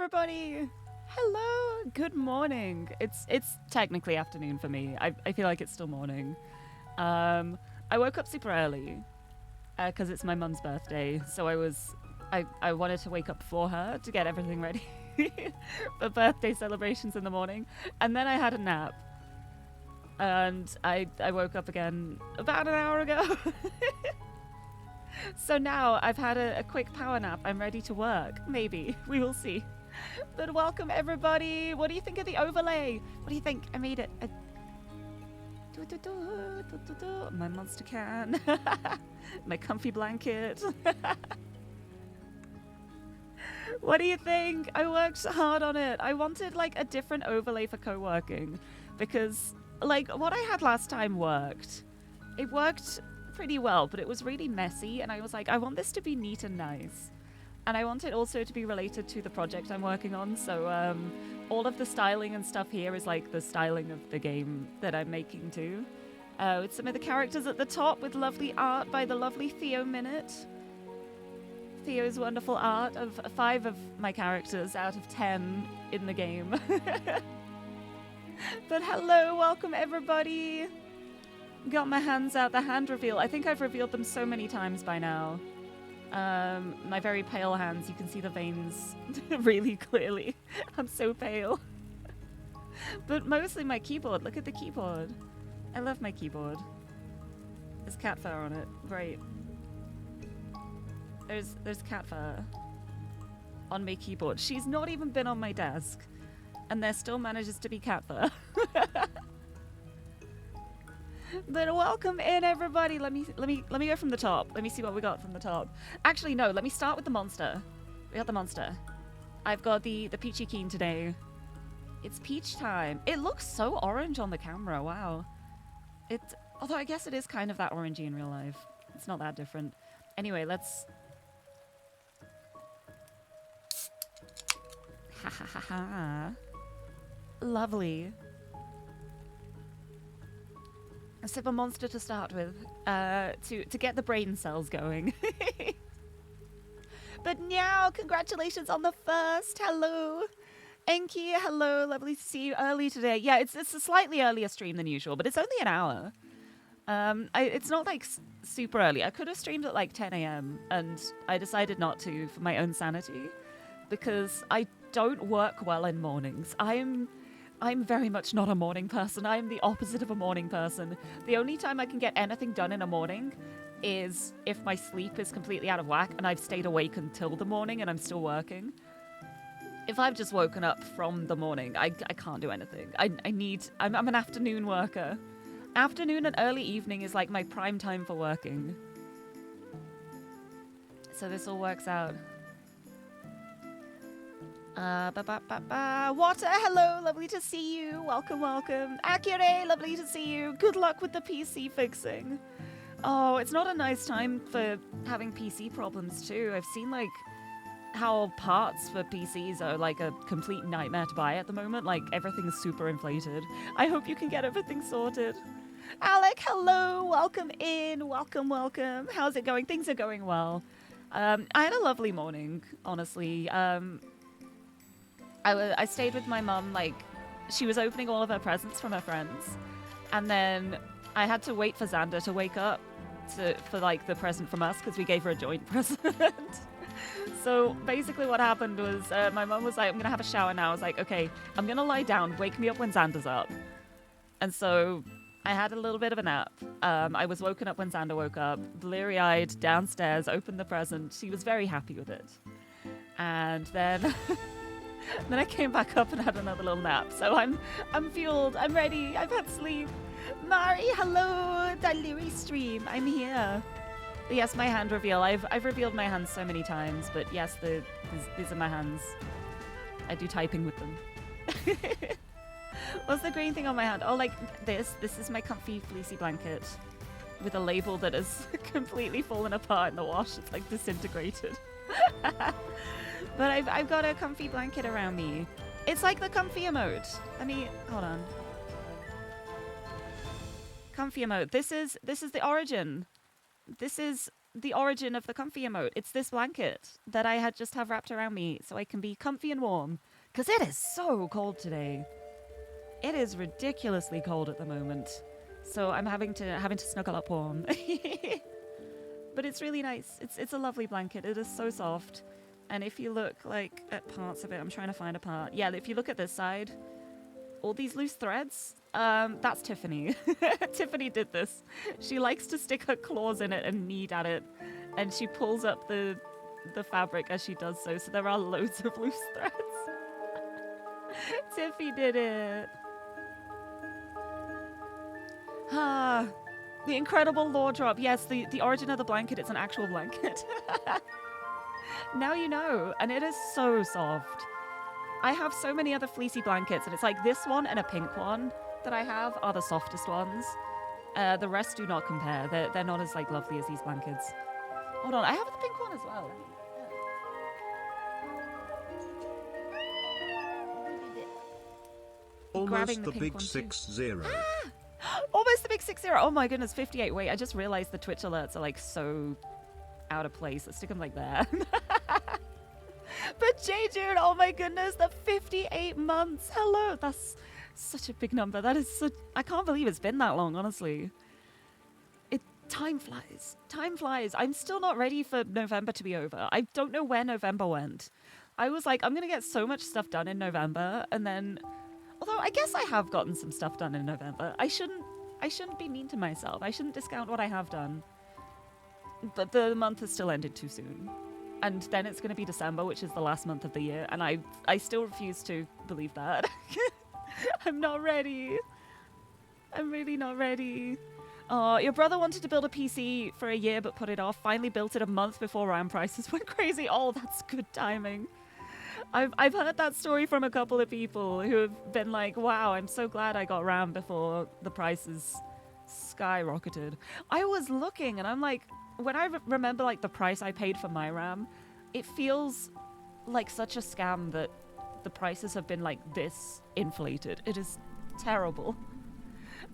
everybody! Hello! Good morning. It's technically afternoon for me. I feel like it's still morning. I woke up super early because it's my mum's birthday, so I wanted to wake up for her to get everything ready for birthday celebrations in the morning, and then I had a nap. And I woke up again about an hour ago. So now I've had a quick power nap. I'm ready to work. Maybe. We will see. But welcome, everybody. What do you think of the overlay? What do you think? I made it. My monster can. My comfy blanket. What do you think? I worked hard on it. I wanted like a different overlay for co-working because like what I had last time worked. It worked pretty well, but it was really messy, and I was like, I want this to be neat and nice. And I want it also to be related to the project I'm working on, so all of the styling and stuff here is like the styling of the game that I'm making too. With some of the characters at the top with lovely art by the lovely Theo Minute. Theo's wonderful art of 5 of my characters out of 10 in the game. But hello, welcome everybody! Got my hands out, the hand reveal. I think I've revealed them so many times by now. My very pale hands, you can see the veins really clearly. I'm so pale. But mostly my keyboard. Look at the keyboard. I love my keyboard. There's cat fur on it. Great. There's cat fur on my keyboard. She's not even been on my desk, and there still manages to be cat fur. But welcome in, everybody. Let me go from the top. Let me see what we got from the top. Actually, no. Let me start with the monster. We got the monster. I've got the Peachy Keen today. It's peach time. It looks so orange on the camera. Wow. Although I guess it is kind of that orangey in real life. It's not that different. Anyway, let's. Ha ha ha ha. Lovely. A super monster to start with, to get the brain cells going. But now, congratulations on the first. Hello, Enki. Hello, lovely to see you early today. Yeah, it's a slightly earlier stream than usual, but it's only an hour. It's not like super early. I could have streamed at like 10 a.m. and I decided not to for my own sanity because I don't work well in mornings. I'm very much not a morning person. I'm the opposite of a morning person. The only time I can get anything done in a morning is if my sleep is completely out of whack and I've stayed awake until the morning and I'm still working. If I've just woken up from the morning, I can't do anything. I'm an afternoon worker. Afternoon and early evening is like my prime time for working. So this all works out. Water, hello, lovely to see you. Welcome, welcome. Akire, lovely to see you. Good luck with the PC fixing. Oh, it's not a nice time for having PC problems too. I've seen like how parts for PCs are like a complete nightmare to buy at the moment. Like everything's super inflated. I hope you can get everything sorted. Alec, hello, welcome in. Welcome, welcome. How's it going? Things are going well. I had a lovely morning, honestly. I stayed with my mum, like, she was opening all of her presents from her friends, and then I had to wait for Xander to wake up for, like, the present from us, because we gave her a joint present. So, basically what happened was, my mum was like, I'm gonna have a shower now. I was like, okay, I'm gonna lie down, wake me up when Xander's up. And so, I had a little bit of a nap. I was woken up when Xander woke up, bleary-eyed, downstairs, opened the present. She was very happy with it. And then... Then I came back up and had another little nap. So I'm fueled. I'm ready. I've had sleep. Mari, hello. The Lirie stream. I'm here. But yes, my hand reveal. I've revealed my hands so many times. But yes, these are my hands. I do typing with them. What's the green thing on my hand? Oh, like this. This is my comfy fleecy blanket with a label that has completely fallen apart in the wash. It's like disintegrated. But I've got a comfy blanket around me. It's like the comfy emote. Hold on. Comfy emote. This is the origin. This is the origin of the comfy emote. It's this blanket that I had just have wrapped around me so I can be comfy and warm. Because it is so cold today. It is ridiculously cold at the moment. So I'm having to snuggle up warm. But it's really nice. It's a lovely blanket. It is so soft. And if you look like at parts of it, I'm trying to find a part. Yeah, if you look at this side, all these loose threads, that's Tiffany. Tiffany did this. She likes to stick her claws in it and knead at it. And she pulls up the fabric as she does so. So there are loads of loose threads. Tiffy did it. Ah, the incredible lore drop. Yes, the origin of the blanket, it's an actual blanket. Now you know. And it is so soft. I have so many other fleecy blankets, and it's like this one and a pink one that I have are the softest ones. The rest do not compare. They're not as like lovely as these blankets. Hold on, I have the pink one as well. Almost the big 6-0. Almost the big 6-0. Oh my goodness, 58. Wait, I just realized the Twitch alerts are like so out of place. Let's stick them like there. But J-June, oh my goodness, the 58 months. Hello, that's such a big number. That is such... I can't believe it's been that long, honestly. Time flies. Time flies. I'm still not ready for November to be over. I don't know where November went. I was like, I'm going to get so much stuff done in November, and then... Although I guess I have gotten some stuff done in November. I shouldn't be mean to myself. I shouldn't discount what I have done. But the month has still ended too soon. And then it's going to be December, which is the last month of the year. And I still refuse to believe that. I'm not ready. I'm really not ready. Oh, your brother wanted to build a PC for a year but put it off. Finally built it a month before RAM prices went crazy. Oh, that's good timing. I've heard that story from a couple of people who have been like, wow, I'm so glad I got RAM before the prices skyrocketed. I was looking and I'm like, when I remember like the price I paid for my RAM, it feels like such a scam that the prices have been like this inflated. It is terrible.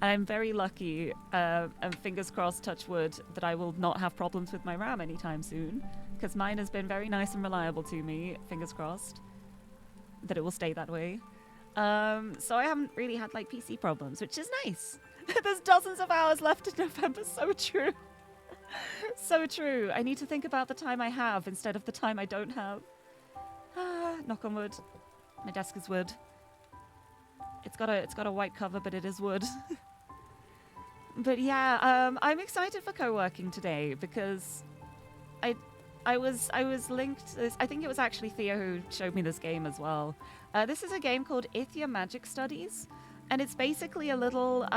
And I'm very lucky, and fingers crossed, touch wood, that I will not have problems with my RAM anytime soon, because mine has been very nice and reliable to me, fingers crossed, that it will stay that way. So I haven't really had like PC problems, which is nice. There's dozens of hours left in November, so true. So true. I need to think about the time I have instead of the time I don't have. Knock on wood. My desk is wood. It's got a white cover, but it is wood. But yeah, I'm excited for co-working today because I was linked. I think it was actually Theo who showed me this game as well. This is a game called Ithia Magic Studies, and it's basically a little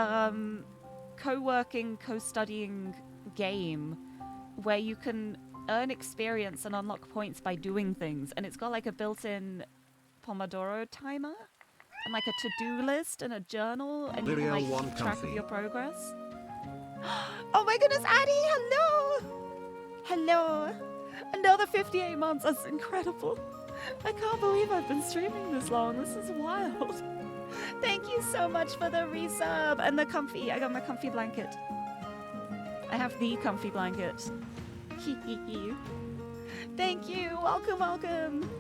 co-working, co-studying game where you can earn experience and unlock points by doing things, and it's got like a built-in Pomodoro timer and like a to-do list and a journal, and you can like keep track of your progress. Oh my goodness, Addie, hello! Hello! Another 58 months, that's incredible. I can't believe I've been streaming this long, this is wild. Thank you so much for the resub and the comfy, I got my comfy blanket. I have the comfy blanket. Thank you, welcome, welcome.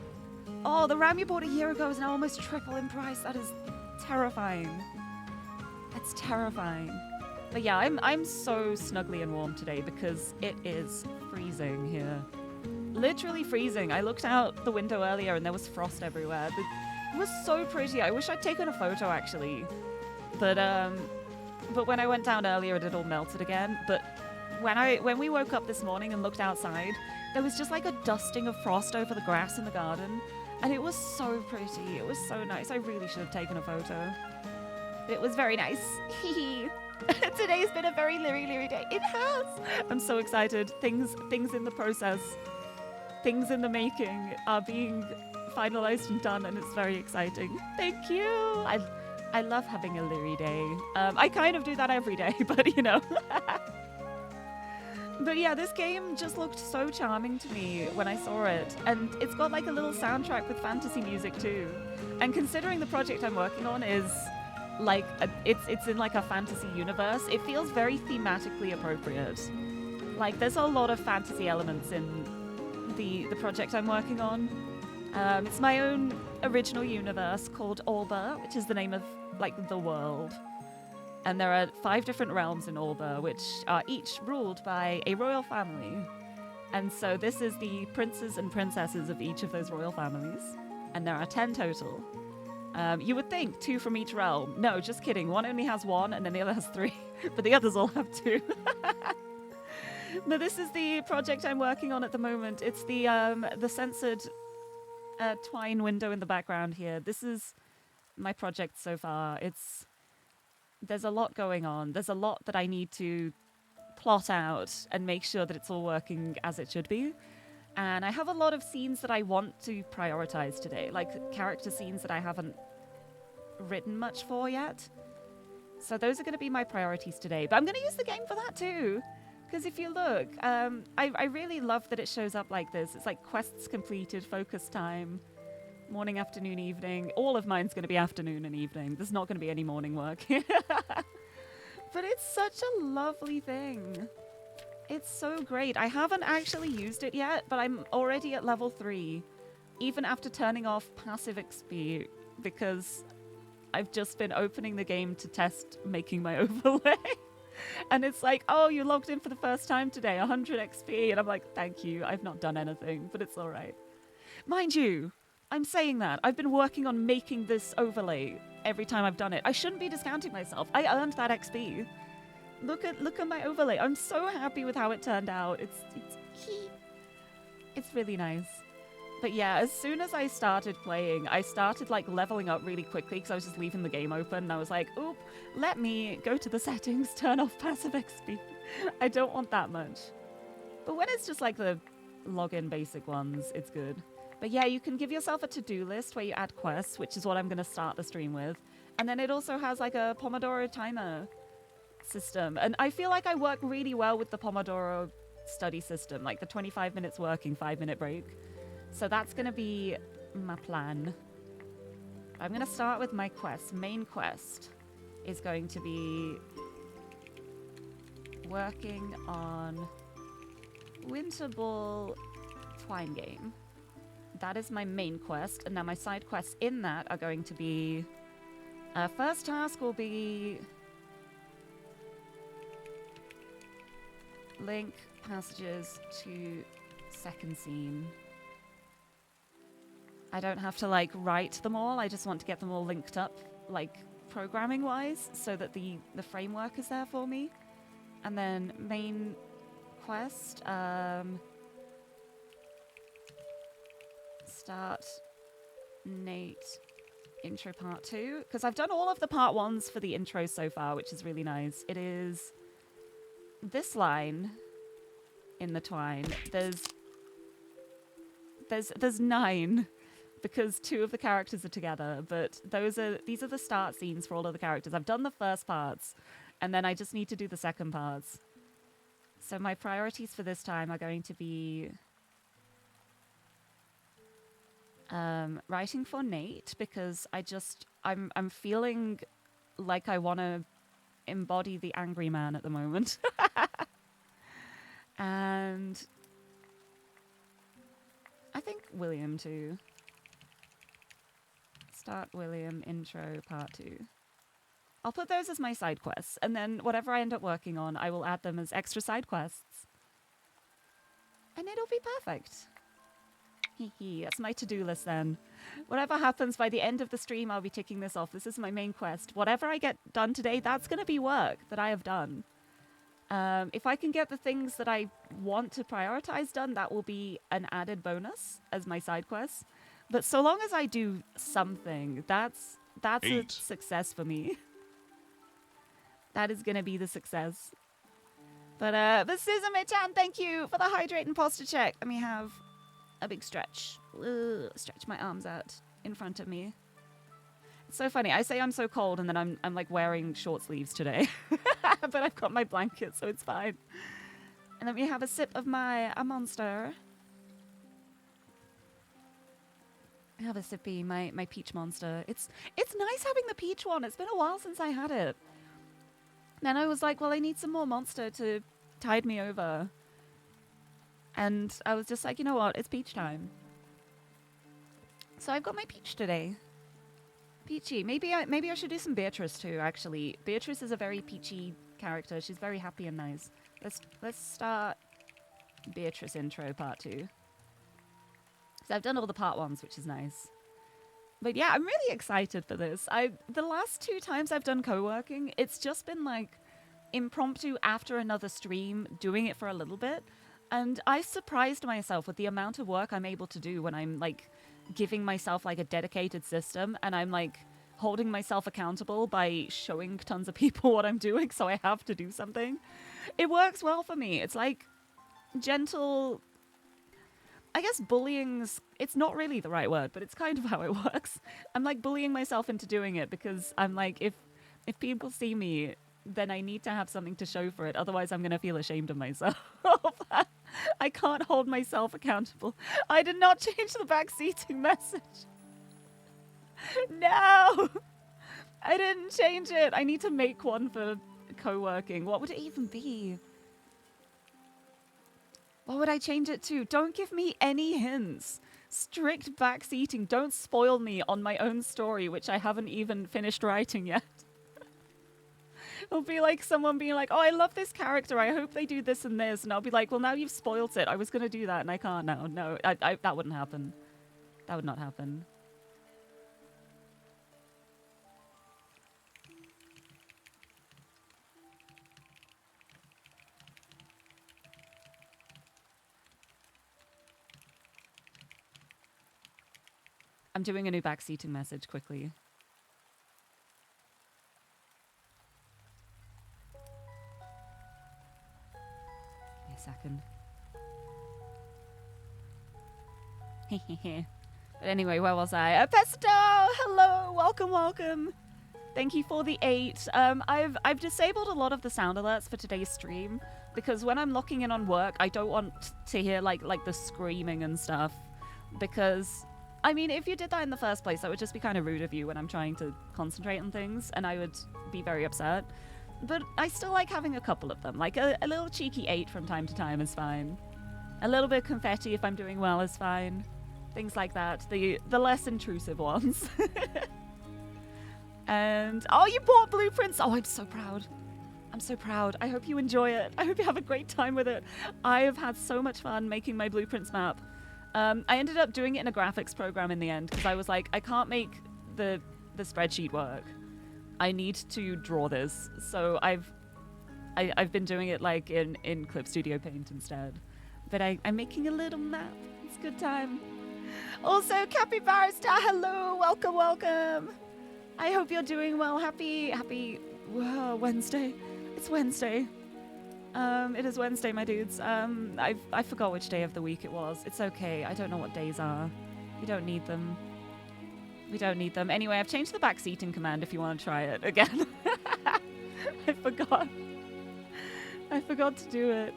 Oh, the RAM you bought a year ago is now almost triple in price. That is terrifying. That's terrifying. But yeah, I'm so snuggly and warm today because it is freezing here. Literally freezing. I looked out the window earlier and there was frost everywhere. It was so pretty. I wish I'd taken a photo actually. But when I went down earlier, it had all melted again. But when we woke up this morning and looked outside, there was just like a dusting of frost over the grass in the garden. And it was so pretty. It was so nice. I really should have taken a photo. It was very nice. Today's been a very Lirie day. It has. I'm so excited. Things in the process, things in the making are being finalized and done, and it's very exciting. Thank you. I love having a Lirie day. I kind of do that every day, but you know. But yeah, this game just looked so charming to me when I saw it. And it's got like a little soundtrack with fantasy music too. And considering the project I'm working on is like, it's in like a fantasy universe, it feels very thematically appropriate. Like, there's a lot of fantasy elements in the project I'm working on. It's my own original universe called Orba, which is the name of, like, the world. And there are 5 different realms in Orba, which are each ruled by a royal family. And so this is the princes and princesses of each of those royal families. And there are 10 total. You would think 2 from each realm. No, just kidding. One only has 1, and then the other has 3. But the others all have 2. No, this is the project I'm working on at the moment. It's the censored twine window in the background here. This is my project so far. There's a lot going on. There's a lot that I need to plot out and make sure that it's all working as it should be. And I have a lot of scenes that I want to prioritize today, like character scenes that I haven't written much for yet. So those are going to be my priorities today. But I'm going to use the game for that too. Because if you look, I really love that it shows up like this. It's like quests completed, focus time, morning, afternoon, evening. All of mine's going to be afternoon and evening. There's not going to be any morning work. But it's such a lovely thing. It's so great. I haven't actually used it yet, but I'm already at level 3, even after turning off passive XP, because I've just been opening the game to test making my overlay. And it's like, oh, you logged in for the first time today, 100 XP. And I'm like, thank you. I've not done anything, but it's all right. Mind you, I'm saying that. I've been working on making this overlay every time I've done it. I shouldn't be discounting myself. I earned that XP. Look at my overlay. I'm so happy with how it turned out. It's really nice. But yeah, as soon as I started playing, I started like leveling up really quickly because I was just leaving the game open. And I was like, oop, let me go to the settings, turn off passive XP. I don't want that much. But when it's just like the login basic ones, it's good. But yeah, you can give yourself a to-do list where you add quests, which is what I'm going to start the stream with. And then it also has like a Pomodoro timer system. And I feel like I work really well with the Pomodoro study system, like the 25 minutes working, 5-minute break. So that's going to be my plan. I'm going to start with my quest. Main quest is going to be working on Winter Ball Twine Game. That is my main quest. And now my side quests in that are going to be... first task will be... link passages to second scene. I don't have to like write them all. I just want to get them all linked up, like programming wise, so that the framework is there for me. And then main quest, start Nate intro part 2, because I've done all of the part 1s for the intro so far, which is really nice. It is this line in the twine. There's 9 because 2 of the characters are together, but these are the start scenes for all of the characters. I've done the first parts, and then I just need to do the second parts. So my priorities for this time are going to be writing for Nate, because I'm feeling like I want to embody the angry man at the moment. And I think William too. Start William intro part 2. I'll put those as my side quests, and then whatever I end up working on, I will add them as extra side quests. And it'll be perfect. Hee, that's my to-do list then. Whatever happens by the end of the stream, I'll be ticking this off. This is my main quest. Whatever I get done today, that's going to be work that I have done. If I can get the things that I want to prioritize done, that will be an added bonus as my side quests. But so long as I do something, that's a success for me. That is going to be the success. But Suzume-chan, thank you for the hydrate and posture check. Let me have a big stretch. Stretch my arms out in front of me. It's so funny. I say I'm so cold, and then I'm like wearing short sleeves today. But I've got my blanket, so it's fine. And let me have a sip of my Monster. I have a sippy, my peach Monster. It's nice having the peach one. It's been a while since I had it. Then I was like, well, I need some more Monster to tide me over. And I was just like, you know what? It's peach time. So I've got my peach today. Peachy. Maybe I should do some Beatrice too, actually. Beatrice is a very peachy character. She's very happy and nice. Let's start Beatrice intro part 2. So I've done all the part 1s, which is nice. But yeah, I'm really excited for this. The last 2 times I've done co-working, it's just been like impromptu after another stream, doing it for a little bit. And I surprised myself with the amount of work I'm able to do when I'm like giving myself like a dedicated system and I'm like holding myself accountable by showing tons of people what I'm doing, so I have to do something. It works well for me. It's like gentle... I guess bullying's... It's not really the right word, but it's kind of how it works. I'm like bullying myself into doing it because I'm like, if people see me, then I need to have something to show for it. Otherwise, I'm going to feel ashamed of myself. I can't hold myself accountable. I did not change the backseating message. No! I didn't change it. I need to make one for co-working. What would it even be? What would I change it to? Don't give me any hints. Strict backseating. Don't spoil me on my own story, which I haven't even finished writing yet. It'll be like someone being like, oh, I love this character. I hope they do this and this. And I'll be like, well, now you've spoiled it. I was going to do that and I can't now. No, that wouldn't happen. That would not happen. I'm doing a new backseating message quickly. Give me a second. But anyway, where was I? Pesto! Hello! Welcome, welcome! Thank you for the 8. I've disabled a lot of the sound alerts for today's stream because when I'm locking in on work, I don't want to hear like the screaming and stuff. Because, I mean, if you did that in the first place, that would just be kind of rude of you when I'm trying to concentrate on things, and I would be very upset. But I still like having a couple of them. Like a little cheeky 8 from time to time is fine. A little bit of confetti if I'm doing well is fine. Things like that. The less intrusive ones. And, oh, you bought blueprints! Oh, I'm so proud. I'm so proud. I hope you enjoy it. I hope you have a great time with it. I have had so much fun making my blueprints map. I ended up doing it in a graphics program in the end because I was like, I can't make the spreadsheet work. I need to draw this. So I've been doing it like in Clip Studio Paint instead. But I'm making a little map. It's a good time. Also, Capybara Star, hello, welcome, welcome. I hope you're doing well. Happy Wednesday. It's Wednesday. It is Wednesday, my dudes. I forgot which day of the week it was. It's okay. I don't know what days are. We don't need them. We don't need them. Anyway, I've changed the backseating command if you want to try it again. I forgot. I forgot to do it.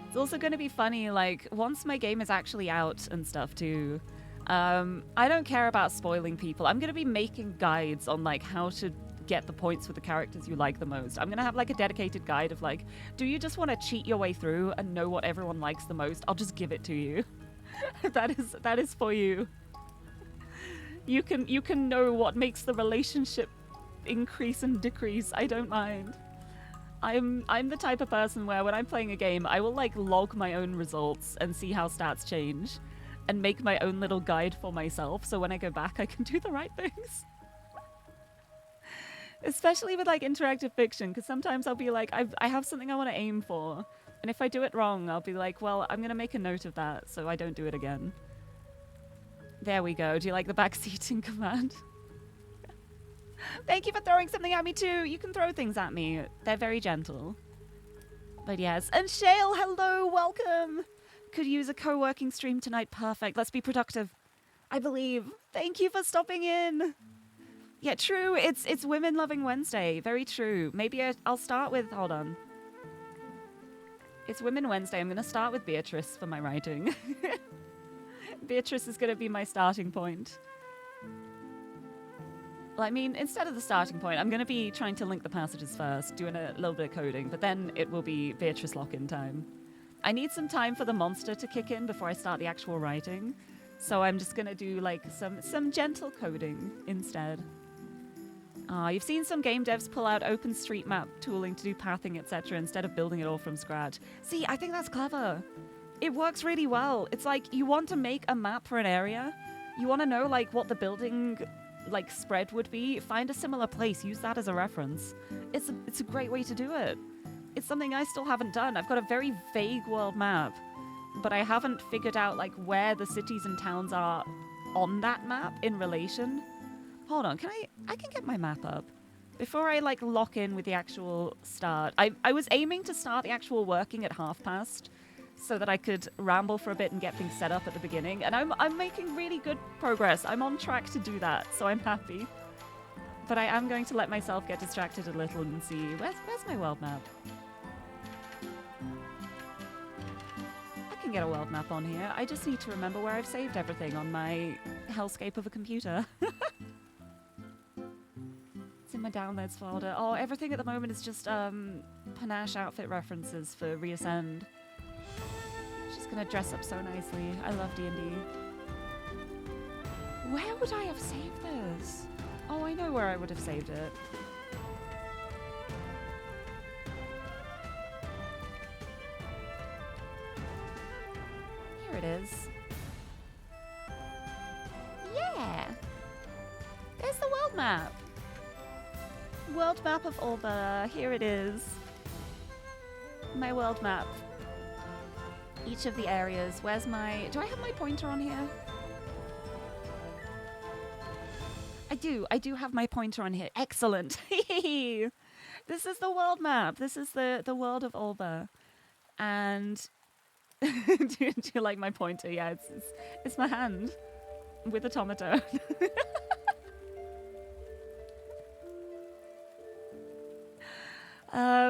It's also going to be funny, like, once my game is actually out and stuff, too. I don't care about spoiling people. I'm going to be making guides on, like, how to get the points for the characters you like the most. I'm going to have, like, a dedicated guide of, like, do you just want to cheat your way through and know what everyone likes the most? I'll just give it to you. That is for you. You can know what makes the relationship increase and decrease. I don't mind. I'm the type of person where when I'm playing a game, I will, like, log my own results and see how stats change and make my own little guide for myself, so when I go back, I can do the right things. Especially with, like, interactive fiction, because sometimes I'll be like, I have something I want to aim for, and if I do it wrong, I'll be like, well, I'm going to make a note of that so I don't do it again. There we go. Do you like the backseating command? Thank you for throwing something at me too. You can throw things at me. They're very gentle. But yes. And Shale, hello, welcome. Could use a co-working stream tonight. Perfect. Let's be productive. I believe. Thank you for stopping in. Yeah, true. It's Women Loving Wednesday. Very true. Maybe I'll start with... Hold on. It's Women Wednesday. I'm going to start with Beatrice for my writing. Beatrice is going to be my starting point. Well, I mean, instead of the starting point, I'm going to be trying to link the passages first, doing a little bit of coding, but then it will be Beatrice lock-in time. I need some time for the monster to kick in before I start the actual writing. So I'm just going to do like some gentle coding instead. You've seen some game devs pull out OpenStreetMap tooling to do pathing, etc. instead of building it all from scratch. See, I think that's clever. It works really well. It's like you want to make a map for an area. You want to know like what the building like spread would be. Find a similar place. Use that as a reference. It's a great way to do it. It's something I still haven't done. I've got a very vague world map, but I haven't figured out like where the cities and towns are on that map in relation. Hold on, I can get my map up before I like lock in with the actual start. I was aiming to start the actual working at past, so that I could ramble for a bit and get things set up at the beginning, and I'm making really good progress. I'm on track to do that, so I'm happy. But I am going to let myself get distracted a little and see where's my world map. I can get a world map on here. I just need to remember where I've saved everything on my hellscape of a computer. In my downloads folder. Oh, everything at the moment is just panache outfit references for Reascend. She's gonna dress up so nicely. I love D&D. Where would I have saved this? Oh, I know where I would have saved it. Here it is. Yeah! There's the world map! World map of Alba. Here it is. My world map. Each of the areas. Where's my... Do I have my pointer on here? I do have my pointer on here. Excellent. This is the world map. This is the world of Alba. And... do you like my pointer? Yeah, it's my hand. With a tomato.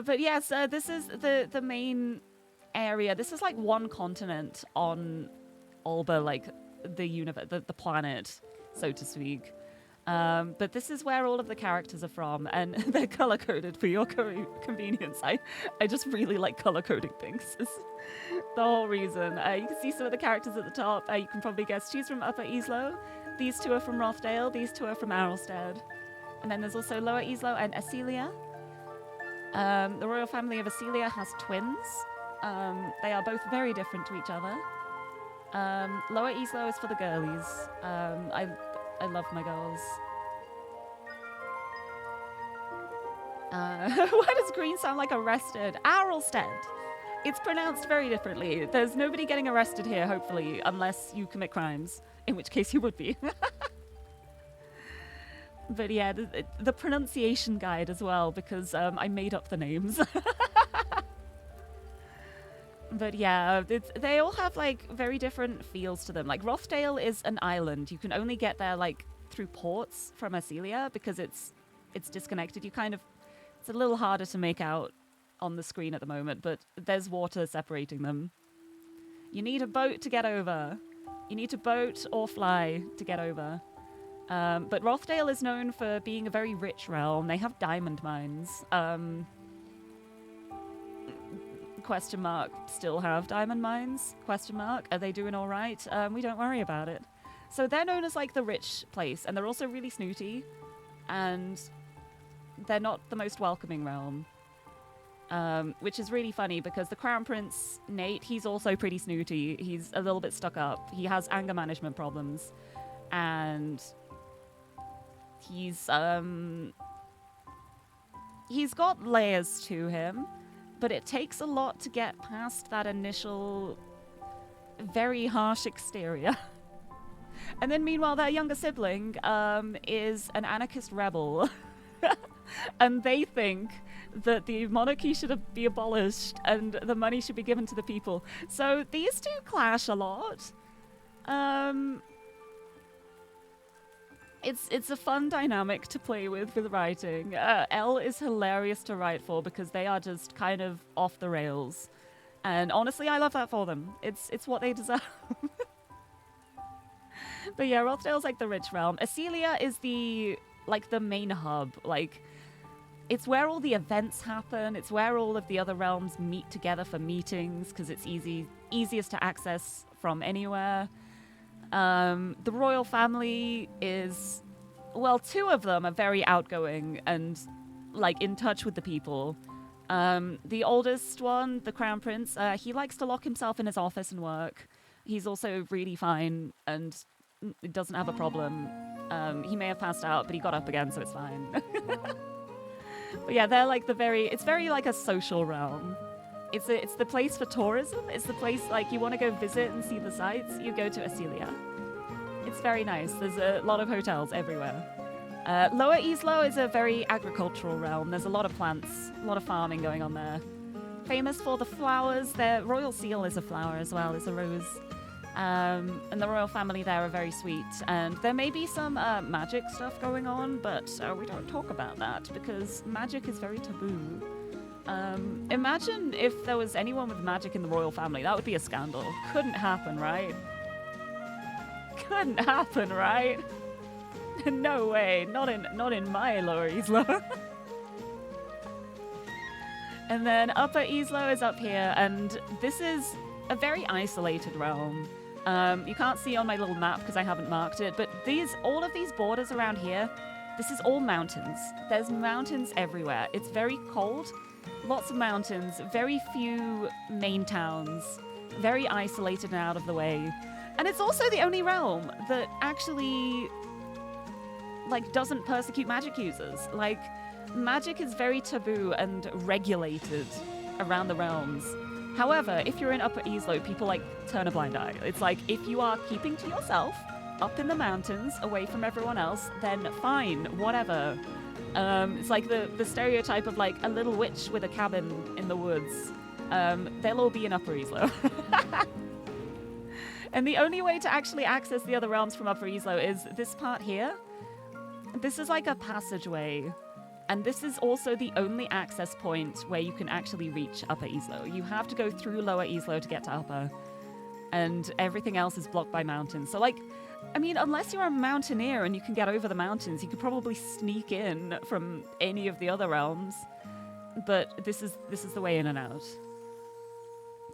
But yes, this is the main area. This is like one continent on Alba, like the universe, the planet, so to speak. But this is where all of the characters are from, and they're color-coded for your convenience. I just really like color-coding things. It's the whole reason. You can see some of the characters at the top. You can probably guess she's from Upper Islo. These two are from Rothdale. These two are from Arlstead. And then there's also Lower Islo and Acelia. The royal family of Acelia has twins. They are both very different to each other. Lower Islo is for the girlies. I love my girls. Why does green sound like arrested? Arlstead. It's pronounced very differently. There's nobody getting arrested here, hopefully, unless you commit crimes, in which case you would be. But yeah, the pronunciation guide as well, because I made up the names. But yeah, they all have like very different feels to them. Like Rothdale is an island. You can only get there like through ports from Acelia because it's disconnected. It's a little harder to make out on the screen at the moment, but there's water separating them. You need a boat to get over. You need to boat or fly to get over. But Rothdale is known for being a very rich realm. They have diamond mines. Question mark. Still have diamond mines? Question mark. Are they doing all right? We don't worry about it. So they're known as like the rich place, and they're also really snooty, and they're not the most welcoming realm. Which is really funny because the Crown Prince, Nate, he's also pretty snooty. He's a little bit stuck up. He has anger management problems. And he's got layers to him, but it takes a lot to get past that initial very harsh exterior. And then meanwhile, their younger sibling is an anarchist rebel. And they think that the monarchy should be abolished and the money should be given to the people. So these two clash a lot. It's a fun dynamic to play with writing. Elle is hilarious to write for because they are just kind of off the rails. And honestly, I love that for them. It's what they deserve. But yeah, Rothdale's like the rich realm. Acelia is the main hub. Like, it's where all the events happen. It's where all of the other realms meet together for meetings because it's easiest to access from anywhere. The royal family is, well, two of them are very outgoing and like in touch with the people. The oldest one, the crown prince, he likes to lock himself in his office and work. He's also really fine and doesn't have a problem. He may have passed out, but he got up again, so it's fine. But yeah, they're like it's very like a social realm. It's the place for tourism. It's the place like you want to go visit and see the sights. You go to Asilia. It's very nice. There's a lot of hotels everywhere. Lower Islo is a very agricultural realm. There's a lot of plants, a lot of farming going on there. Famous for the flowers. Their royal seal is a flower as well. It's a rose. And the royal family there are very sweet. And there may be some magic stuff going on, but we don't talk about that because magic is very taboo. Imagine if there was anyone with magic in the royal family. That would be a scandal. Couldn't happen, right? Couldn't happen, right? No way. Not in my Lower Islo. And then Upper Islo is up here, and this is a very isolated realm. You can't see on my little map because I haven't marked it, but all of these borders around here, this is all mountains. There's mountains everywhere. It's very cold, lots of mountains, very few main towns, very isolated and out of the way. And it's also the only realm that actually like doesn't persecute magic users. Like magic is very taboo and regulated around the realms. However, if you're in Upper Islo, people like turn a blind eye. It's like if you are keeping to yourself up in the mountains away from everyone else, then fine, whatever. It's like the stereotype of like a little witch with a cabin in the woods. They'll all be in Upper Islo. And the only way to actually access the other realms from Upper Islo is this part here. This is like a passageway. And this is also the only access point where you can actually reach Upper Islo. You have to go through Lower Islo to get to Upper. And everything else is blocked by mountains. So like, I mean, unless you're a mountaineer and you can get over the mountains, you could probably sneak in from any of the other realms. But this is the way in and out.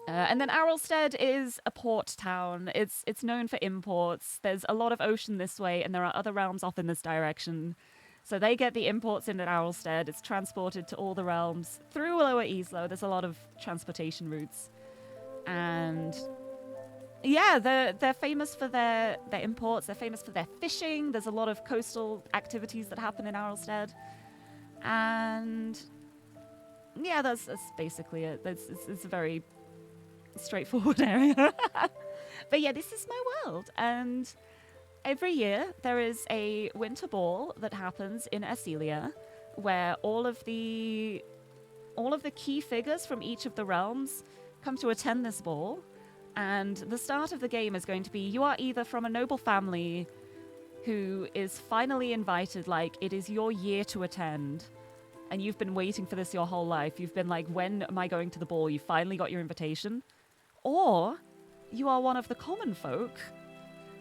And then Arlstead is a port town. It's known for imports. There's a lot of ocean this way, and there are other realms off in this direction. So they get the imports in at Arlstead. It's transported to all the realms through Lower Islo. There's a lot of transportation routes. And yeah, they're famous for their imports. They're famous for their fishing. There's a lot of coastal activities that happen in Arlstead. And yeah, that's basically it. It's a very straightforward area. But yeah, this is my world. And every year there is a winter ball that happens in Asilia where all of the key figures from each of the realms come to attend this ball. And the start of the game is going to be you are either from a noble family who is finally invited, like it is your year to attend, and you've been waiting for this your whole life. You've been like, when am I going to the ball? You finally got your invitation. Or you are one of the common folk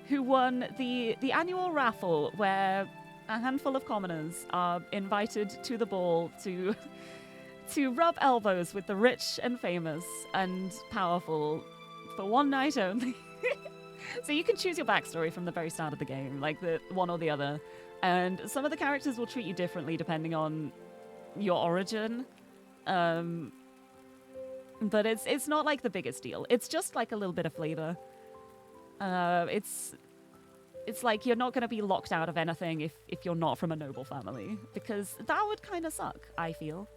who won the annual raffle where a handful of commoners are invited to the ball to rub elbows with the rich and famous and powerful for one night only. So you can choose your backstory from the very start of the game, like the one or the other. And some of the characters will treat you differently depending on your origin. But it's not like the biggest deal. It's just like a little bit of flavor. It's like you're not going to be locked out of anything if you're not from a noble family, because that would kind of suck, I feel.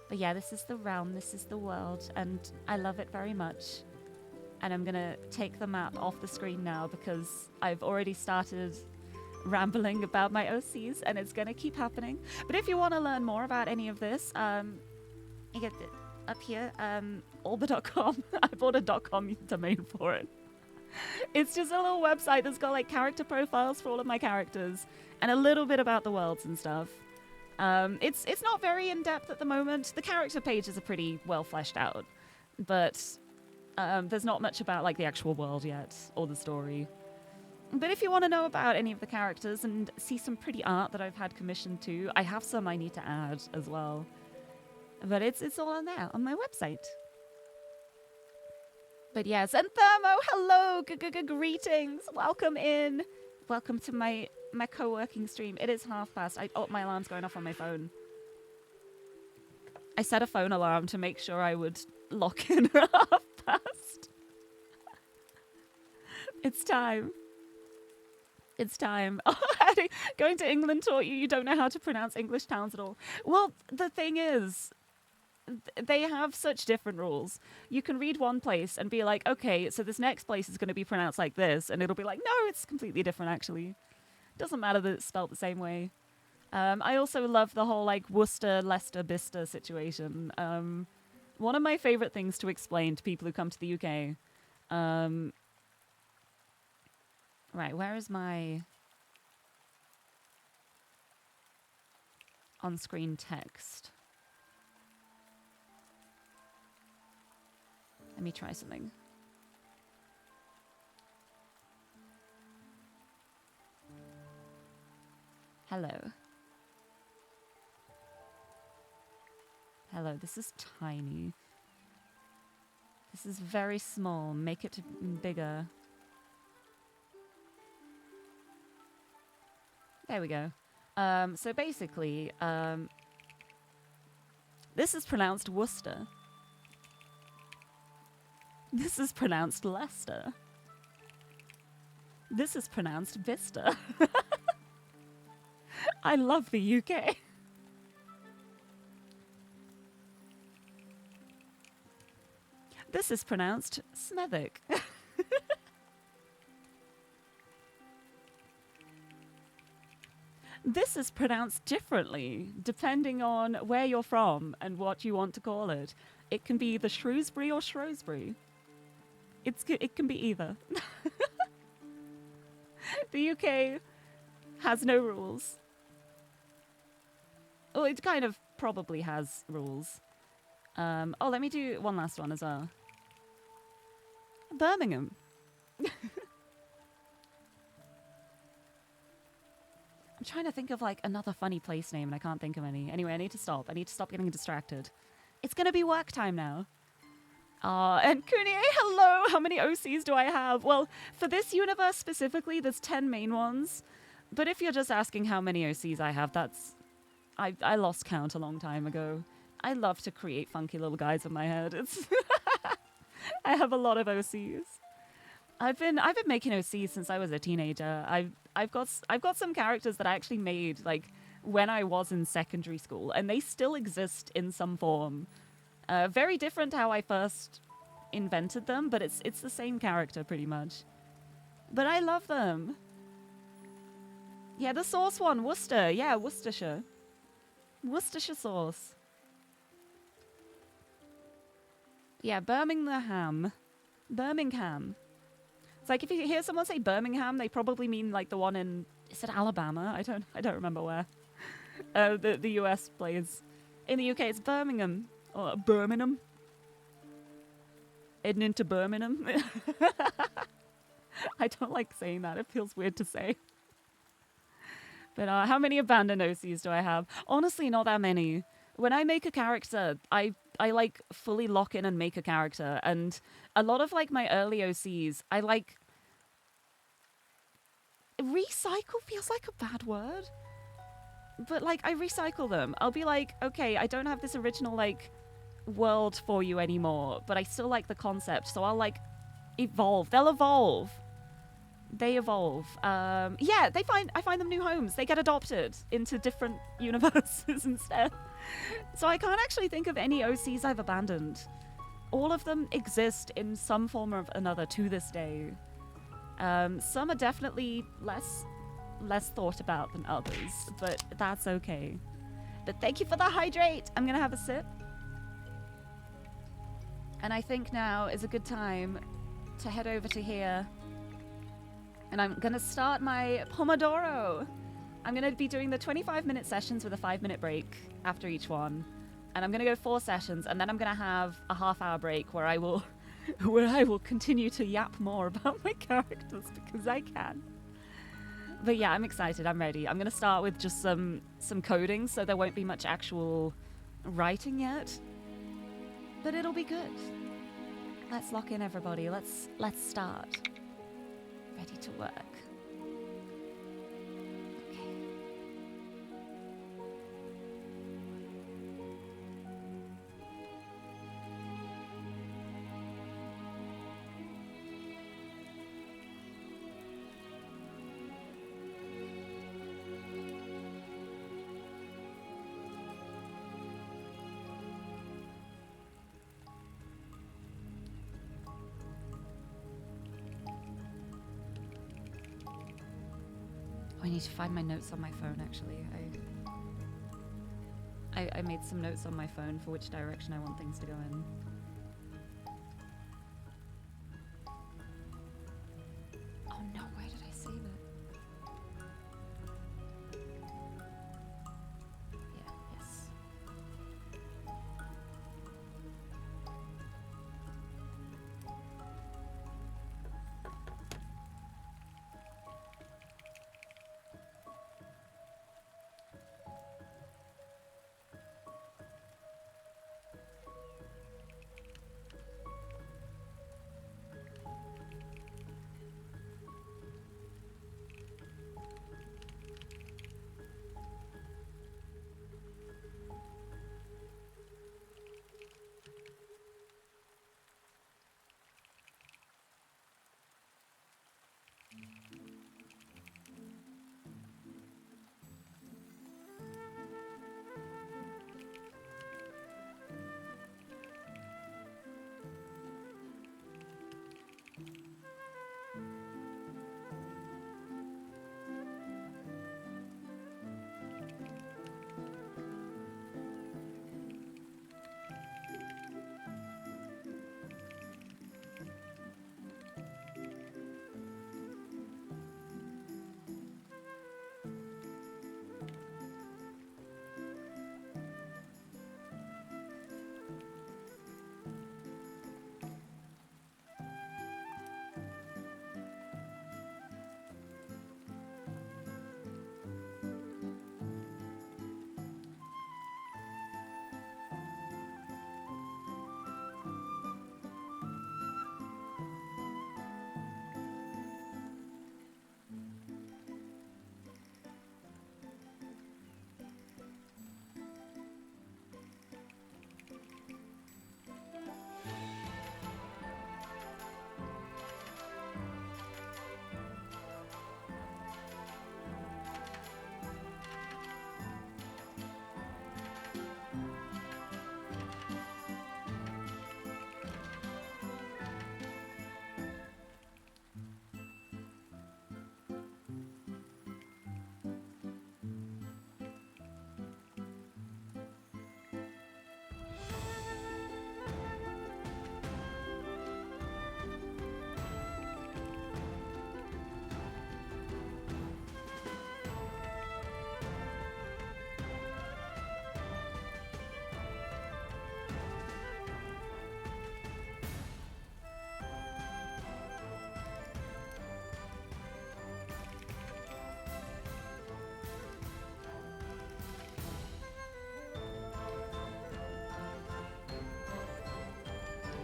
But yeah, this is the realm, this is the world, and I love it very much. And I'm going to take the map off the screen now because I've already started rambling about my OCs, and it's going to keep happening. But if you want to learn more about any of this, you get it up here, alba.com. I bought a .com domain for it. It's just a little website that's got like character profiles for all of my characters and a little bit about the worlds and stuff. It's not very in-depth at the moment. The character pages are pretty well fleshed out, but there's not much about like the actual world yet or the story. But if you want to know about any of the characters and see some pretty art that I've had commissioned too, I have some I need to add as well. But it's all on there, on my website. But yes, and Thermo, hello, greetings, welcome in. Welcome to my co-working stream. It is past. Oh, my alarm's going off on my phone. I set a phone alarm to make sure I would lock in at past. It's time. It's time. Going to England taught you don't know how to pronounce English towns at all. Well, the thing is, they have such different rules. You can read one place and be like, okay, so this next place is going to be pronounced like this, and it'll be like, no, it's completely different actually. Doesn't matter that it's spelt the same way. I also love the whole like Worcester, Leicester, Bicester situation. One of my favorite things to explain to people who come to the UK. Right, where is my on-screen text? Let me try something. Hello. Hello, this is tiny. This is very small. Make it bigger. There we go. So basically, this is pronounced Worcester. This is pronounced Leicester. This is pronounced Vista. I love the UK. This is pronounced Smethwick. This is pronounced differently, depending on where you're from and what you want to call it. It can be the Shrewsbury or Shrewsbury. It can be either. The UK has no rules. Well, it kind of probably has rules. Oh, let me do one last one as well. Birmingham. I'm trying to think of like another funny place name and I can't think of any. Anyway, I need to stop. I need to stop getting distracted. It's going to be work time now. And Kunier, hello! How many OCs do I have? Well, for this universe specifically, there's 10 main ones. But if you're just asking how many OCs I have, that's... I lost count a long time ago. I love to create funky little guys in my head. It's I have a lot of OCs. I've been making OCs since I was a teenager. I've got some characters that I actually made like when I was in secondary school, and they still exist in some form. Very different how I first invented them, but it's the same character pretty much. But I love them. Yeah, the sauce one, Worcester. Yeah, Worcestershire. Worcestershire sauce. Yeah, Birmingham. Birmingham. It's like if you hear someone say Birmingham, they probably mean like the one in, is it Alabama? I don't remember where. The US plays. In the UK, it's Birmingham. Or Birmingham. Heading into Birmingham. I don't like saying that. It feels weird to say. But how many abandoned OCs do I have? Honestly, not that many. When I make a character, I like fully lock in and make a character. And a lot of like my early OCs, I like... Recycle feels like a bad word. But like I recycle them. I'll be like, okay, I don't have this original like world for you anymore, but I still like the concept. So I'll like evolve. They'll evolve. They evolve. Yeah, I find them new homes. They get adopted into different universes instead. So I can't actually think of any OCs I've abandoned. All of them exist in some form or another to this day. Some are definitely less thought about than others, but that's okay. But thank you for the hydrate. I'm gonna have a sip. And I think now is a good time to head over to here. And I'm gonna start my Pomodoro. I'm gonna be doing the 25-minute sessions with a 5-minute break after each one. And I'm gonna go 4 sessions, and then I'm gonna have a half-hour break where I will continue to yap more about my characters because I can. But yeah, I'm excited. I'm ready. I'm going to start with just some coding, so there won't be much actual writing yet. But it'll be good. Let's lock in, everybody. Let's start. Ready to work. Okay. I need to find my notes on my phone, actually. I made some notes on my phone for which direction I want things to go in. Oh no, where did I save it? Yeah, yes.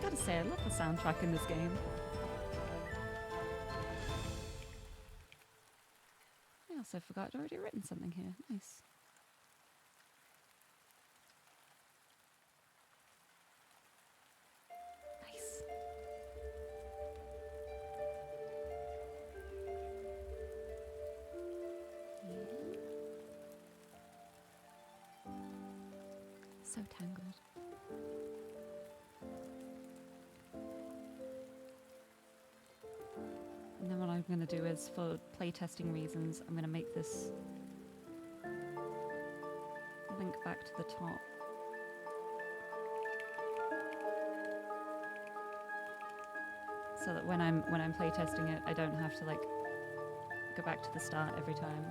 Gotta say, I love the soundtrack in this game. I also forgot I'd already written something here. Nice. Nice. Yeah. So tangled. And then what I'm going to do is, for playtesting reasons, I'm going to make this link back to the top. So that when I'm playtesting it, I don't have to like go back to the start every time.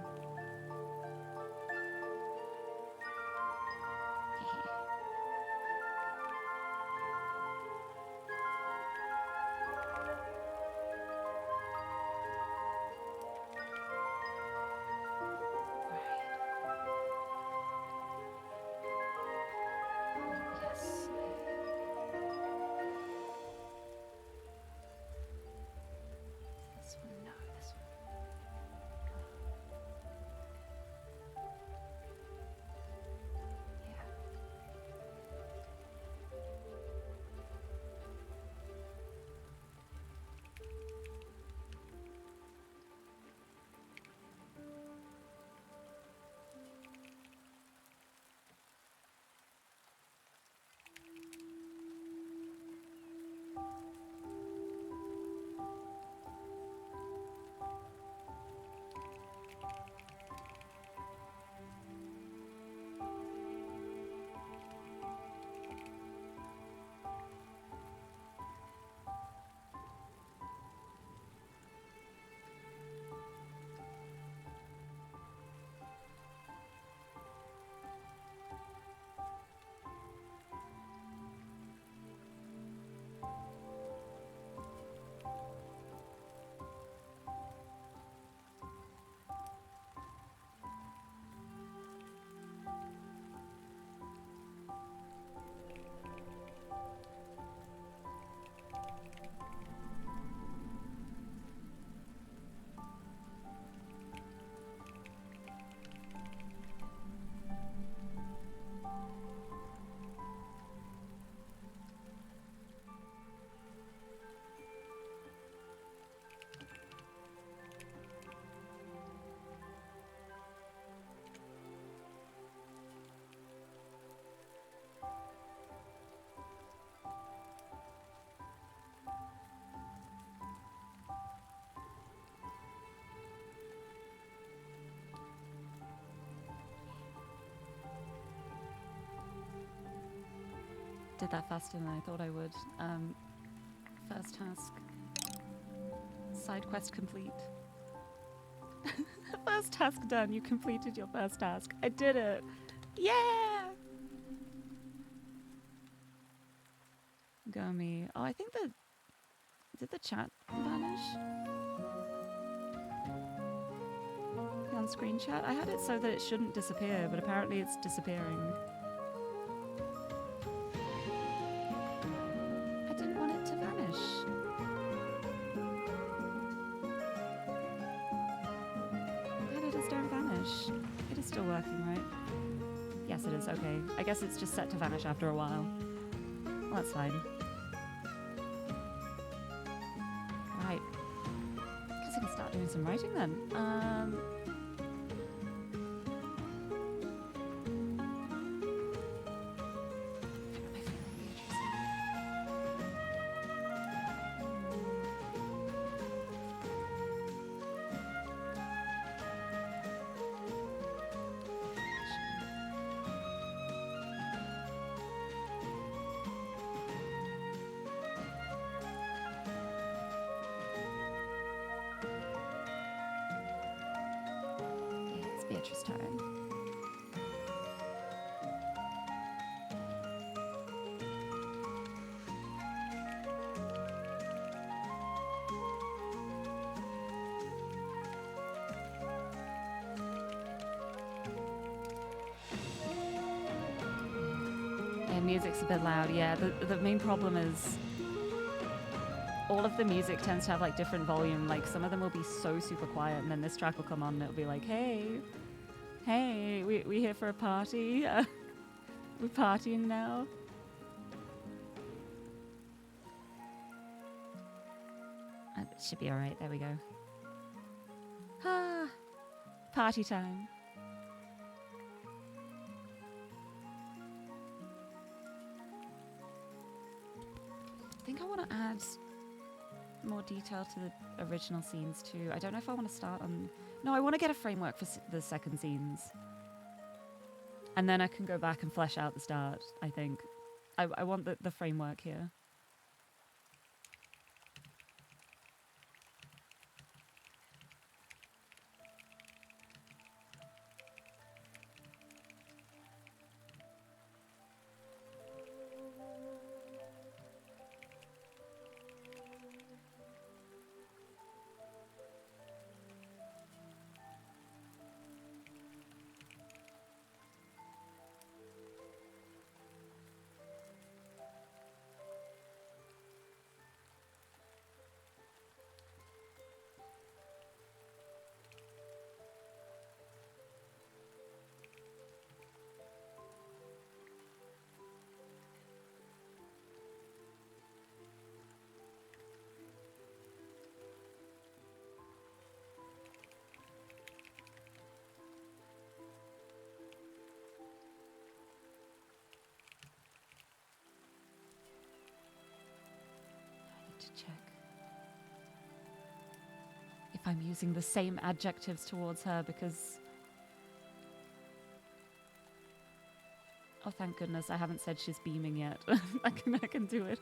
Did that faster than I thought I would. First task. Side quest complete. First task done. You completed your first task. I did it. Yeah! Go me. Oh, I think the... Did the chat vanish? The on-screen chat? I had it so that it shouldn't disappear, but apparently it's disappearing. I didn't want it to vanish. Editors don't vanish. It is still working, right? Yes, it is. Okay. I guess it's just set to vanish after a while. Well, that's fine. Right. Guess I can start doing some writing then. Beatrice time. Yeah, music's a bit loud. Yeah, the main problem is all of the music tends to have like different volume. Like some of them will be so super quiet, and then this track will come on and it'll be like, hey, we here for a party? We're partying now. It should be alright, there we go. Ah, party time. I think I want to add more detail to the original scenes too. I don't know if I want to start on... No, I want to get a framework for the second scenes. And then I can go back and flesh out the start, I think. I want the framework here. Check if I'm using the same adjectives towards her, because oh, thank goodness I haven't said she's beaming yet. I can do it.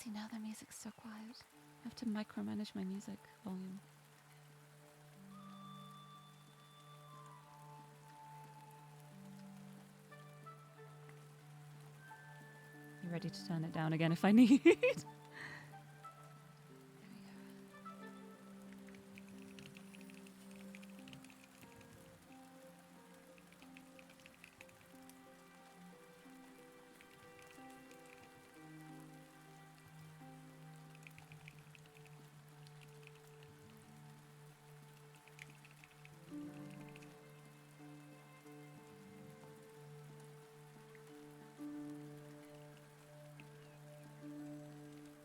See, now the music's so quiet. I have to micromanage my music volume. You ready to turn it down again if I need? There we go.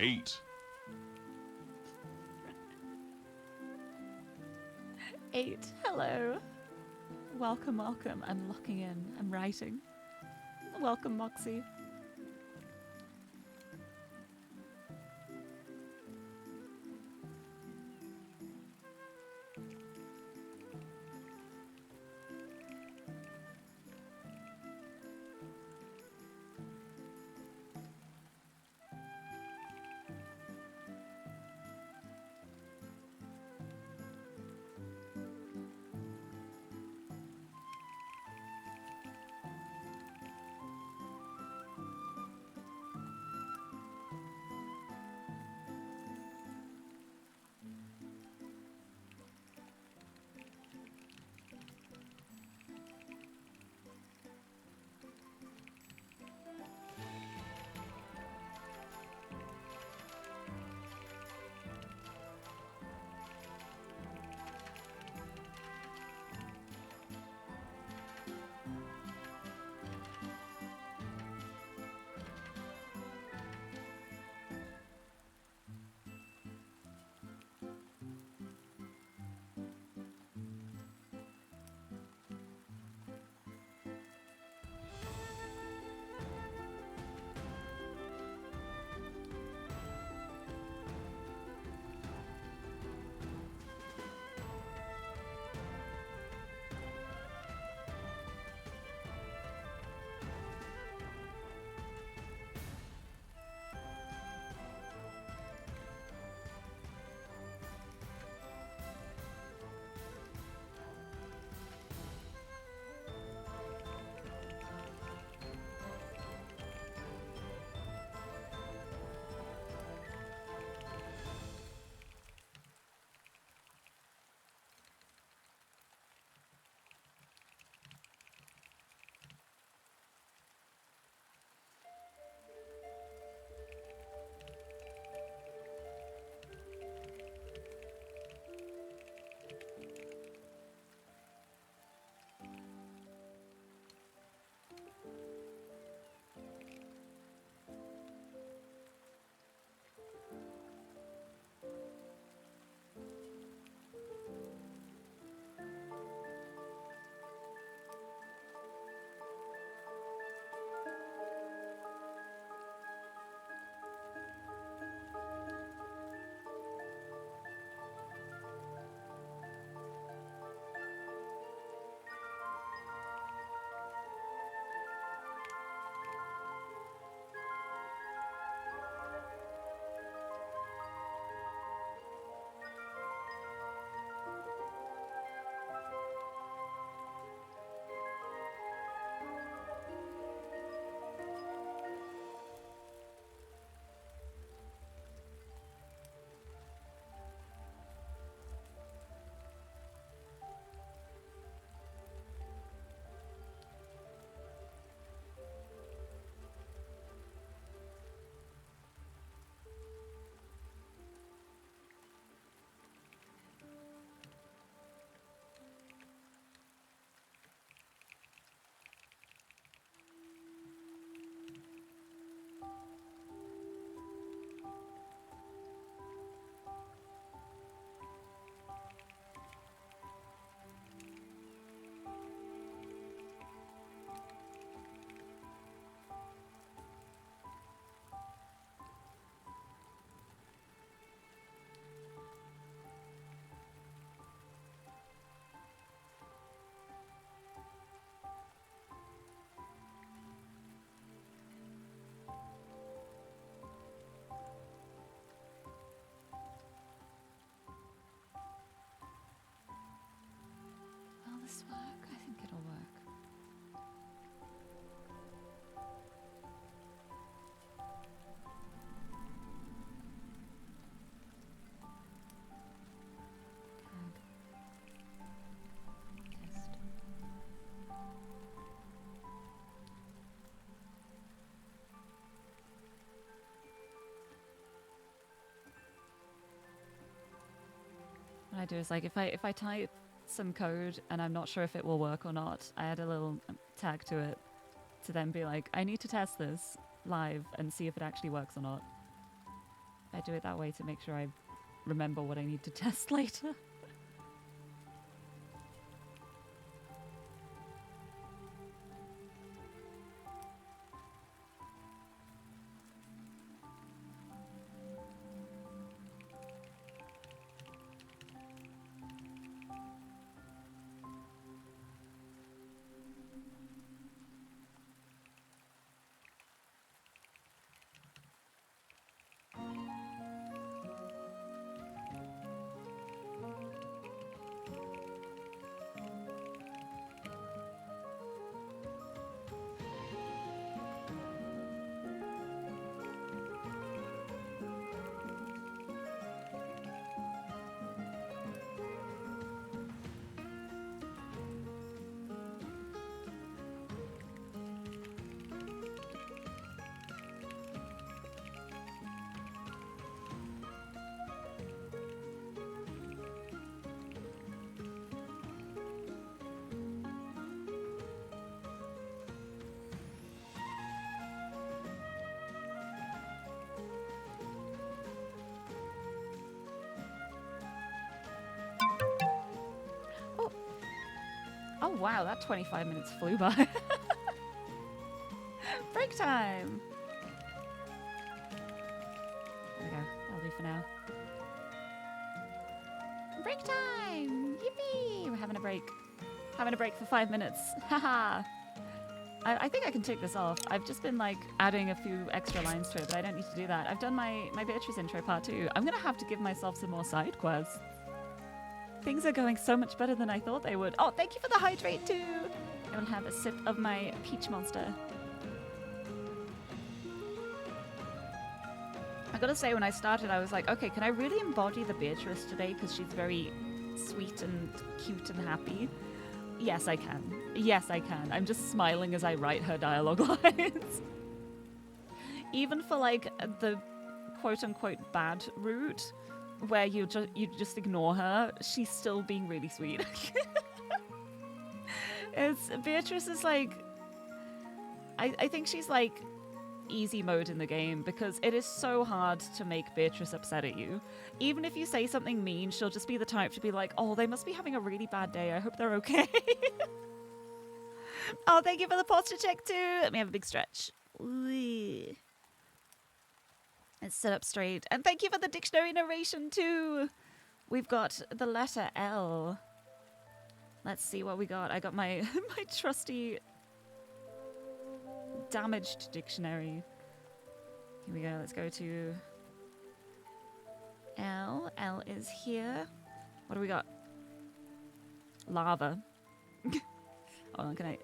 8. 8. Hello. Welcome, welcome. I'm locking in. I'm writing. Welcome, Moxie. Will this work? I think it'll work. Test. What I do is like if I type some code and I'm not sure if it will work or not, I add a little tag to it to then be like, I need to test this live and see if it actually works or not. I do it that way to make sure I remember what I need to test later. Oh wow, that 25 minutes flew by. Break time! There we go, that'll do for now. Break time! Yippee! We're having a break. Having a break for 5 minutes. Haha! I think I can tick this off. I've just been like adding a few extra lines to it, but I don't need to do that. I've done my Beatrice intro part 2. I'm gonna have to give myself some more side quests. Things are going so much better than I thought they would. Oh, thank you for the hydrate too! I will have a sip of my peach monster. I gotta say, when I started, I was like, okay, can I really embody the Beatrice today? Because she's very sweet and cute and happy. Yes, I can. Yes, I can. I'm just smiling as I write her dialogue lines. Even for like the quote-unquote bad route, where you just ignore her, she's still being really sweet. Beatrice is like, I think she's like easy mode in the game, because it is so hard to make Beatrice upset at you. Even if you say something mean, she'll just be the type to be like, oh, they must be having a really bad day, I hope they're okay. Oh, thank you for the posture check too. Let me have a big stretch. Let's sit up straight. And thank you for the dictionary narration too. We've got the letter L. Let's see what we got. I got my my trusty damaged dictionary. Here we go. Let's go to L. L is here. What do we got? Lava. Hold on, can I...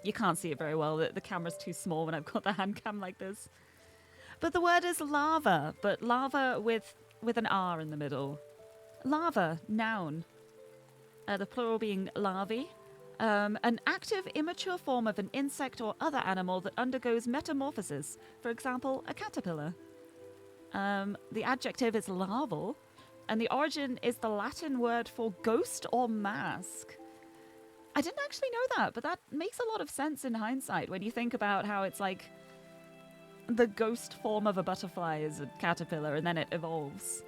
You can't see it very well. The camera's too small when I've got the hand cam like this. But the word is lava, but lava with an R in the middle. Lava, noun. The plural being larvae. An active, immature form of an insect or other animal that undergoes metamorphosis. For example, a caterpillar. The adjective is larval, and the origin is the Latin word for ghost or mask. I didn't actually know that, but that makes a lot of sense in hindsight when you think about how it's like the ghost form of a butterfly is a caterpillar and then it evolves.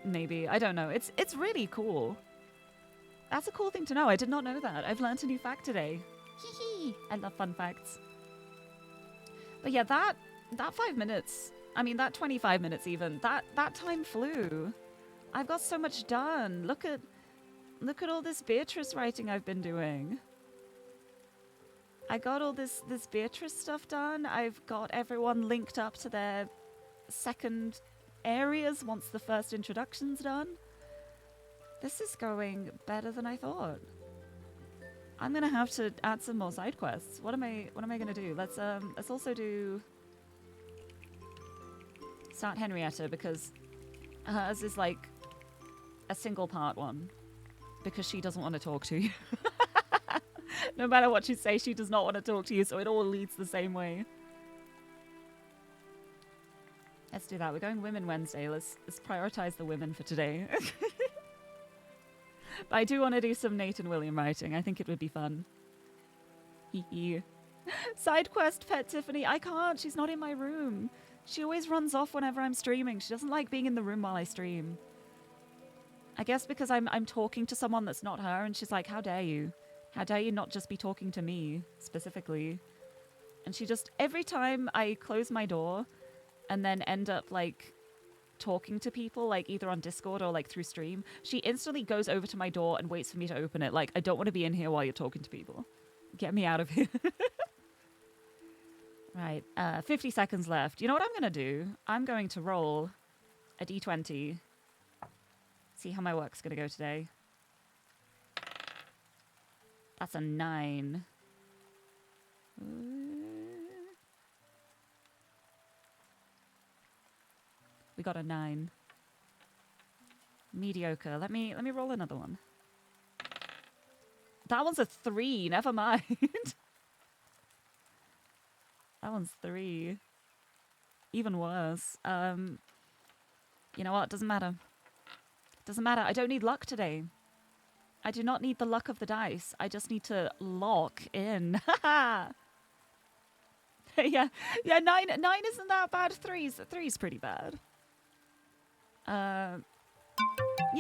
Maybe. I don't know. It's really cool. That's a cool thing to know. I did not know that. I've learned a new fact today. Hee hee. I love fun facts. But yeah, that 5 minutes, I mean that 25 minutes even, that time flew. I've got so much done. Look at all this Beatrice writing I've been doing. I got all this Beatrice stuff done. I've got everyone linked up to their second areas once the first introduction's done. This is going better than I thought. I'm gonna have to add some more side quests. What am I gonna do? Let's also do start Henrietta, because hers is like a single part one, because she doesn't want to talk to you. No matter what you say, she does not want to talk to you, so it all leads the same way. Let's do that. We're going Women Wednesday. Let's prioritize the women for today. But I do want to do some Nate and William writing. I think it would be fun. Hee hee. Side quest, Pet Tiffany. I can't. She's not in my room. She always runs off whenever I'm streaming. She doesn't like being in the room while I stream. I guess because I'm talking to someone that's not her, and she's like, how dare you? How dare you not just be talking to me, specifically? And she just, every time I close my door and then end up, like, talking to people, like, either on Discord or, like, through stream, she instantly goes over to my door and waits for me to open it. Like, I don't want to be in here while you're talking to people. Get me out of here. Right, 50 seconds left. You know what I'm going to do? I'm going to roll a d20. See how my work's going to go today. That's a 9. We got a 9. Mediocre. Let me roll another one. That one's a 3. Never mind. That one's 3. Even worse. You know what? Doesn't matter. Doesn't matter. I don't need luck today. I do not need the luck of the dice. I just need to lock in. yeah, 9 isn't that bad. Three's pretty bad. Yeah,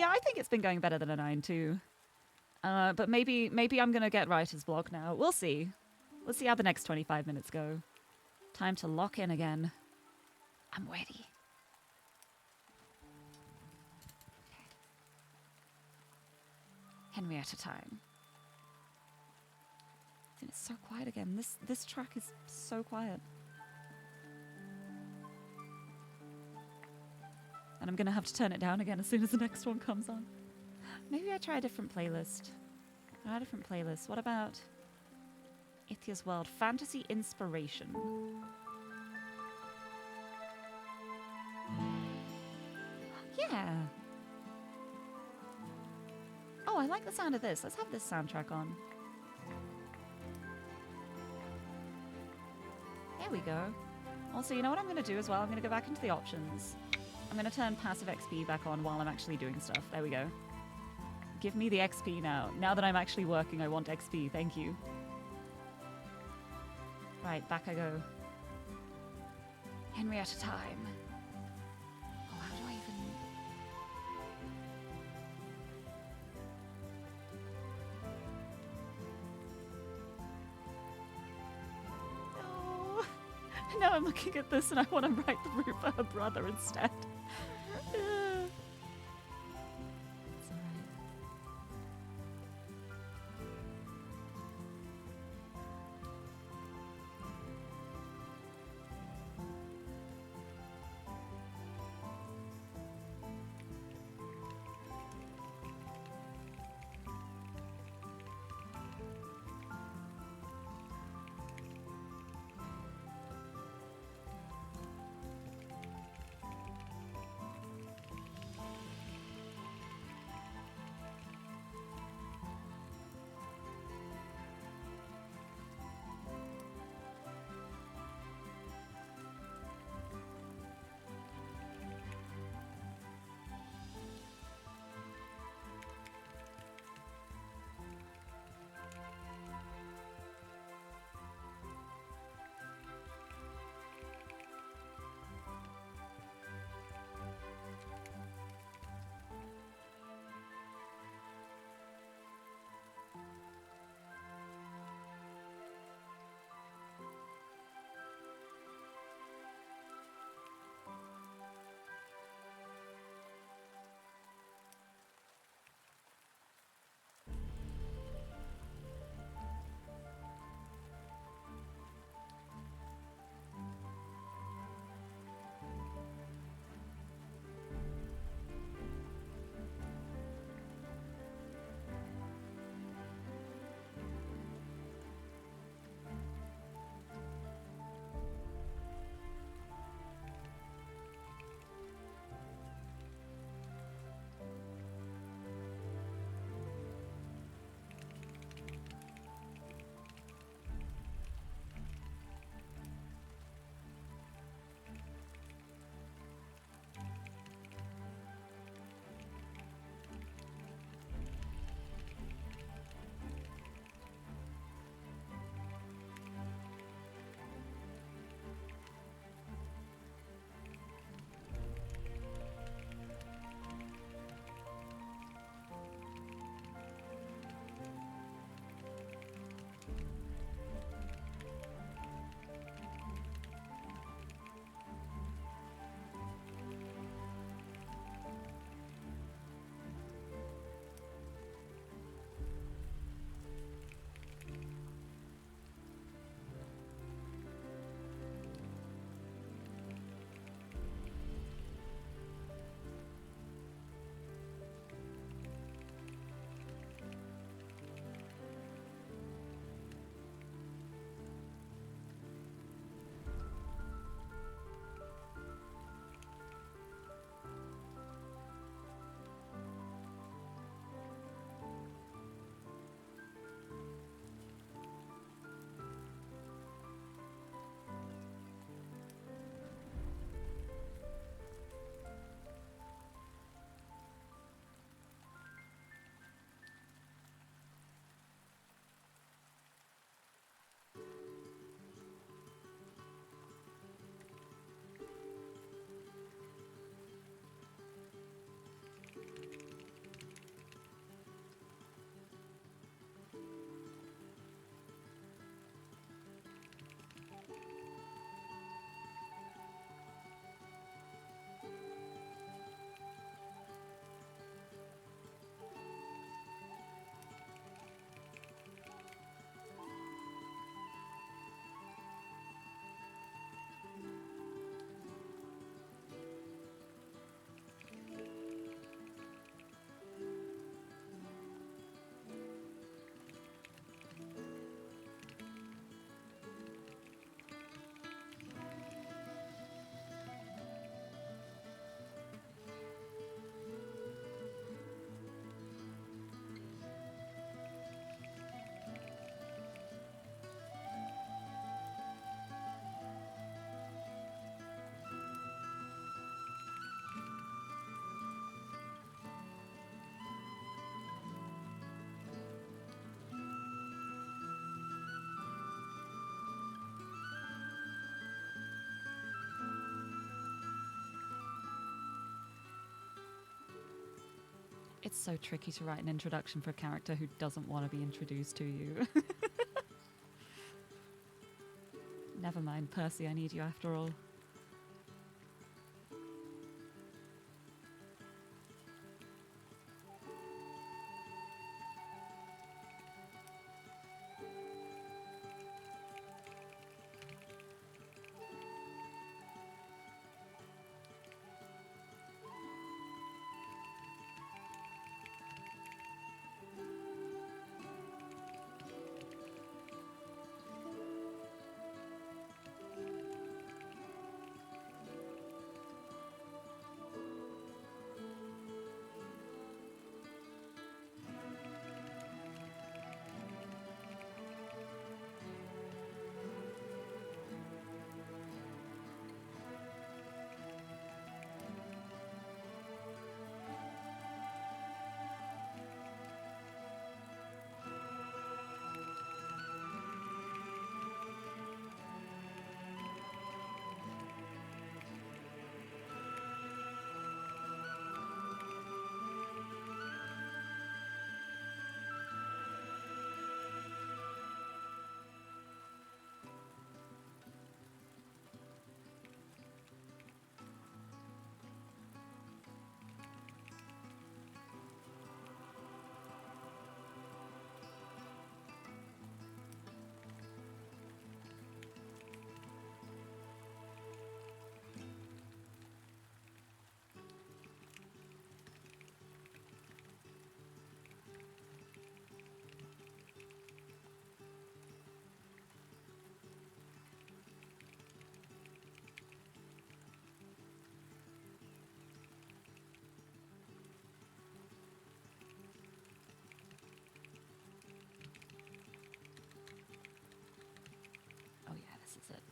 I think it's been going better than a 9 too. But maybe I'm gonna get writer's block now. We'll see. Let's see how the next 25 minutes go. Time to lock in again. I'm ready. Okay. Henrietta time. And it's so quiet again. This track is so quiet. And I'm gonna have to turn it down again as soon as the next one comes on. Maybe I try a different playlist. Try a different playlist. What about Ithia's World? Fantasy Inspiration. Yeah. Oh, I like the sound of this. Let's have this soundtrack on. There we go. Also, you know what I'm going to do as well? I'm going to go back into the options. I'm going to turn passive XP back on while I'm actually doing stuff. There we go. Give me the XP now. Now that I'm actually working, I want XP. Thank you. Right, back I go. Henrietta time. Oh, how do I even... No. Now I'm looking at this and I want to write the route for her brother instead. It's alright. It's so tricky to write an introduction for a character who doesn't want to be introduced to you. Never mind, Percy, I need you after all. Oh yeah, this is it.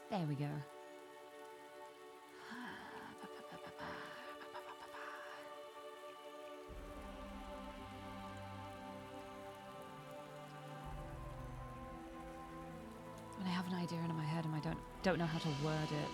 There we go. have an idea in my head and I don't know how to word it.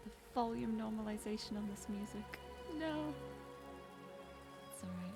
The volume normalization on this music. No. It's alright.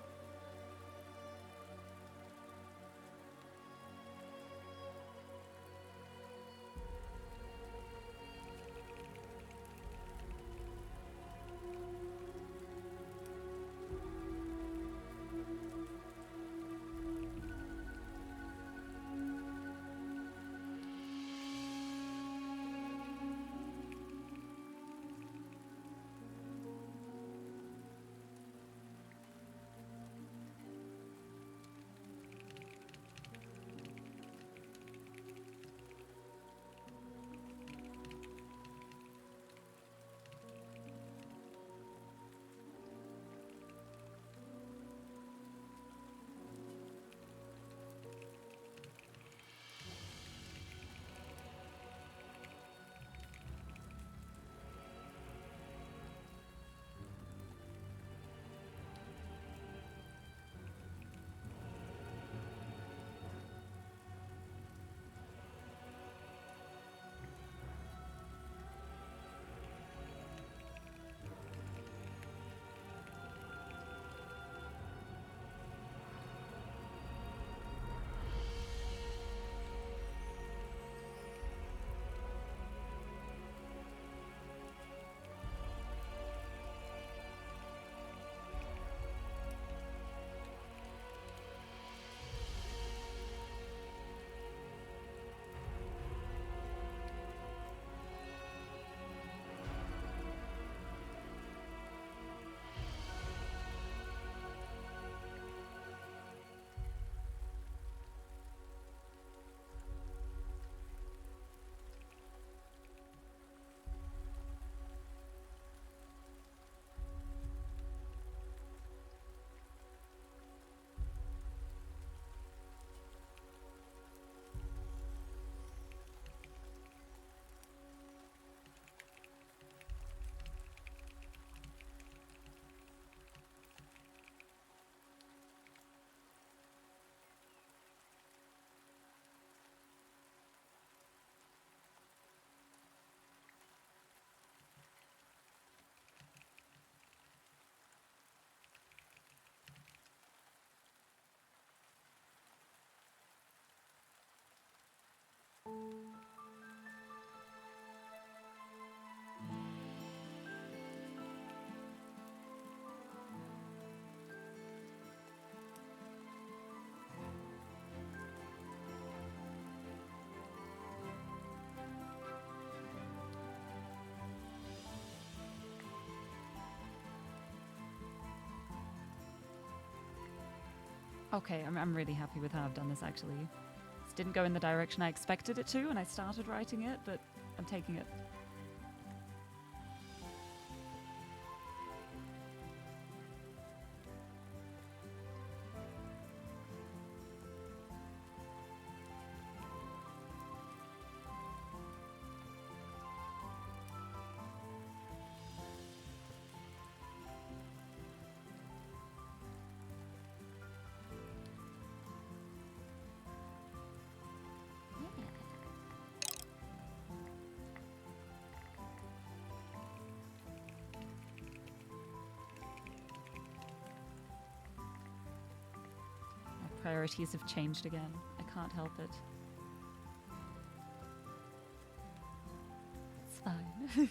Okay, I'm really happy with how I've done this, actually. This didn't go in the direction I expected it to when I started writing it, but I'm taking it. Priorities have changed again. I can't help it. It's fine.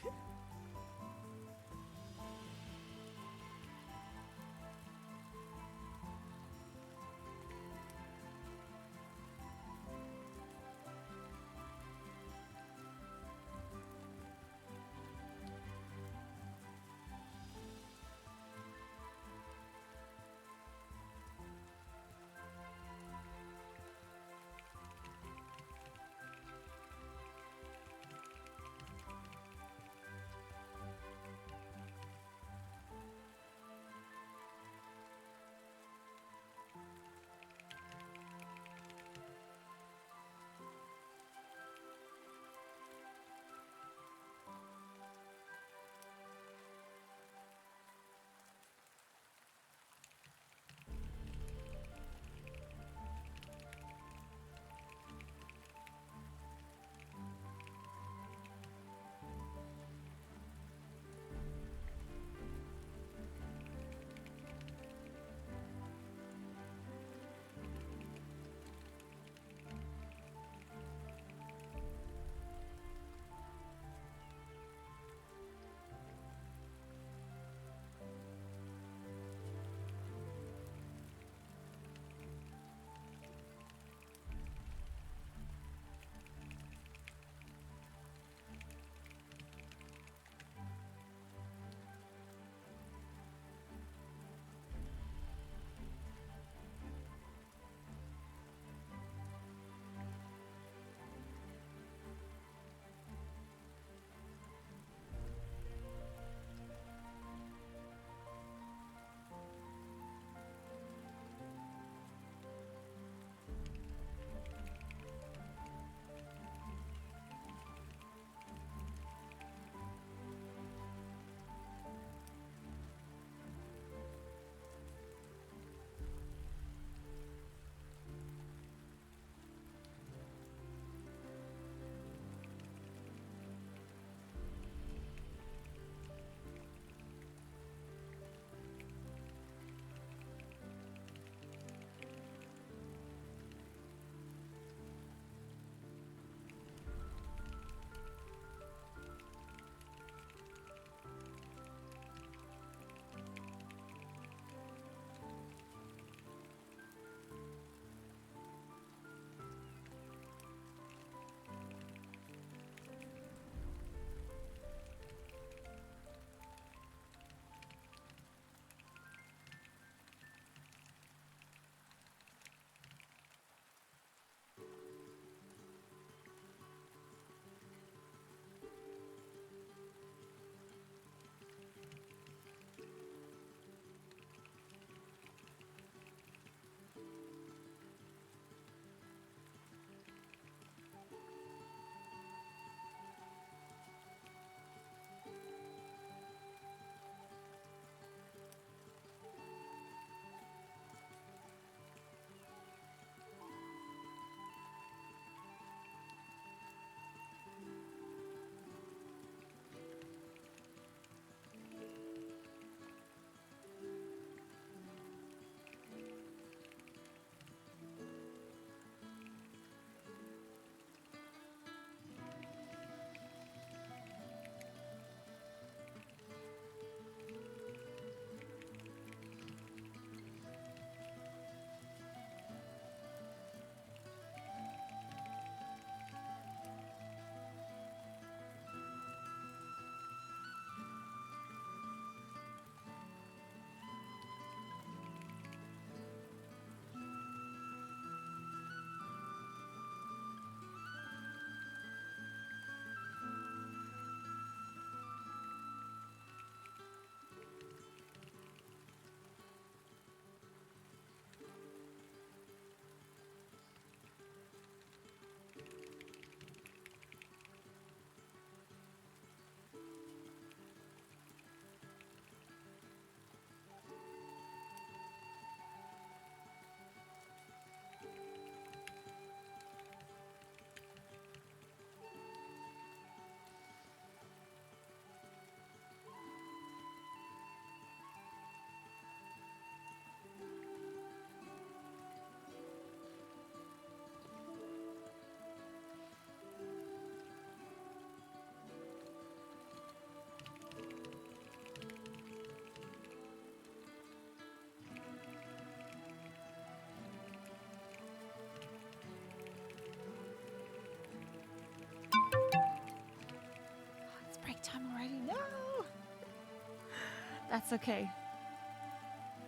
That's okay.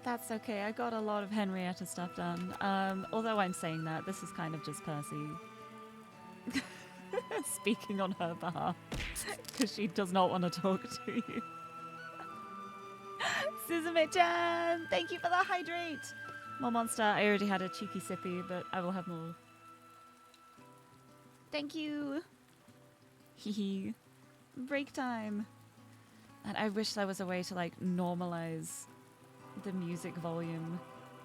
That's okay. I got a lot of Henrietta stuff done. Although I'm saying that, this is kind of just Percy speaking on her behalf because she does not want to talk to you. Suzume-chan, thank you for the hydrate. More monster. I already had a cheeky sippy, but I will have more. Thank you. Hehe. Break time. And I wish there was a way to like normalize the music volume,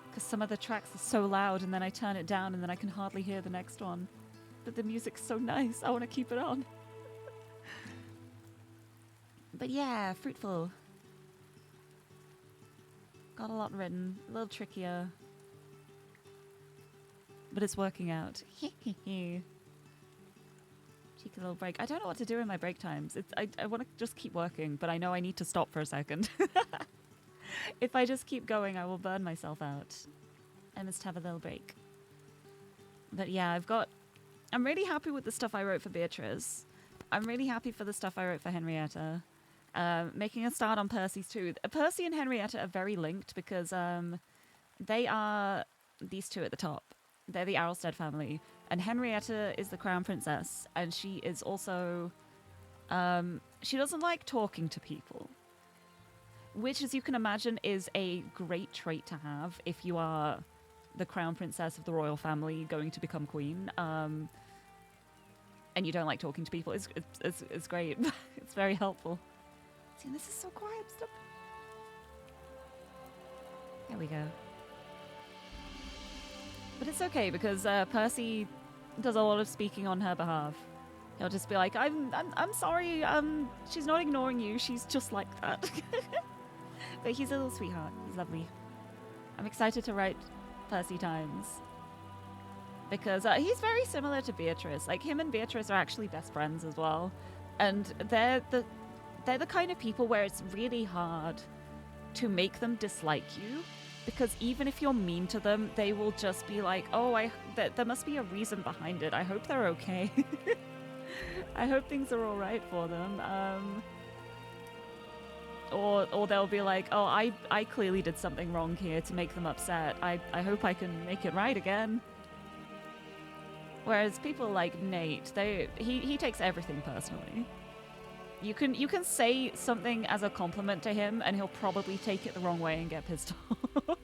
because some of the tracks are so loud and then I turn it down and then I can hardly hear the next one. But the music's so nice, I want to keep it on. But yeah, fruitful. Got a lot written, a little trickier. But it's working out. Cheeky little break. I don't know what to do in my break times. I want to just keep working, but I know I need to stop for a second. If I just keep going, I will burn myself out. I must have a little break. But yeah, I'm really happy with the stuff I wrote for Beatrice. I'm really happy for the stuff I wrote for Henrietta. Making a start on Percy's too. Percy and Henrietta are very linked because they are these two at the top. They're the Arlstead family. And Henrietta is the crown princess. And she is also... she doesn't like talking to people. Which, as you can imagine, is a great trait to have if you are the crown princess of the royal family going to become queen. And you don't like talking to people. It's great. It's very helpful. See, this is so quiet. Stop. There we go. But it's okay because Percy does a lot of speaking on her behalf. He'll just be like, I'm sorry. She's not ignoring you. She's just like that. But he's a little sweetheart. He's lovely. I'm excited to write Percy Times. Because he's very similar to Beatrice. Like, him and Beatrice are actually best friends as well. And they're the kind of people where it's really hard to make them dislike you. Because even if you're mean to them, they will just be like, oh, there must be a reason behind it. I hope they're okay. I hope things are all right for them. Or they'll be like, oh, I clearly did something wrong here to make them upset. I hope I can make it right again. Whereas people like Nate, he takes everything personally. You can say something as a compliment to him and he'll probably take it the wrong way and get pissed off.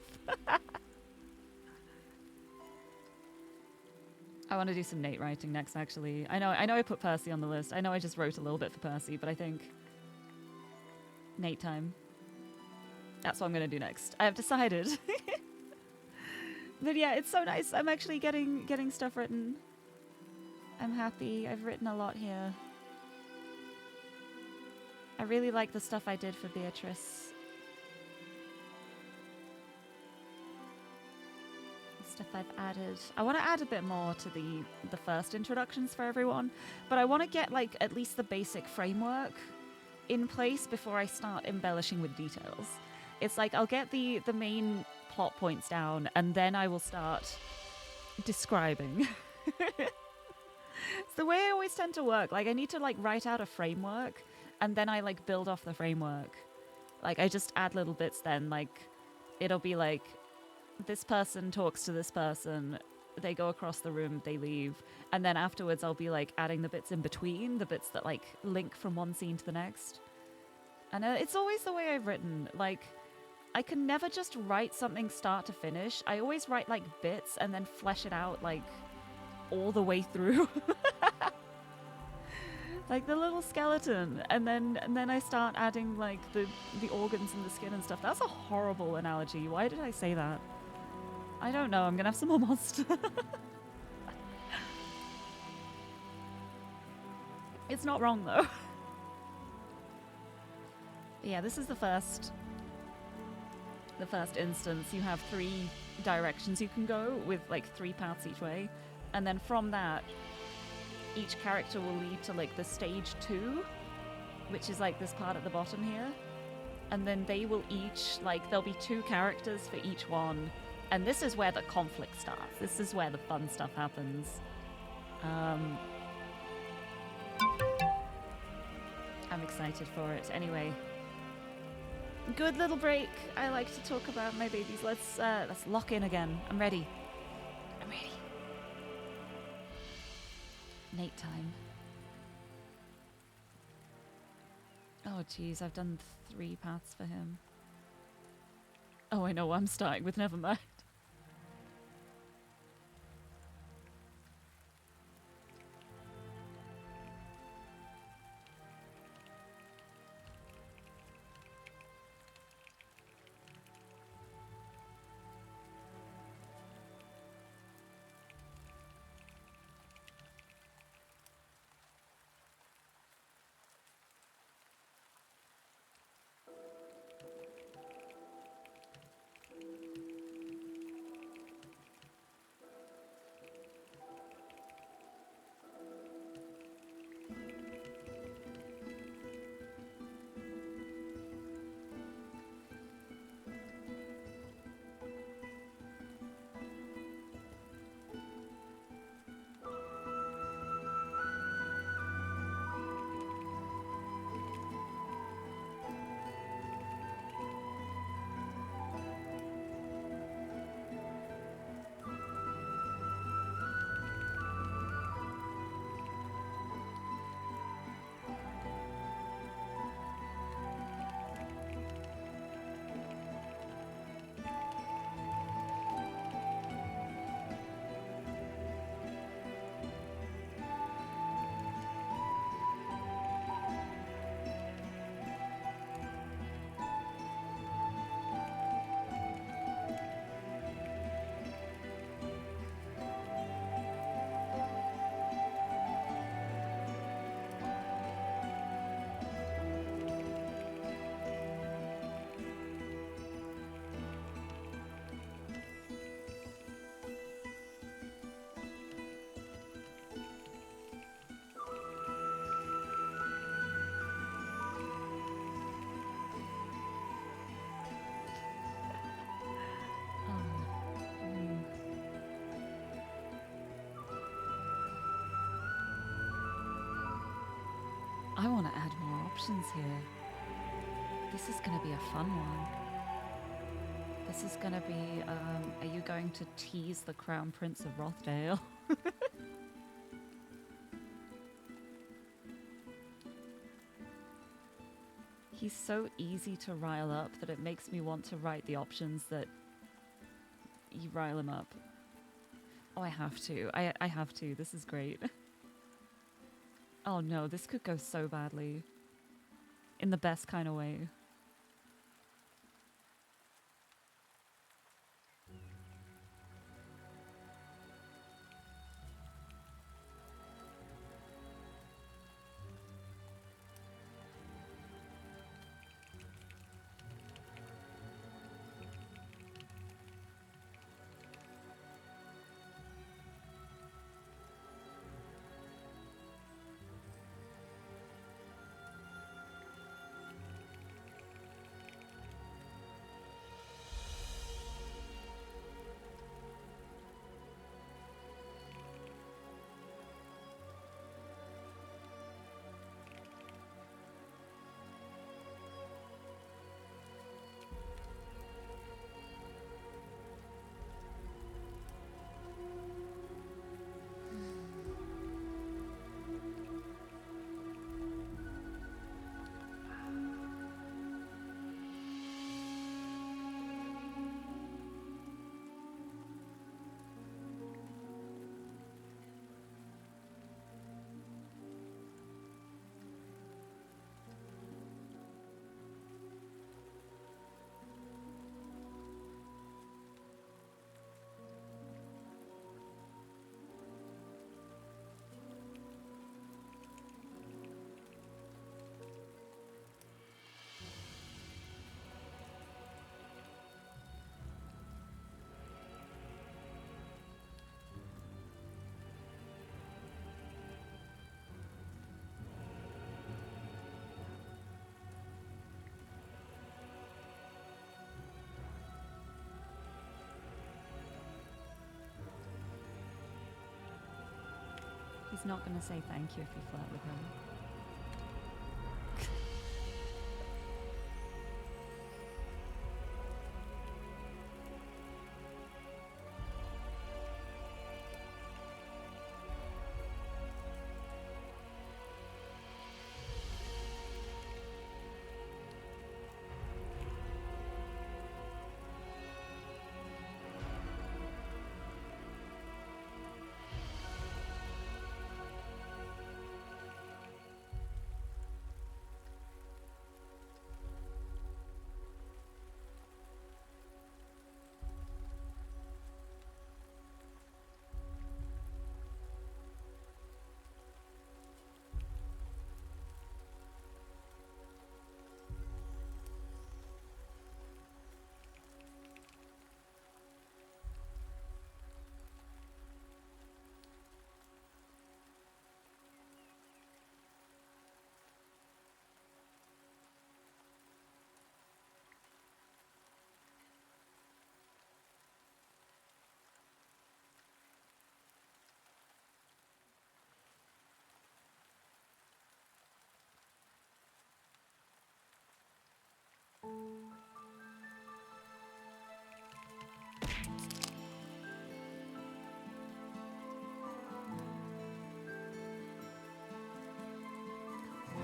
I want to do some Nate writing next, actually. I know I put Percy on the list. I know I just wrote a little bit for Percy, but I think Nate time. That's what I'm going to do next. I have decided. But yeah, it's so nice. I'm actually getting stuff written. I'm happy. I've written a lot here. I really like the stuff I did for Beatrice. The stuff I've added. I want to add a bit more to the first introductions for everyone, but I want to get like at least the basic framework in place before I start embellishing with details. It's like I'll get the main plot points down and then I will start describing. It's the way I always tend to work. Like I need to like write out a framework and then I like build off the framework. Like I just add little bits then. Like it'll be like this person talks to this person, they go across the room, they leave, and then afterwards I'll be like adding the bits in between, the bits that like link from one scene to the next. And it's always the way I've written. Like I can never just write something start to finish. I always write like bits and then flesh it out like all the way through. Like the little skeleton, and then I start adding like the organs and the skin and stuff. That's a horrible analogy. Why did I say that? I don't know. I'm gonna have some more monster. It's not wrong though. But yeah, this is the first instance. You have 3 directions you can go with like 3 paths each way, and then from that, each character will lead to like the stage 2, which is like this part at the bottom here, and then they will each like there'll be 2 characters for each one, and this is where the conflict starts. This is where the fun stuff happens. I'm excited for it. Anyway, Good little break. I like to talk about my babies. Let's lock in again. I'm ready. I'm ready. Nate time. Oh geez, I've done 3 paths for him. Oh, I know. I'm starting with never mind. I want to add more options here. This is going to be a fun one. This is going to be, are you going to tease the Crown Prince of Rothdale? He's so easy to rile up that it makes me want to write the options that you rile him up. Oh, I have to. I have to. This is great. Oh no, this could go so badly. In the best kind of way. He's not going to say thank you if you flirt with him.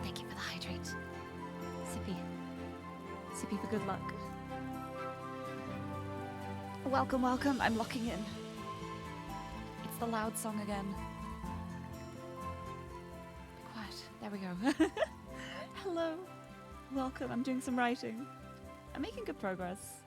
Thank you for the hydrate. Sippy. Sippy for good luck. Welcome, welcome. I'm locking in. It's the loud song again. Quiet. There we go. Hello. Welcome. I'm doing some writing. I'm making good progress.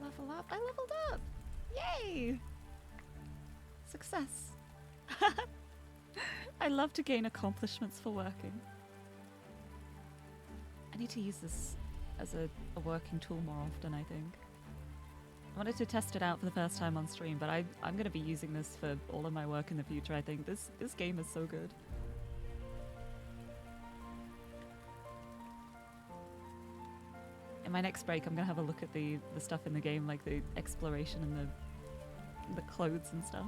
Level up. I leveled up. Yay! Success. I love to gain accomplishments for working. I need to use this as a working tool more often, I think. I wanted to test it out for the first time on stream, but I'm going to be using this for all of my work in the future, I think. This game is so good. In my next break, I'm going to have a look at the stuff in the game, like the exploration and the clothes and stuff.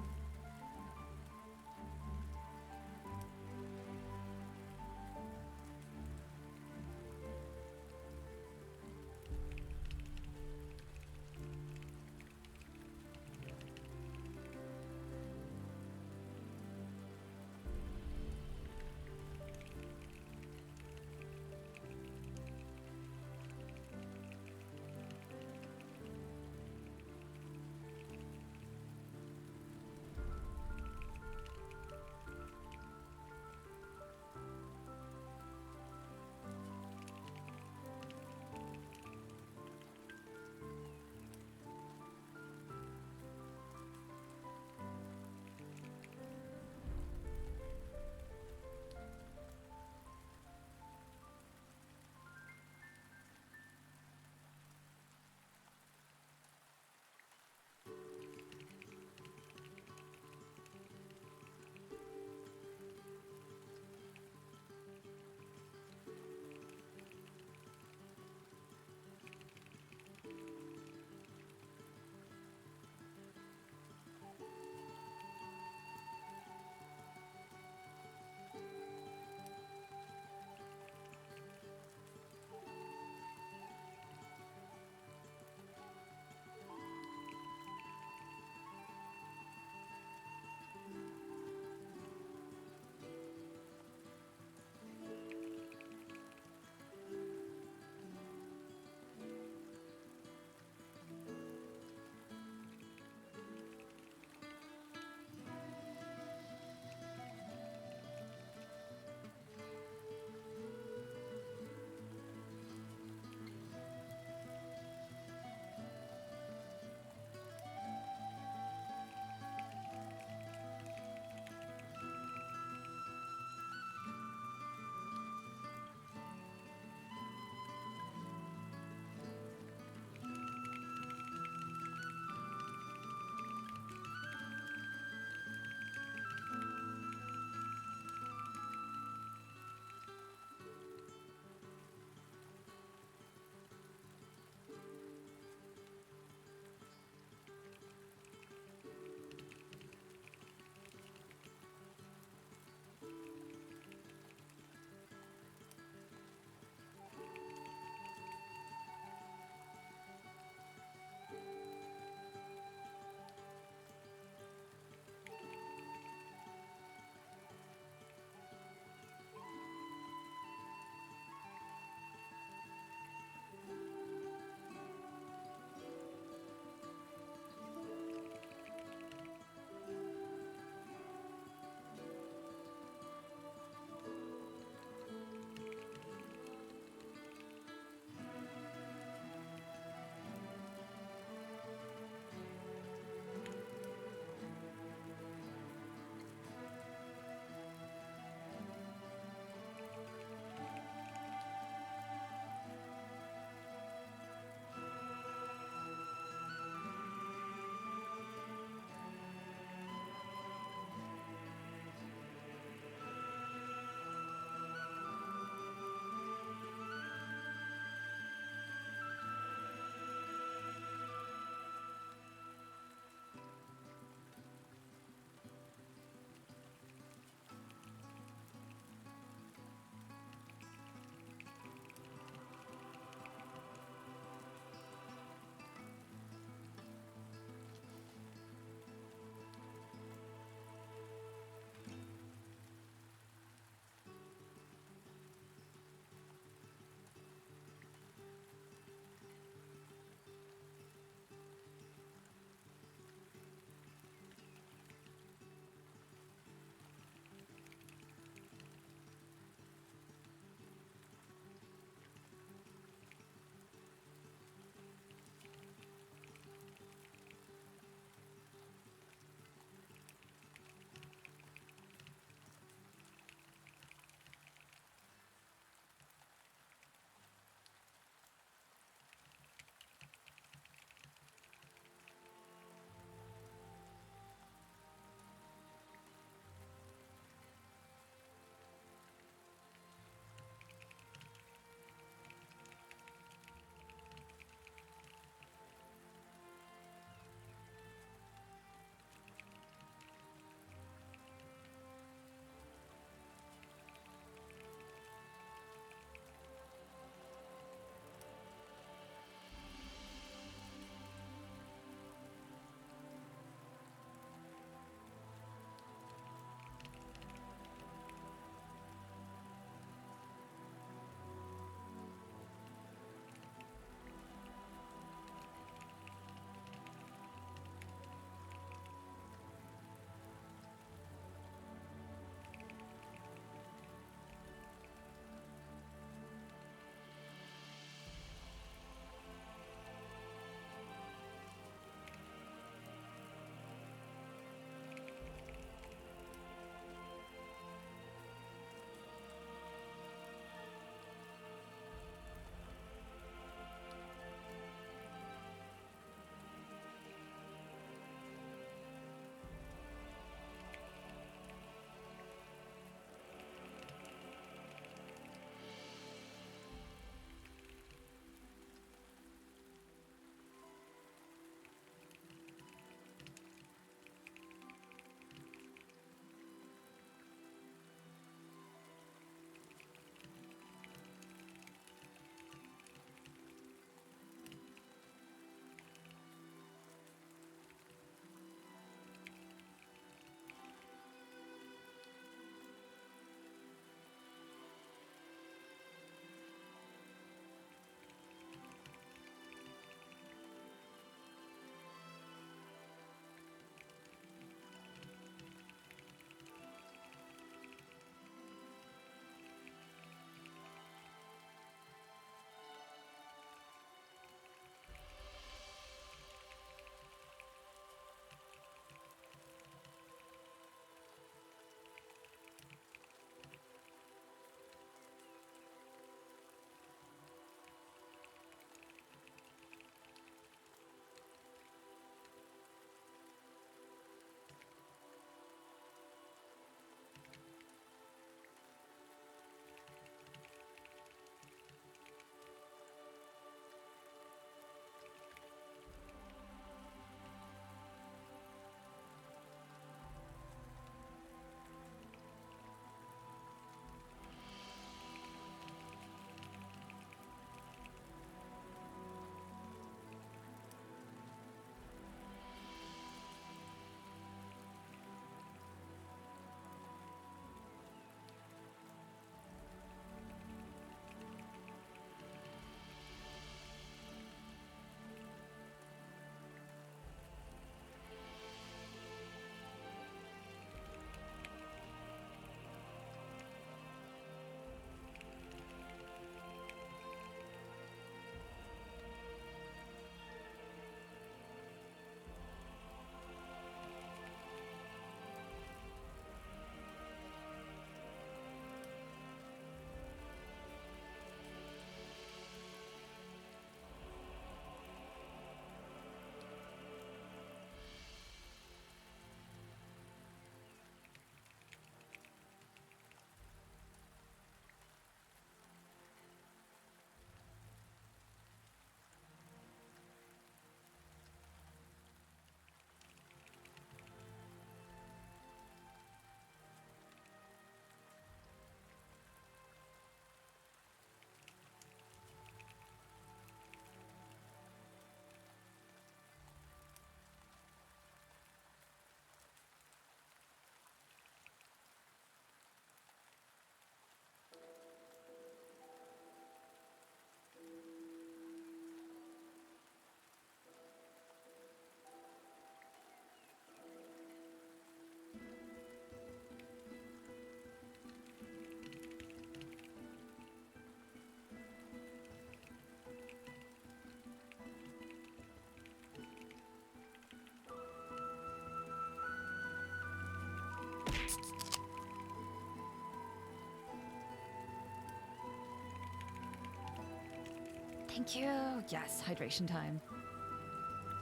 Thank you. Yes, hydration time.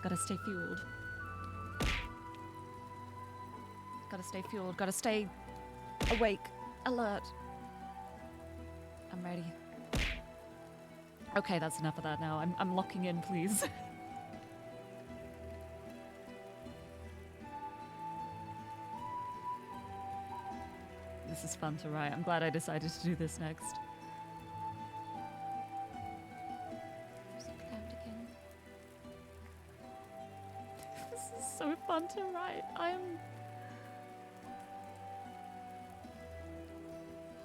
Gotta stay fueled. Gotta stay fueled. Gotta stay awake, alert. I'm ready. Okay, that's enough of that now. I'm locking in, please. This is fun to write. I'm glad I decided to do this next. This is so fun to write.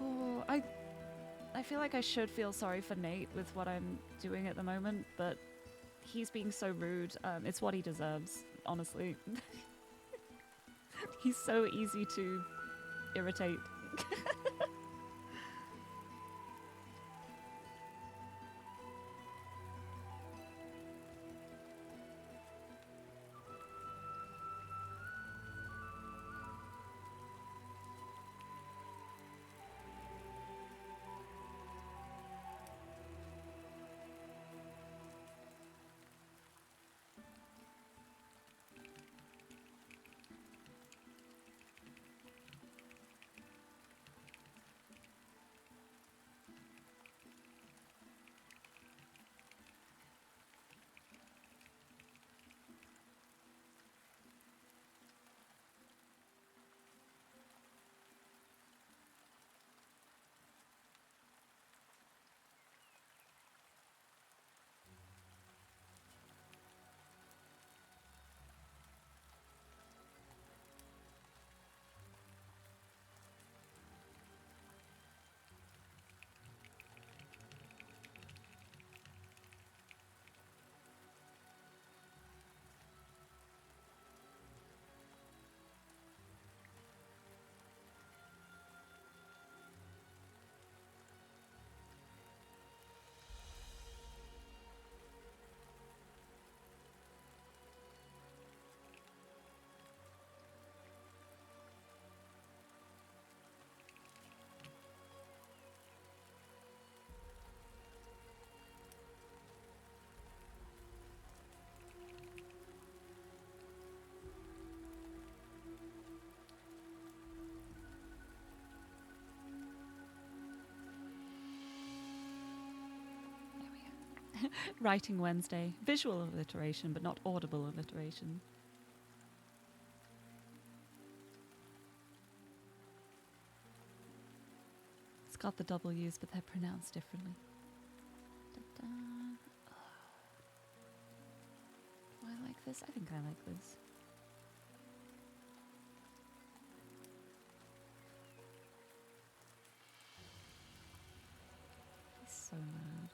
Oh, I feel like I should feel sorry for Nate with what I'm doing at the moment, but he's being so rude. It's what he deserves, honestly. He's so easy to irritate. Writing Wednesday. Visual alliteration, but not audible alliteration. It's got the W's, but they're pronounced differently. Da-da. Do I like this? I think I like this. He's so mad.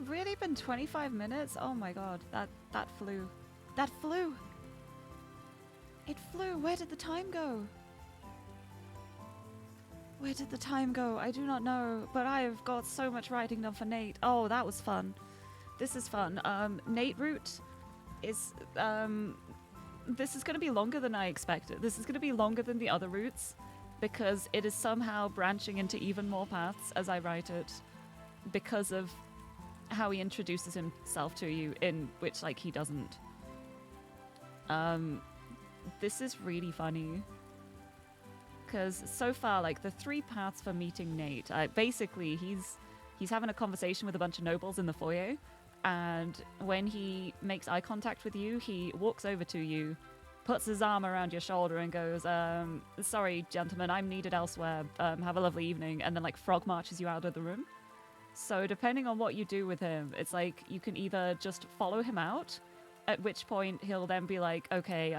it really been 25 minutes? Oh my god, that flew. That flew! It flew! Where did the time go? Where did the time go? I do not know, but I have got so much writing done for Nate. Oh, that was fun. This is fun. Nate route is, this is going to be longer than I expected. This is going to be longer than the other routes because it is somehow branching into even more paths as I write it because of how he introduces himself to you, in which, like, he doesn't. This is really funny. Because so far, like, the 3 paths for meeting Nate, basically, he's having a conversation with a bunch of nobles in the foyer, and when he makes eye contact with you, he walks over to you, puts his arm around your shoulder and goes, sorry, gentlemen, I'm needed elsewhere, have a lovely evening, and then, like, frog marches you out of the room. So depending on what you do with him, it's like you can either just follow him out, at which point he'll then be like, okay,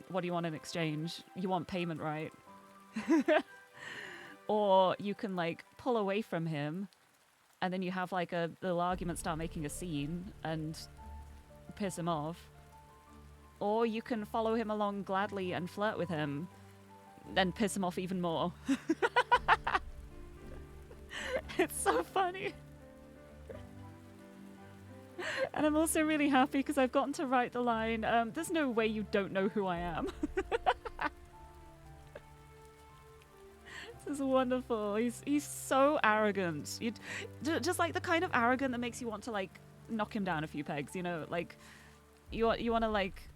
what do you want in exchange? You want payment, right? Or you can, like, pull away from him, and then you have, like, a little argument, start making a scene, and piss him off. Or you can follow him along gladly and flirt with him, then piss him off even more. It's so funny. And I'm also really happy because I've gotten to write the line, there's no way you don't know who I am. This is wonderful. He's so arrogant. Just like the kind of arrogant that makes you want to, like, knock him down a few pegs, you know? Like, you want to, like,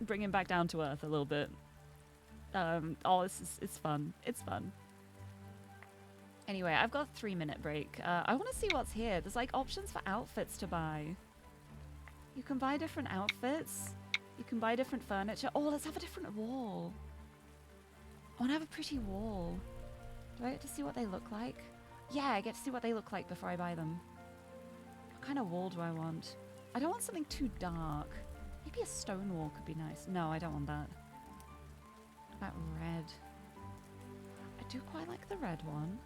bring him back down to earth a little bit. Oh, it's fun. It's fun. Anyway, I've got a 3-minute break. I want to see what's here. There's, like, options for outfits to buy. You can buy different outfits. You can buy different furniture. Oh, let's have a different wall. I want to have a pretty wall. Do I get to see what they look like? Yeah, I get to see what they look like before I buy them. What kind of wall do I want? I don't want something too dark. Maybe a stone wall could be nice. No, I don't want that. What about red? I do quite like the red one.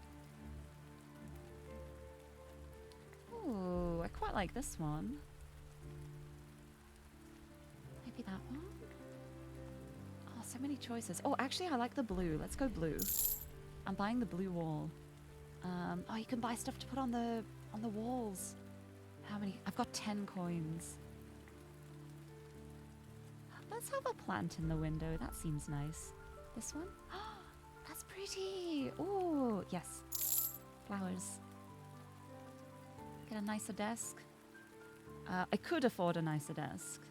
Ooh, I quite like this one. Maybe that one? Oh, so many choices. Oh, actually, I like the blue. Let's go blue. I'm buying the blue wall. Oh, you can buy stuff to put on the walls. How many? I've got 10 coins. Let's have a plant in the window. That seems nice. This one? Oh, that's pretty. Oh, yes. Flowers. Get a nicer desk. I could afford a nicer desk.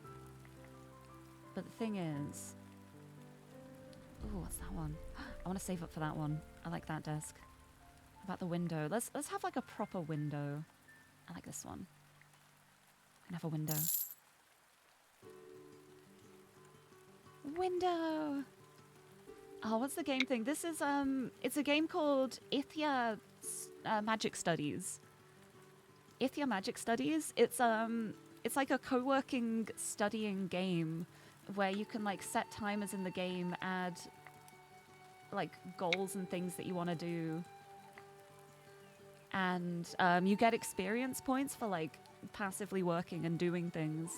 But the thing is... Ooh, what's that one? I want to save up for that one. I like that desk. How about the window? Let's have, like, a proper window. I like this one. I can have a window. Window! Oh, what's the game thing? This is, it's a game called Ithia Magic Studies. Ithia Magic Studies. It's like a co-working studying game where you can, like, set timers in the game, add, like, goals and things that you want to do. And you get experience points for, like, passively working and doing things.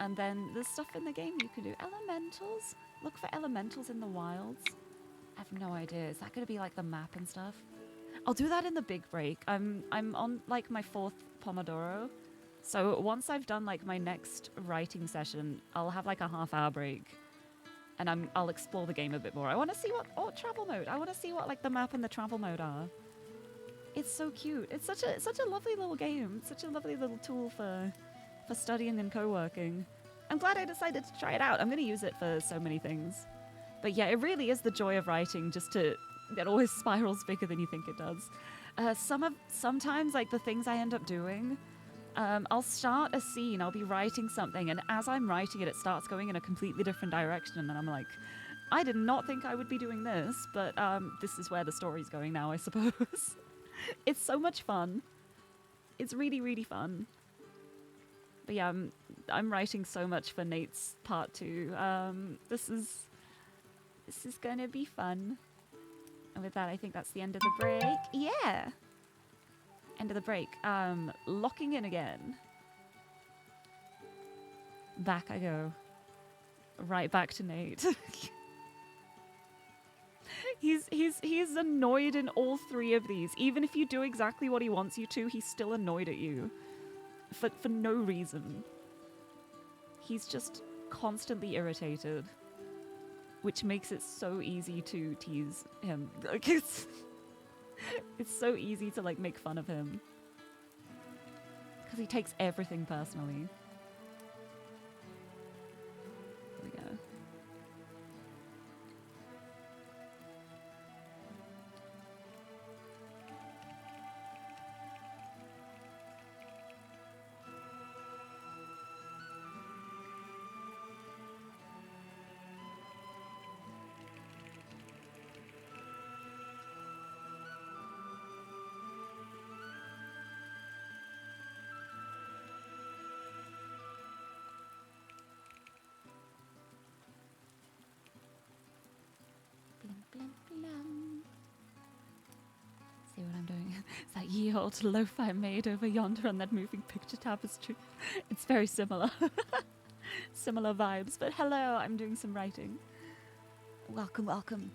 And then there's stuff in the game you can do. Elementals? Look for elementals in the wilds. I have no idea. Is that going to be, like, the map and stuff? I'll do that in the big break. I'm on, like, my 4th Pomodoro. So once I've done, like, my next writing session, I'll have, like, a half-hour break. And I'll explore the game a bit more. I want to see what... Oh, travel mode. I want to see what, like, the map and the travel mode are. It's so cute. It's such a lovely little game. It's such a lovely little tool for studying and co-working. I'm glad I decided to try it out. I'm going to use it for so many things. But yeah, it really is the joy of writing, just to... It always spirals bigger than you think it does. Sometimes, like, the things I end up doing... I'll start a scene, I'll be writing something, and as I'm writing it, it starts going in a completely different direction, and I'm like, I did not think I would be doing this, but this is where the story's going now, I suppose. It's so much fun. It's really, really fun. But yeah, I'm writing so much for Nate's part 2. This is gonna be fun. And with that, I think that's the end of the break. Yeah! End of the break. Locking in again. Back I go. Right back to Nate. He's annoyed in all three of these. Even if you do exactly what he wants you to, he's still annoyed at you. For no reason. He's just constantly irritated. Which makes it so easy to tease him. Like it's so easy to like make fun of him. Because he takes everything personally. Here we go. See what I'm doing? It's that ye old lo-fi made over yonder on that moving picture tapestry. It's very similar. Similar vibes. But hello, I'm doing some writing. Welcome, welcome.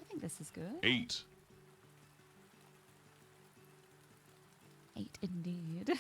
I think this is good. 8. 8 indeed.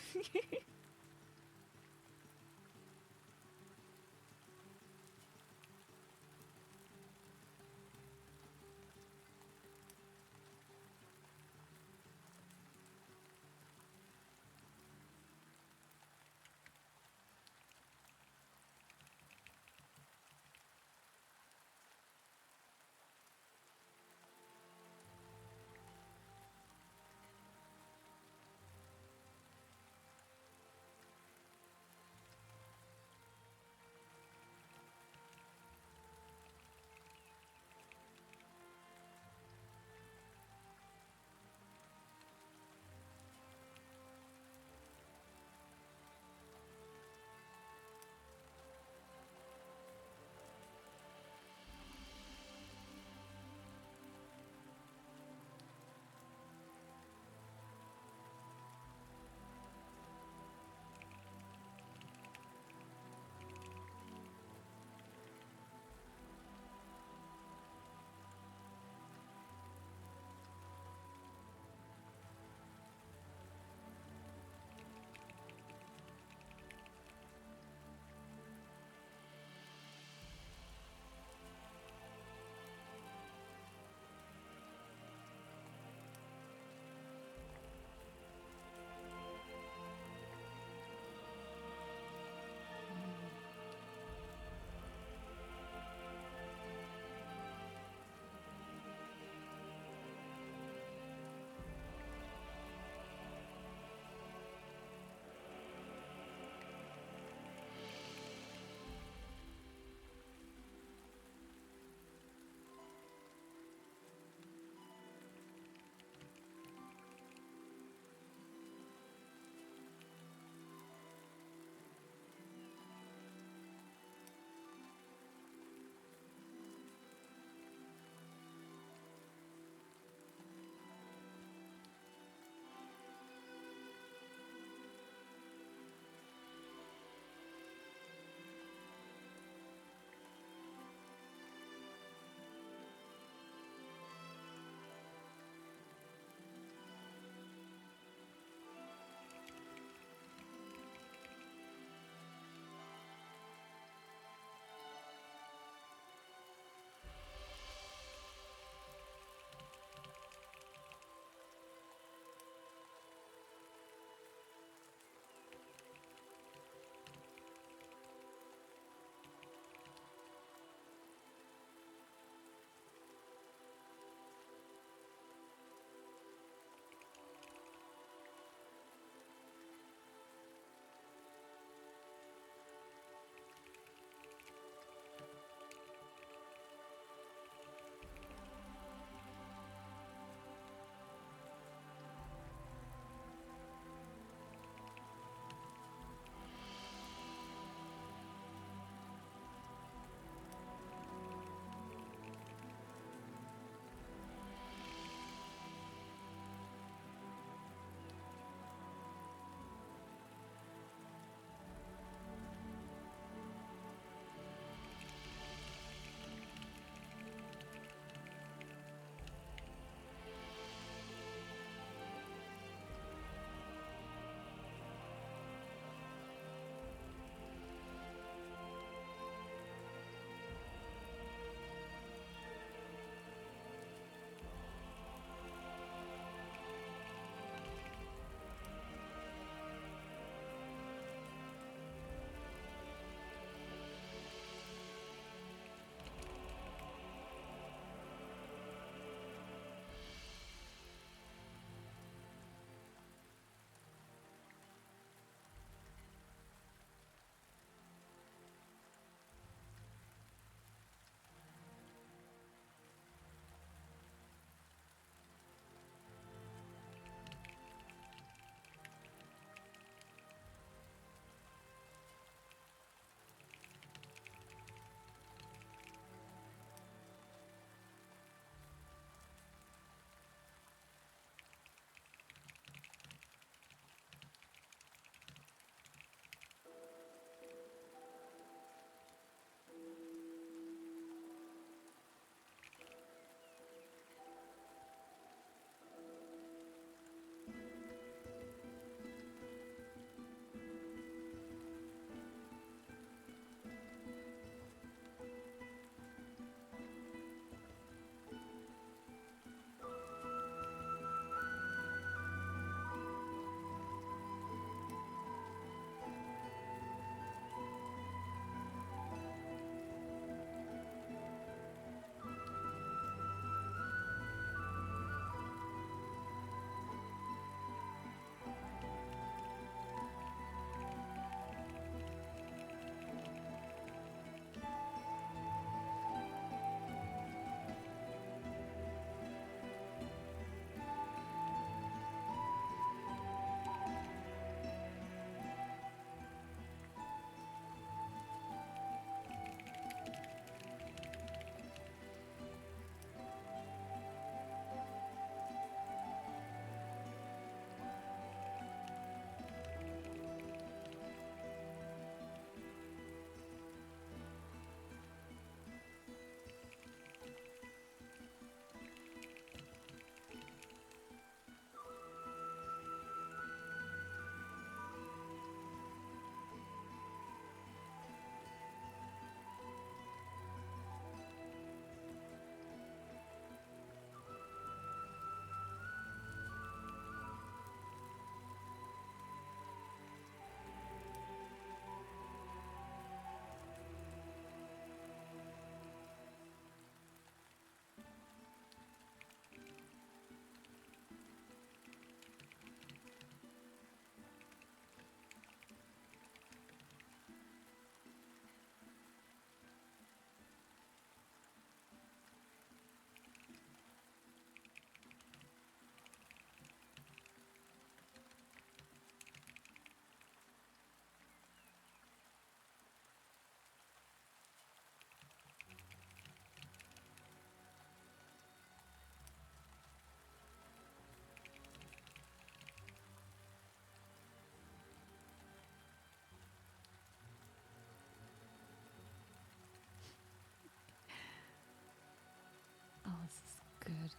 this is good.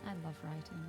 I love writing.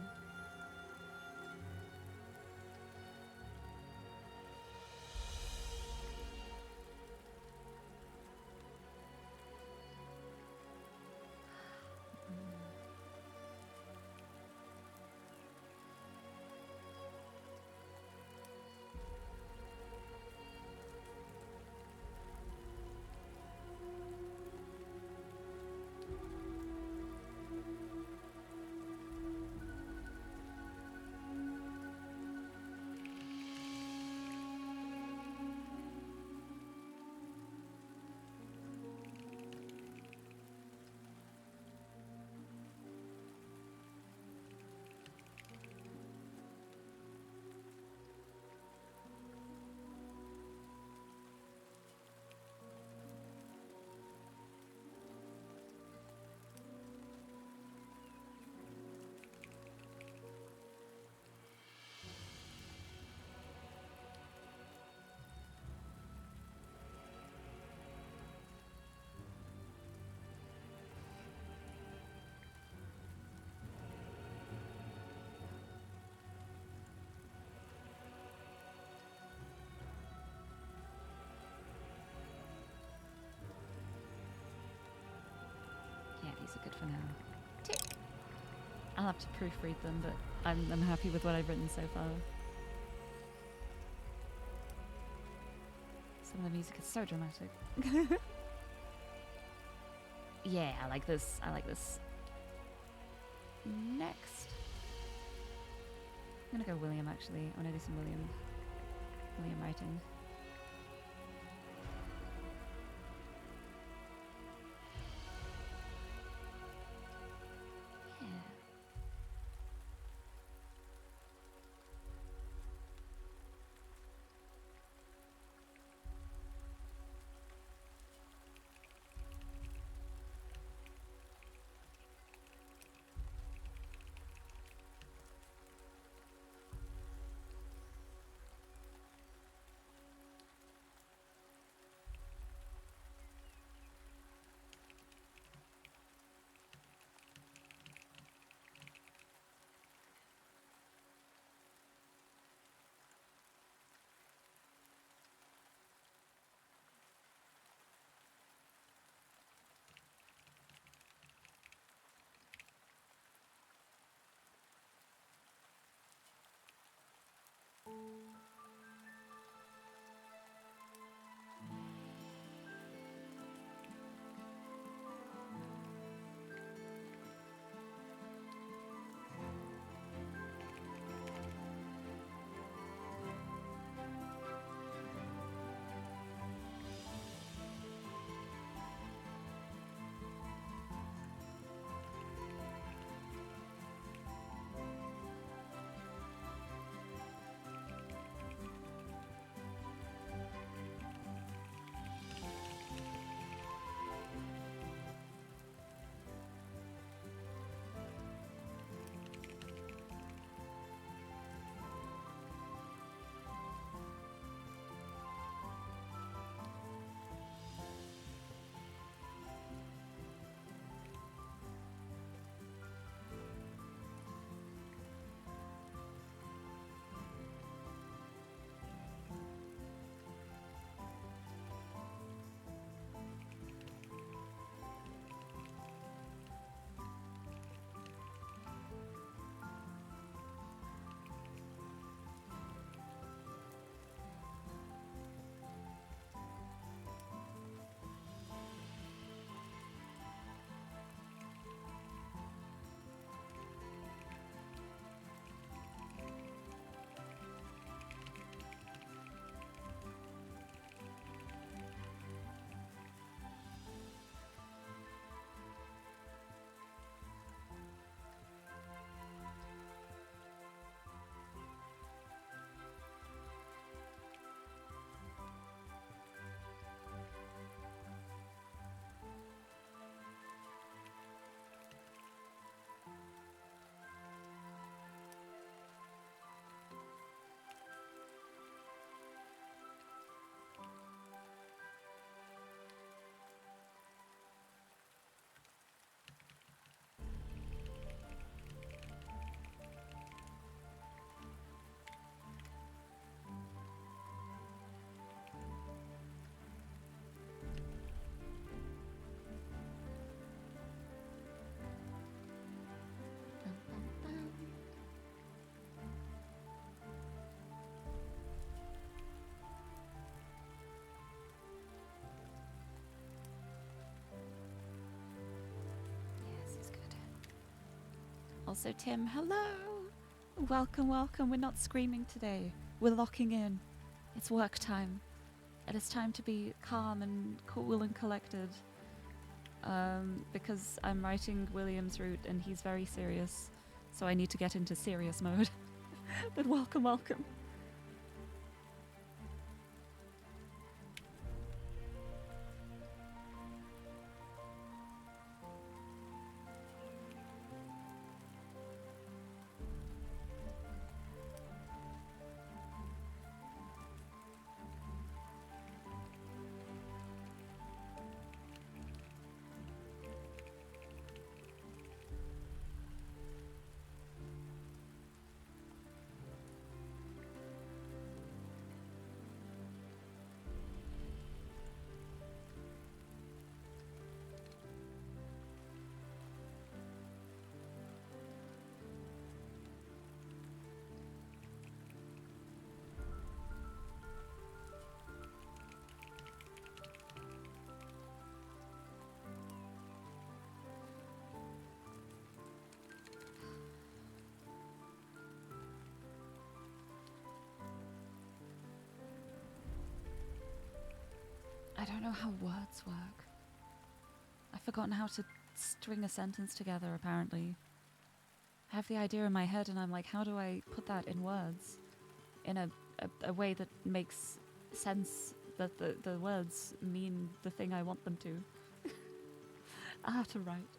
Yeah, these are good for now. Tick. I'll have to proofread them, but I'm happy with what I've written so far. Some of the music is so dramatic. Yeah, I like this. I like this. Next. I'm gonna go William, actually. I wanna do some William writing. Yeah. Also, Tim, hello. Welcome, welcome. We're not screaming today. We're locking in. It's work time. It is time to be calm and cool and collected. Because I'm writing William's route and he's very serious. So I need to get into serious mode. But welcome, welcome. I don't know how words work. I've forgotten how to string a sentence together, apparently. I have the idea in my head and I'm like, how do I put that in words? In a way that makes sense, that the words mean the thing I want them to. I have to write.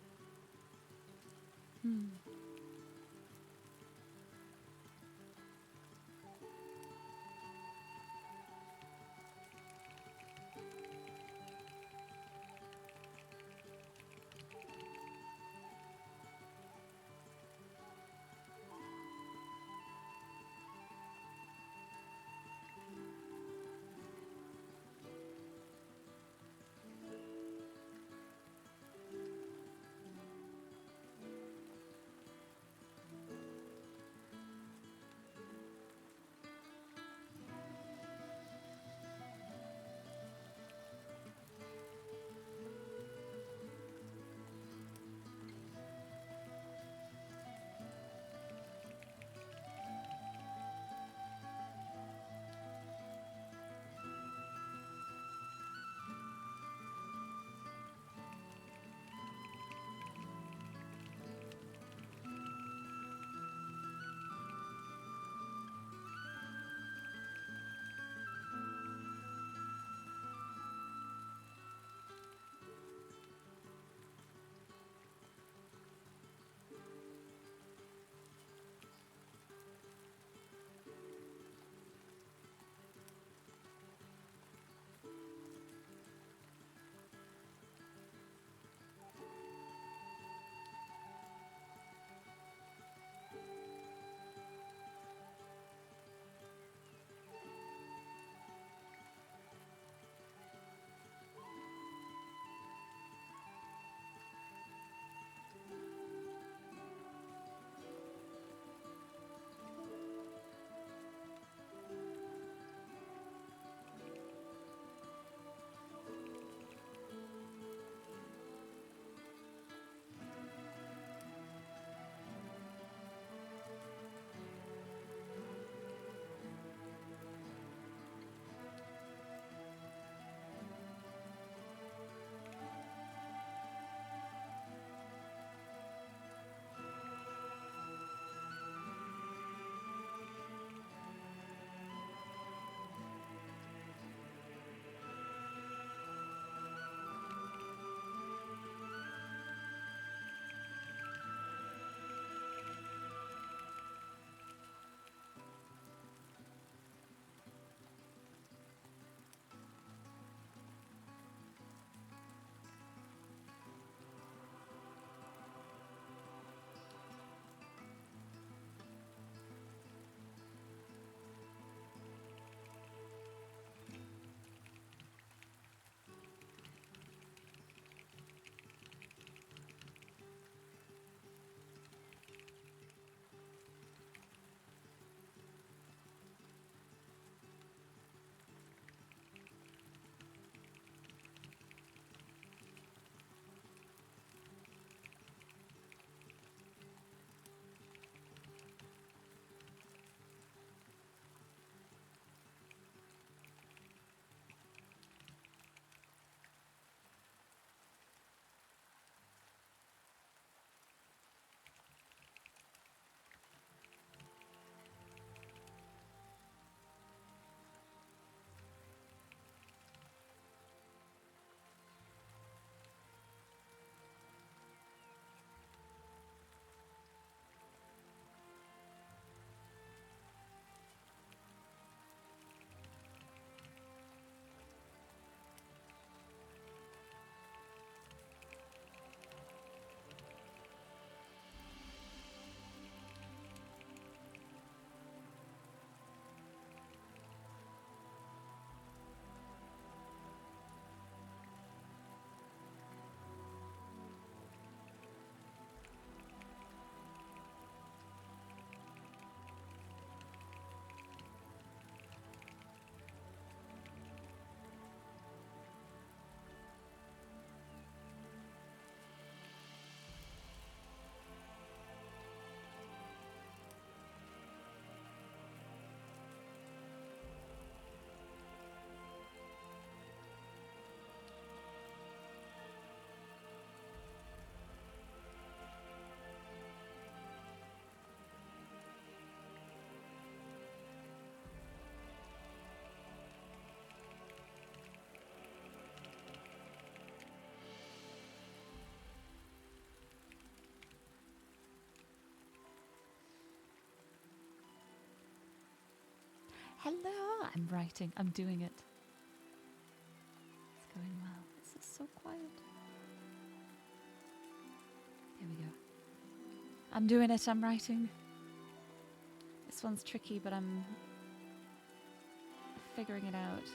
Hello. I'm writing. I'm doing it. It's going well. This is so quiet. There we go. I'm doing it. I'm writing. This one's tricky, but I'm figuring it out.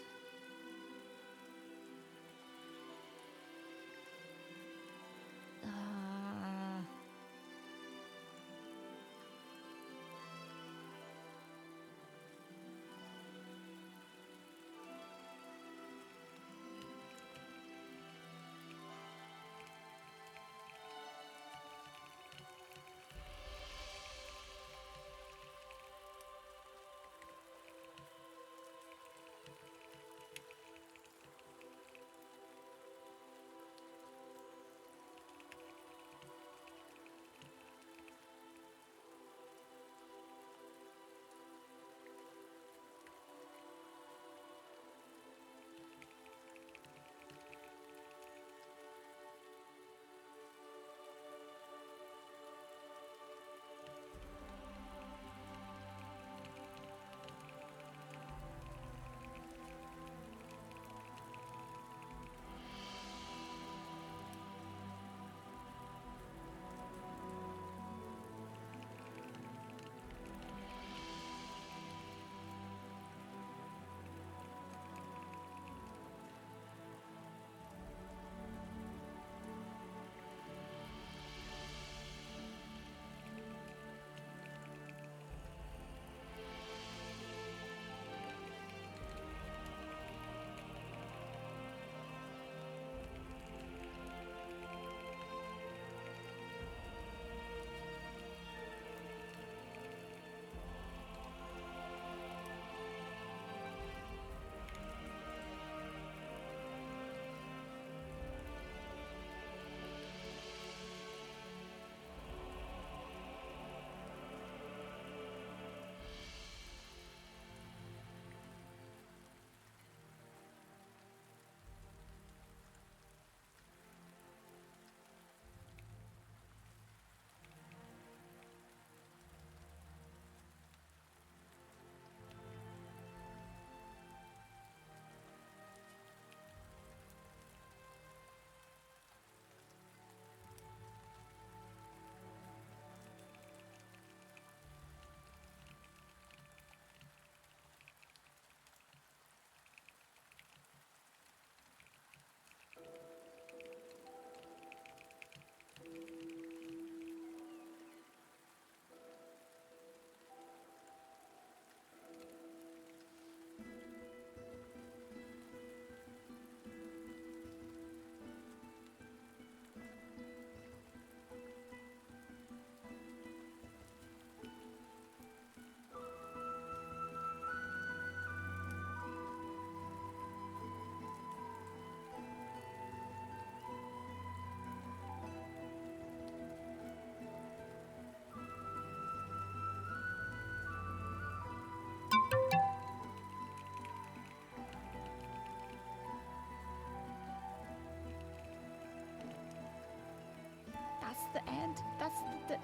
That's the end.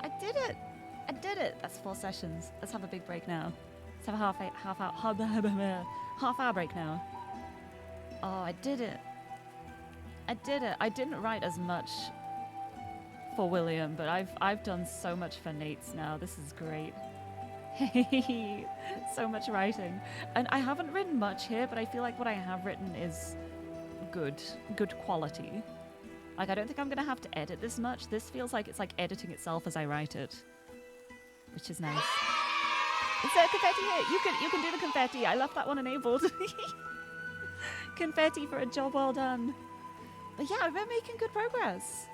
I did it. I did it. That's 4 sessions. Let's have a big break now. Let's have a half hour break now. Oh, I did it. I did it. I didn't write as much for William, but I've done so much for Nate's now. This is great. So much writing. And I haven't written much here, but I feel like what I have written is good quality. Like, I don't think I'm going to have to edit this much. This feels like it's like editing itself as I write it, which is nice. Is there confetti here? You can do the confetti. I left that one enabled. Confetti for a job well done. But yeah, I've been making good progress.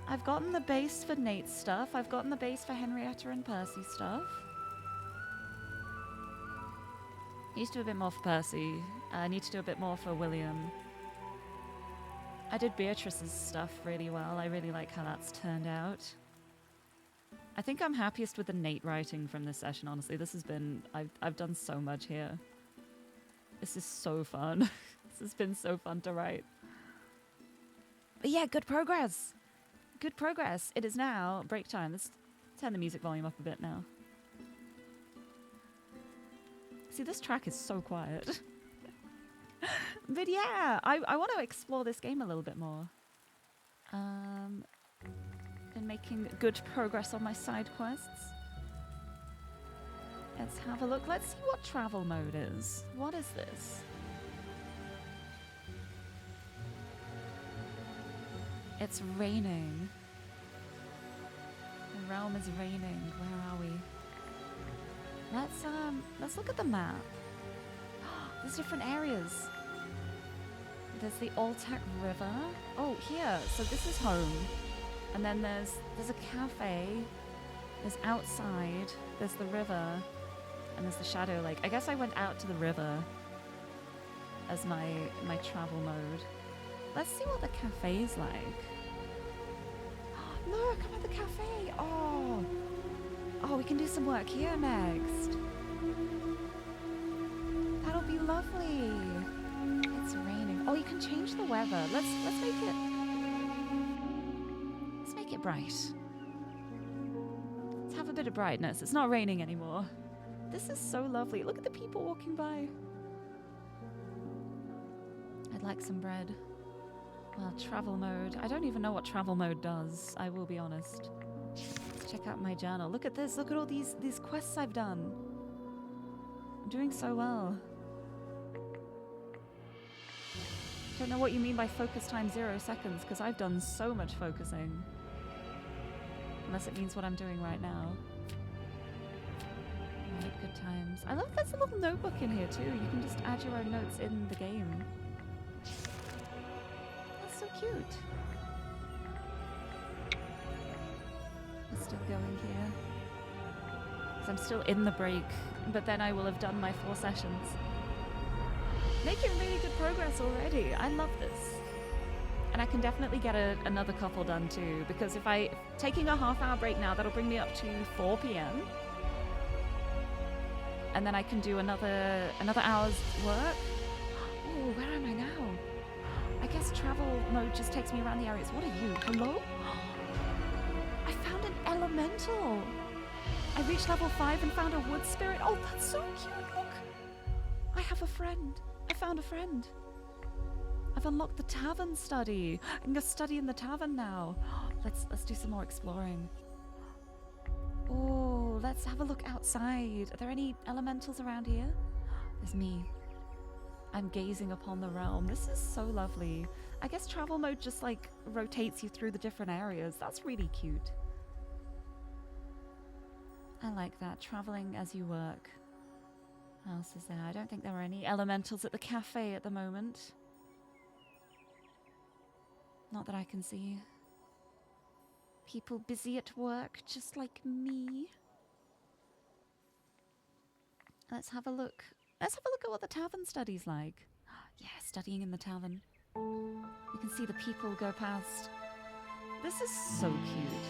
I've gotten the base for Nate's stuff. I've gotten the base for Henrietta and Percy stuff. I need to do a bit more for Percy. I need to do a bit more for William. I did Beatrice's stuff really well. I really like how that's turned out. I think I'm happiest with the Nate writing from this session, honestly. This has been... I've done so much here. This is so fun. This has been so fun to write. But yeah, good progress. Good progress. It is now break time. Let's turn the music volume up a bit now. See, this track is so quiet. But yeah, I want to explore this game a little bit more. Been making good progress on my side quests. Let's have a look. Let's see what travel mode is. What is this? It's raining. The realm is raining. Where are we? Let's look at the map. There's different areas. There's the Altac River. Oh, here. So this is home. And then there's a cafe. There's outside. There's the river. And there's the Shadow Lake. I guess I went out to the river as my travel mode. Let's see what the cafe's like. Look, I'm at the cafe. Oh, we can do some work here next. That'll be lovely. It's raining. Oh, you can change the weather. Let's make it bright. Let's have a bit of brightness. It's not raining anymore. This is so lovely. Look at the people walking by. I'd like some bread. Well, travel mode. I don't even know what travel mode does. I will be honest. Let's check out my journal. Look at this. Look at all these quests I've done. I'm doing so well. Don't know what you mean by focus time 0 seconds, because I've done so much focusing. Unless it means what I'm doing right now. Right, good times. I love there's a little notebook in here too. You can just add your own notes in the game. That's so cute. I'm still going here. Because I'm still in the break, but then I will have done my 4 sessions. Making really good progress already. I love this. And I can definitely get another couple done too, because if taking a half-hour break now, that'll bring me up to 4 p.m. And then I can do another hour's work. Oh, where am I now? I guess travel mode just takes me around the areas. What are you? Hello? I found an elemental. I reached level 5 and found a wood spirit. Oh, that's so cute. Look. I have a friend. I found a friend. I've unlocked the tavern study. I can go study in the tavern now. Let's do some more exploring. Oh, let's have a look outside. Are there any elementals around here? There's me. I'm gazing upon the realm. This is so lovely. I guess travel mode just like rotates you through the different areas. That's really cute. I like that. Traveling as you work. What else is there? I don't think there are any elementals at the cafe at the moment. Not that I can see. People busy at work, just like me. Let's have a look. Let's have a look at what the tavern study's like. Yeah, studying in the tavern. You can see the people go past. This is so cute.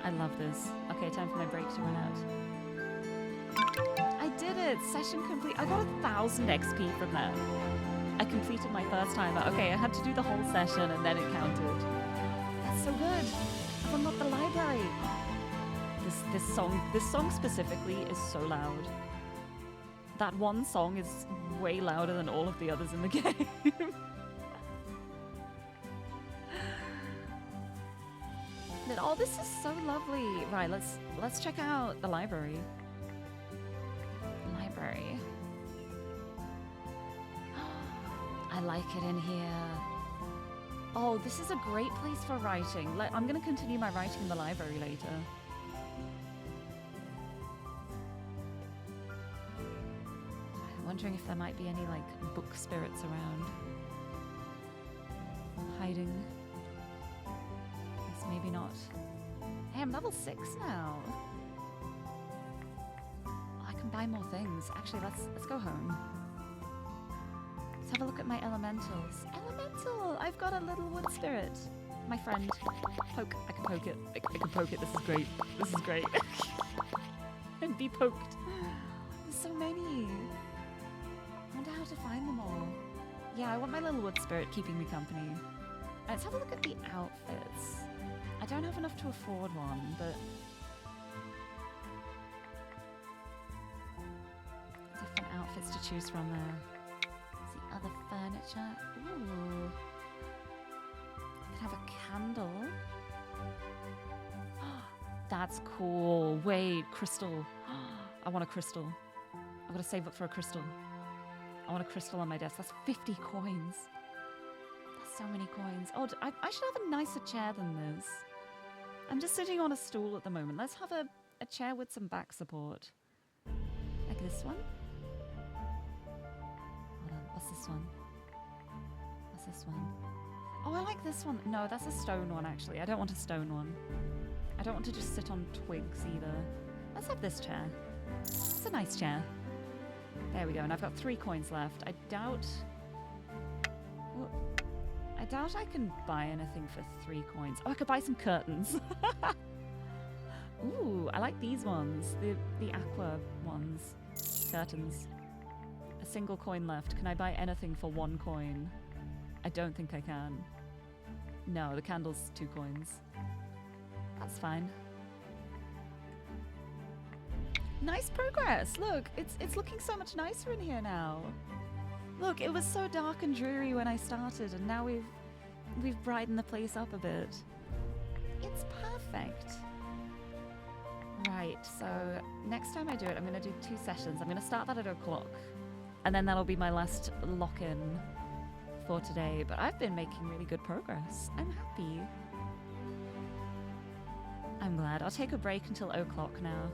I love this. Okay, time for my break to run out. I did it! Session complete. I got 1,000 XP from that. I completed my first timer. Okay, I had to do the whole session and then it counted. That's so good. I've unlocked the library. This song specifically is so loud. That one song is way louder than all of the others in the game. Oh, this is so lovely. Right, let's check out the library. Library. I like it in here. Oh, this is a great place for writing. I'm going to continue my writing in the library later. I'm wondering if there might be any, like, book spirits around. Hiding. Guess maybe not. Hey, I'm level 6 now. Oh, I can buy more things. Actually, let's go home. Let's have a look at my elementals. Elemental! I've got a little wood spirit. My friend. Poke. I can poke it. I can poke it. This is great. This is great. And be poked. There's so many. I wonder how to find them all. Yeah, I want my little wood spirit keeping me company. Let's have a look at the outfits. I don't have enough to afford one, but outfits to choose from there. See other furniture. Ooh. Could have a candle. That's cool. Wait, crystal. I want a crystal. I've got to save up for a crystal. I want a crystal on my desk. That's 50 coins. That's so many coins. Oh, I should have a nicer chair than this. I'm just sitting on a stool at the moment. Let's have a chair with some back support. Like this one? Hold on. What's this one? What's this one? Oh, I like this one. No, that's a stone one, actually. I don't want a stone one. I don't want to just sit on twigs either. Let's have this chair. It's a nice chair. There we go. And I've got 3 coins left. I doubt I can buy anything for 3 coins. Oh, I could buy some curtains. Ooh, I like these ones. The aqua ones. Curtains. A single coin left. Can I buy anything for 1 coin? I don't think I can. No, the candle's 2 coins. That's fine. Nice progress. Look, it's looking so much nicer in here now. Look, it was so dark and dreary when I started, and now we've brightened the place up a bit. It's perfect. Right, so next time I do it, I'm going to do 2 sessions. I'm going to start that at o'clock, and then that'll be my last lock-in for today. But I've been making really good progress. I'm happy. I'm glad. I'll take a break until o'clock now.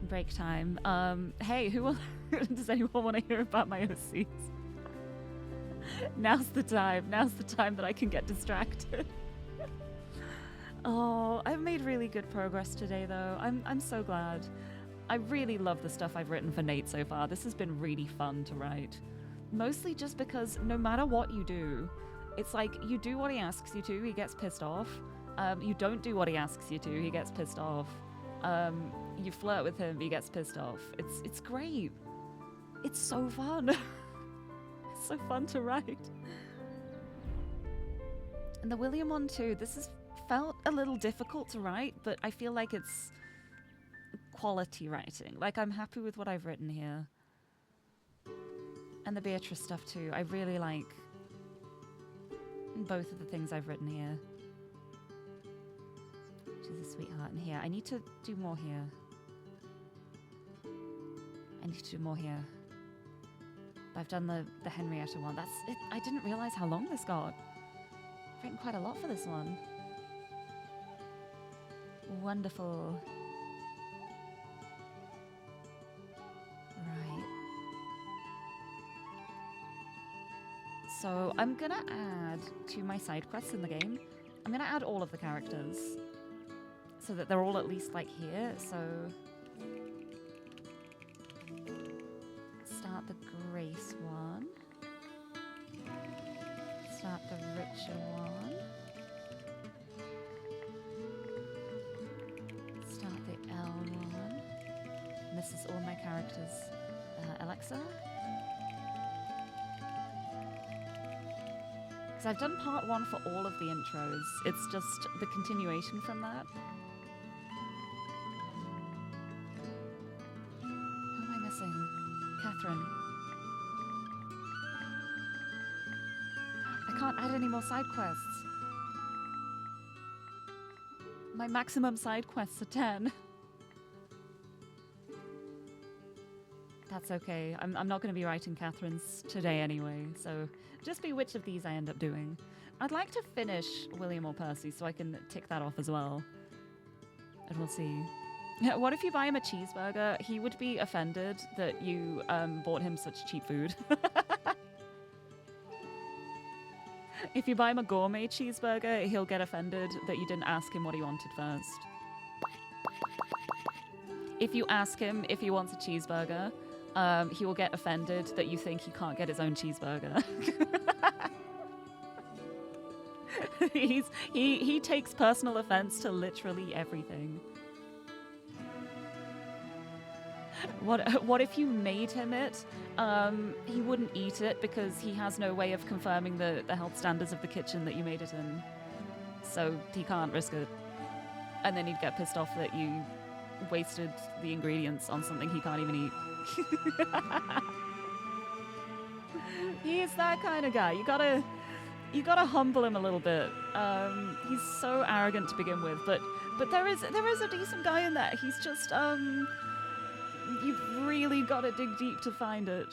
Break time. Hey, does anyone want to hear about my OCs? Now's the time. Now's the time that I can get distracted. Oh, I've made really good progress today, though. I'm so glad. I really love the stuff I've written for Nate so far. This has been really fun to write. Mostly just because no matter what you do, it's like you do what he asks you to, he gets pissed off. You don't do what he asks you to, he gets pissed off. You flirt with him, he gets pissed off. It's great. It's so fun. It's so fun to write. And the William one too, this has felt a little difficult to write, but I feel like it's quality writing. Like, I'm happy with what I've written here. And the Beatrice stuff too. I really like both of the things I've written here. She's a sweetheart in here. I need to do more here. I need to do more here. I've done the Henrietta one. That's it. I didn't realize how long this got. I've written quite a lot for this one. Wonderful. Right. So I'm gonna add to my side quests in the game. I'm gonna add all of the characters so that they're all at least like here. So start the Grace one. Start the Richer one. Start the L one. And this is all my characters. Alexa. Because I've done part 1 for all of the intros. It's just the continuation from that. Who am I missing? Catherine. I can't add any more side quests. My maximum side quests are 10. That's okay. I'm not going to be writing Catherine's today anyway, so just be which of these I end up doing. I'd like to finish William or Percy so I can tick that off as well. And we'll see. What if you buy him a cheeseburger? He would be offended that you bought him such cheap food. If you buy him a gourmet cheeseburger, he'll get offended that you didn't ask him what he wanted first. If you ask him if he wants a cheeseburger, he will get offended that you think he can't get his own cheeseburger. He takes personal offense to literally everything. What if you made him it? He wouldn't eat it because he has no way of confirming the health standards of the kitchen that you made it in. So he can't risk it. And then he'd get pissed off that you wasted the ingredients on something he can't even eat. He's that kind of guy. You gotta humble him a little bit. He's so arrogant to begin with, but there is a decent guy in there. He's just you've really got to dig deep to find it.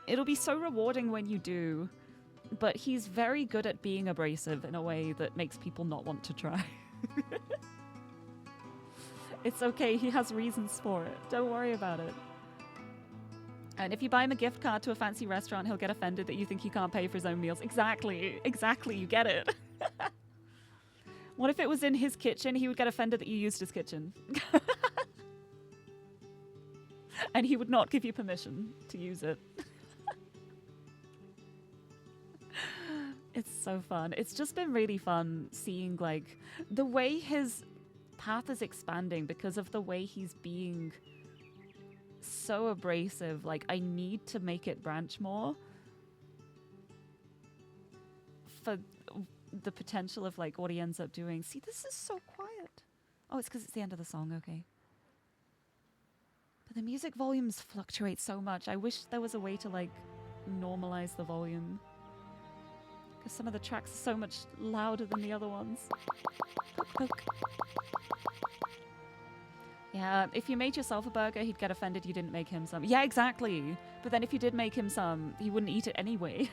It'll be so rewarding when you do, but he's very good at being abrasive in a way that makes people not want to try. It's okay, he has reasons for it. Don't worry about it. And if you buy him a gift card to a fancy restaurant, he'll get offended that you think he can't pay for his own meals. Exactly, you get it. What if it was in his kitchen? He would get offended that you used his kitchen. And he would not give you permission to use it. It's so fun. It's just been really fun seeing, like, the way his path is expanding because of the way he's being so abrasive. Like, I need to make it branch more for the potential of, like, what he ends up doing. See, this is so quiet. Oh, it's because it's the end of the song. Okay. But the music volumes fluctuate so much. I wish there was a way to, like, normalize the volume. Because some of the tracks are so much louder than the other ones. Poke, poke. Yeah, if you made yourself a burger, he'd get offended you didn't make him some. Yeah, exactly. But then if you did make him some, he wouldn't eat it anyway.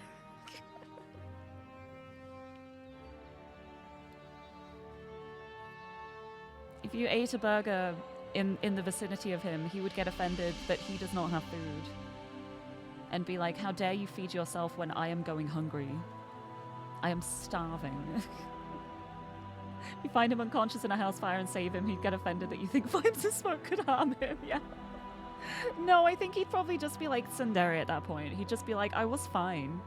If you ate a burger in the vicinity of him, he would get offended that he does not have food. And be like, how dare you feed yourself when I am going hungry? I am starving. You find him unconscious in a house fire and save him, he'd get offended that you think flames of smoke could harm him. Yeah. No, I think he'd probably just be like tsundere at that point. He'd just be like, I was fine.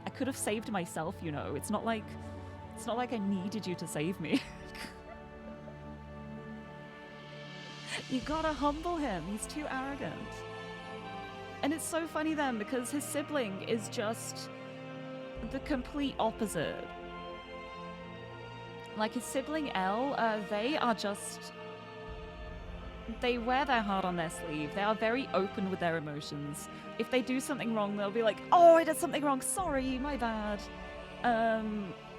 I could have saved myself, you know. It's not like I needed you to save me. You gotta humble him. He's too arrogant. And it's so funny then because his sibling is just the complete opposite. Like his sibling Elle, they wear their heart on their sleeve. They are very open with their emotions. If they do something wrong, they'll be like, oh, I did something wrong, sorry, my bad.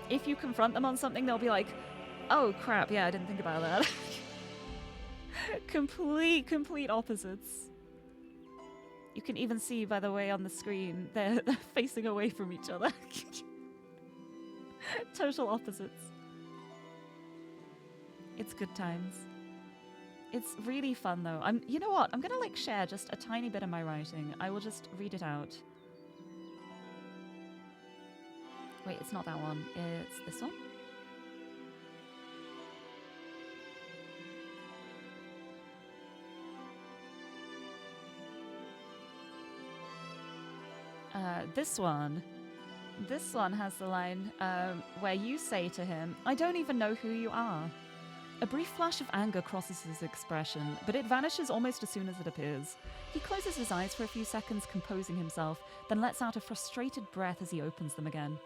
If you confront them on something, they'll be like, oh crap, yeah, I didn't think about that. Complete opposites. You can even see, by the way, on the screen, they're facing away from each other. Total opposites. It's good times. It's really fun, though. You know what? I'm gonna, like, share just a tiny bit of my writing. I will just read it out. Wait, it's not that one. It's this one. This one has the line where you say to him, I don't even know who you are. A brief flash of anger crosses his expression, but it vanishes almost as soon as it appears. He closes his eyes for a few seconds, composing himself, then lets out a frustrated breath as he opens them again.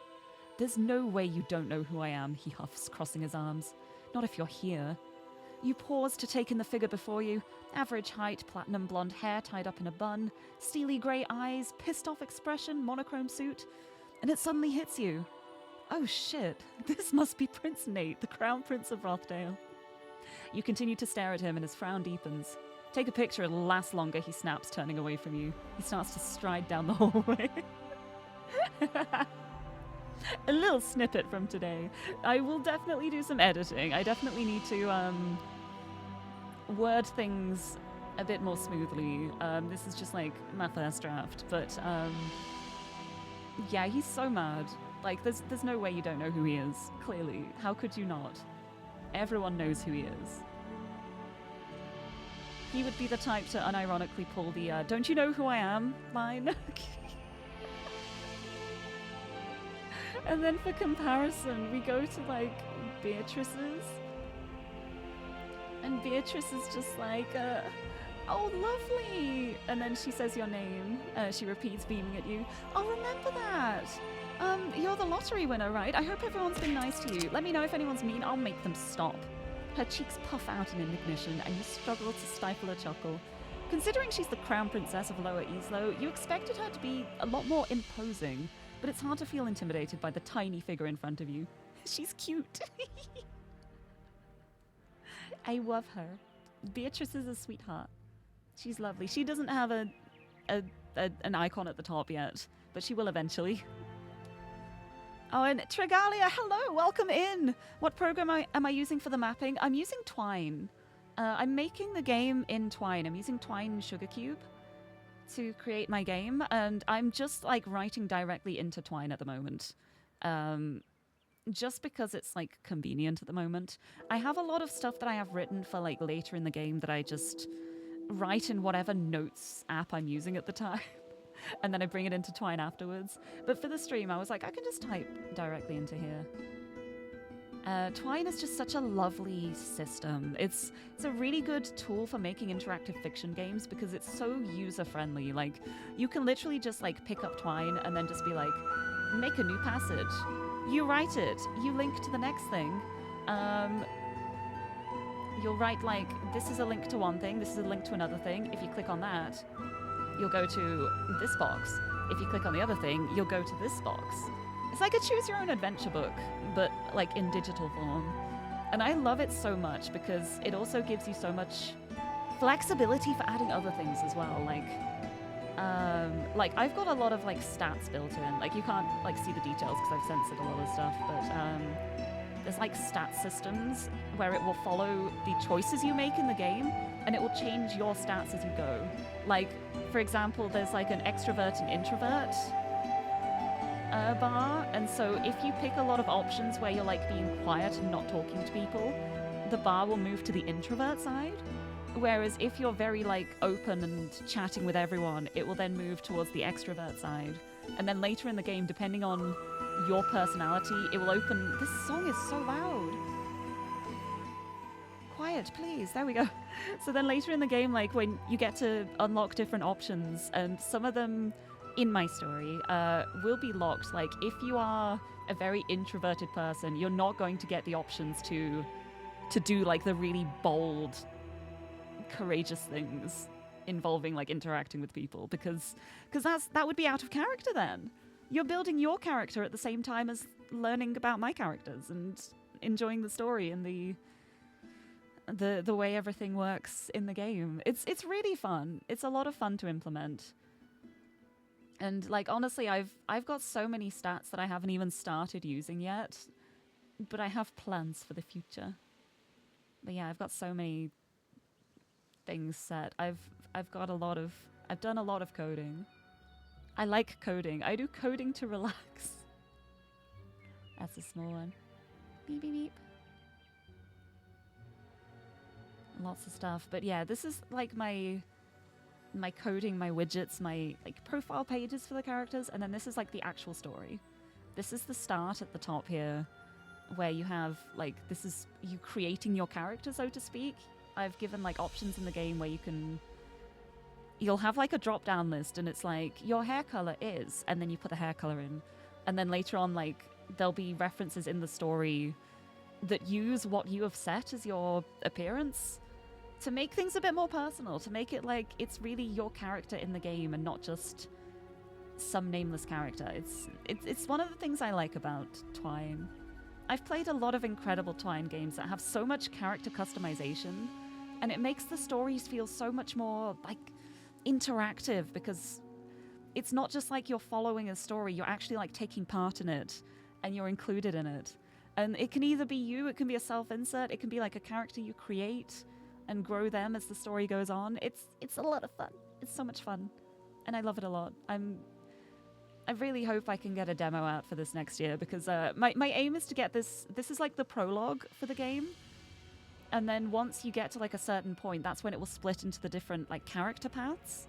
There's no way you don't know who I am, he huffs, crossing his arms. Not if you're here. You pause to take in the figure before you. Average height, platinum blonde hair tied up in a bun, steely grey eyes, pissed off expression, monochrome suit. And it suddenly hits you. Oh shit, this must be Prince Nate, the Crown Prince of Rothdale. You continue to stare at him and his frown deepens. Take a picture, it'll last longer, he snaps, turning away from you. He starts to stride down the hallway. A little snippet from today. I will definitely do some editing. I definitely need to word things a bit more smoothly. This is just like my first draft, but yeah, he's so mad. Like, there's no way you don't know who he is. Clearly, how could you not? Everyone knows who he is. He would be the type to unironically pull the "Don't you know who I am?" line. And then for comparison, we go to like Beatrice's. And Beatrice is just like, oh, lovely. And then she says your name. She repeats, beaming at you. I'll remember that. You're the lottery winner, right? I hope everyone's been nice to you. Let me know if anyone's mean. I'll make them stop. Her cheeks puff out in indignation, and you struggle to stifle a chuckle. Considering she's the crown princess of Lower Easlow, you expected her to be a lot more imposing, but it's hard to feel intimidated by the tiny figure in front of you. She's cute. I love her. Beatrice is a sweetheart. She's lovely. She doesn't have an icon at the top yet, but she will eventually. Oh, and Tregalia, hello, welcome in. What program am I using for the mapping? I'm using Twine. I'm making the game in Twine. I'm using Twine Sugar Cube to create my game, and I'm just like writing directly into Twine at the moment. Just because it's like convenient at the moment. I have a lot of stuff that I have written for like later in the game that I just write in whatever notes app I'm using at the time. And then I bring it into Twine afterwards. But for the stream, I was like, I can just type directly into here. Twine is just such a lovely system. It's a really good tool for making interactive fiction games because it's so user-friendly. Like, you can literally just like pick up Twine and then just be like, make a new passage. You write it. You link to the next thing. You'll write like, this is a link to one thing, this is a link to another thing. If you click on that, you'll go to this box. If you click on the other thing, you'll go to this box. It's like a choose your own adventure book, but like in digital form. And I love it so much because it also gives you so much flexibility for adding other things as well. Like I've got a lot of like stats built in. Like you can't like see the details because I've censored a lot of stuff, but there's like stat systems where it will follow the choices you make in the game and it will change your stats as you go. Like, for example, there's like an extrovert and introvert bar, and so if you pick a lot of options where you're like being quiet and not talking to people, the bar will move to the introvert side. Whereas if you're very like open and chatting with everyone, it will then move towards the extrovert side. And then later in the game, depending on your personality, it will open... This song is so loud. Quiet, please. There we go. So then later in the game, like when you get to unlock different options, and some of them in my story will be locked. Like if you are a very introverted person, you're not going to get the options to do like the really bold, courageous things involving like interacting with people, because that would be out of character then. You're building your character at the same time as learning about my characters and enjoying the story and the way everything works in the game. It's really fun. It's a lot of fun to implement. And like honestly, I've got so many stats that I haven't even started using yet, but I have plans for the future. But yeah, I've got so many things set. I've done a lot of coding. I like coding. I do coding to relax. That's a small one. Beep, beep, beep. Lots of stuff. But yeah, this is like my coding, my widgets, my like profile pages for the characters, and then this is like the actual story. This is the start at the top here, where you have like, this is you creating your character, so to speak. I've given like options in the game where you'll have like a drop down list, and it's like your hair color is, and then you put the hair color in, and then later on like there'll be references in the story that use what you have set as your appearance to make things a bit more personal, to make it like it's really your character in the game and not just some nameless character. It's one of the things I like about Twine. I've played a lot of incredible Twine games that have so much character customization, and it makes the stories feel so much more like interactive, because it's not just like you're following a story, you're actually like taking part in it and you're included in it. And it can either be you, it can be a self-insert, it can be like a character you create and grow them as the story goes on. It's a lot of fun. It's so much fun. And I love it a lot. I really hope I can get a demo out for this next year, because my aim is to get this is like the prologue for the game. And then once you get to like a certain point, that's when it will split into the different like character paths.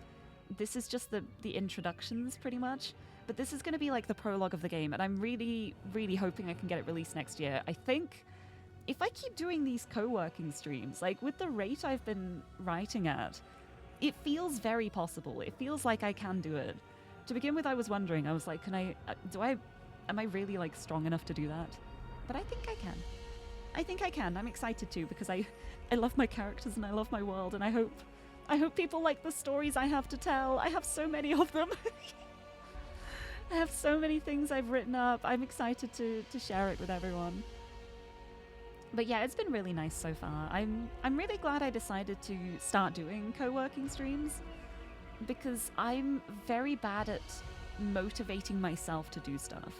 This is just the introductions pretty much. But this is going to be like the prologue of the game, and I'm really, really hoping I can get it released next year. I think if I keep doing these co-working streams, like with the rate I've been writing at, it feels very possible. It feels like I can do it. To begin with, I was wondering, I was like, am I really like strong enough to do that? But I think I can. I think I can. I'm excited to because I love my characters and I love my world, and I hope people like the stories I have to tell. I have so many of them. I have so many things I've written up. I'm excited to share it with everyone. But yeah, it's been really nice so far. I'm really glad I decided to start doing co-working streams because I'm very bad at motivating myself to do stuff.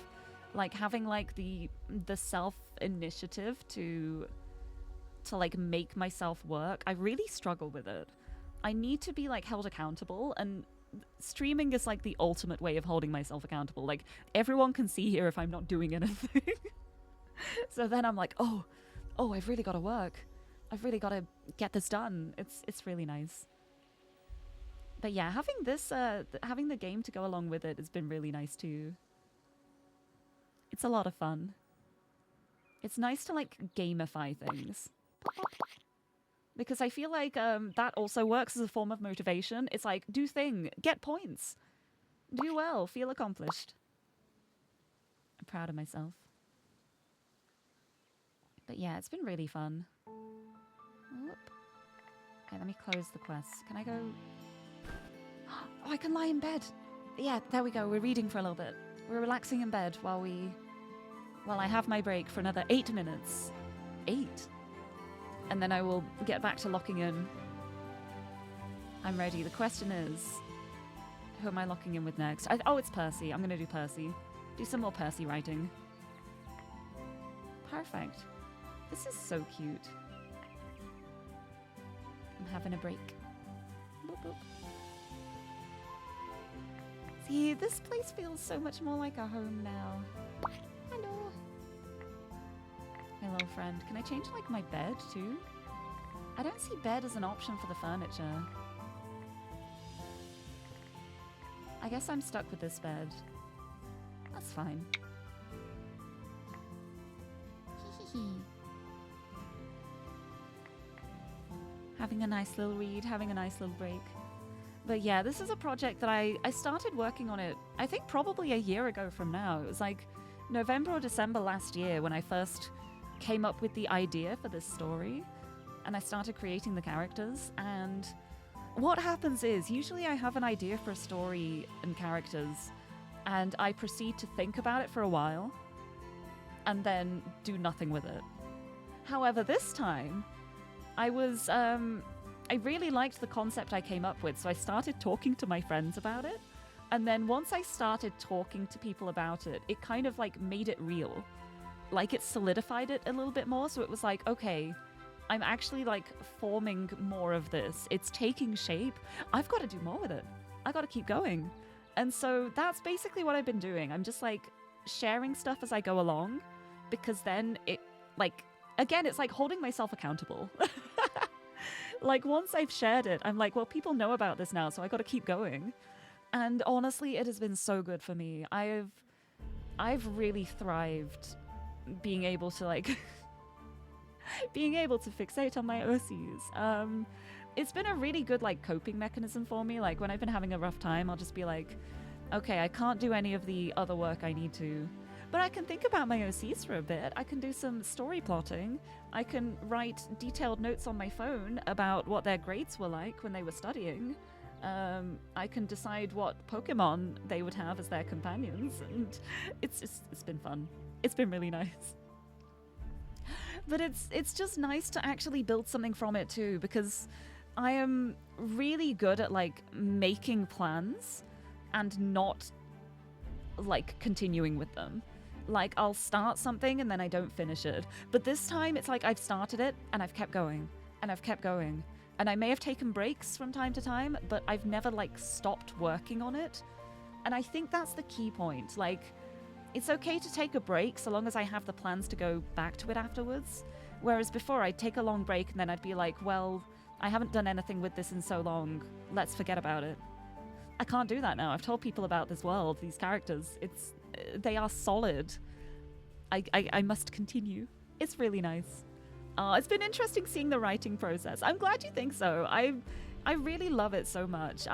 Like having like the self-initiative to like make myself work. I really struggle with it. I need to be like held accountable, and streaming is like the ultimate way of holding myself accountable. Like everyone can see here if I'm not doing anything. So then I'm like, oh, I've really got to work. I've really got to get this done. It's really nice. But yeah, having this, having the game to go along with it has been really nice too. It's a lot of fun. It's nice to like gamify things. Because I feel like that also works as a form of motivation. It's like, do thing, get points. Do well, feel accomplished. I'm proud of myself. But yeah, it's been really fun. Whoop. Okay, let me close the quest. Can I go? Oh, I can lie in bed. Yeah, there we go. We're reading for a little bit. We're relaxing in bed while I have my break for another 8 minutes. 8? And then I will get back to locking in. I'm ready. The question is, who am I locking in with next? Oh, it's Percy. I'm going to do Percy. Do some more Percy writing. Perfect. This is so cute. I'm having a break. Boop, boop. See, this place feels so much more like a home now. Hello. My little friend. Can I change like my bed too? I don't see bed as an option for the furniture. I guess I'm stuck with this bed. That's fine. Having a nice little read, having a nice little break. But yeah, this is a project that I started working on it, I think probably a year ago from now. It was like November or December last year when I first came up with the idea for this story. And I started creating the characters. And what happens is, usually I have an idea for a story and characters, and I proceed to think about it for a while, and then do nothing with it. However, this time, I really liked the concept I came up with, so I started talking to my friends about it. And then once I started talking to people about it, it kind of like made it real. Like it solidified it a little bit more, so it was like, okay, I'm actually like forming more of this. It's taking shape. I've got to do more with it. I got to keep going. And so that's basically what I've been doing. I'm just like sharing stuff as I go along, because then it like, again, it's like holding myself accountable. Like once I've shared it, I'm like, well, people know about this now, so I got to keep going. And honestly, it has been so good for me. I've really thrived being able to like being able to fixate on my OCs. It's been a really good like coping mechanism for me. Like when I've been having a rough time, I'll just be like, okay, I can't do any of the other work I need to, but I can think about my OCs for a bit. I can do some story plotting. I can write detailed notes on my phone about what their grades were like when they were studying. I can decide what Pokemon they would have as their companions, and it's been fun. It's been really nice. But it's just nice to actually build something from it too, because I am really good at like making plans and not like continuing with them. Like I'll start something and then I don't finish it. But this time it's like I've started it and I've kept going and I've kept going. And I may have taken breaks from time to time, but I've never like stopped working on it. And I think that's the key point. Like, it's okay to take a break so long as I have the plans to go back to it afterwards. Whereas before I'd take a long break and then I'd be like, well, I haven't done anything with this in so long. Let's forget about it. I can't do that now. I've told people about this world, these characters. They are solid. I must continue. It's really nice. It's been interesting seeing the writing process. I'm glad you think so. I really love it so much.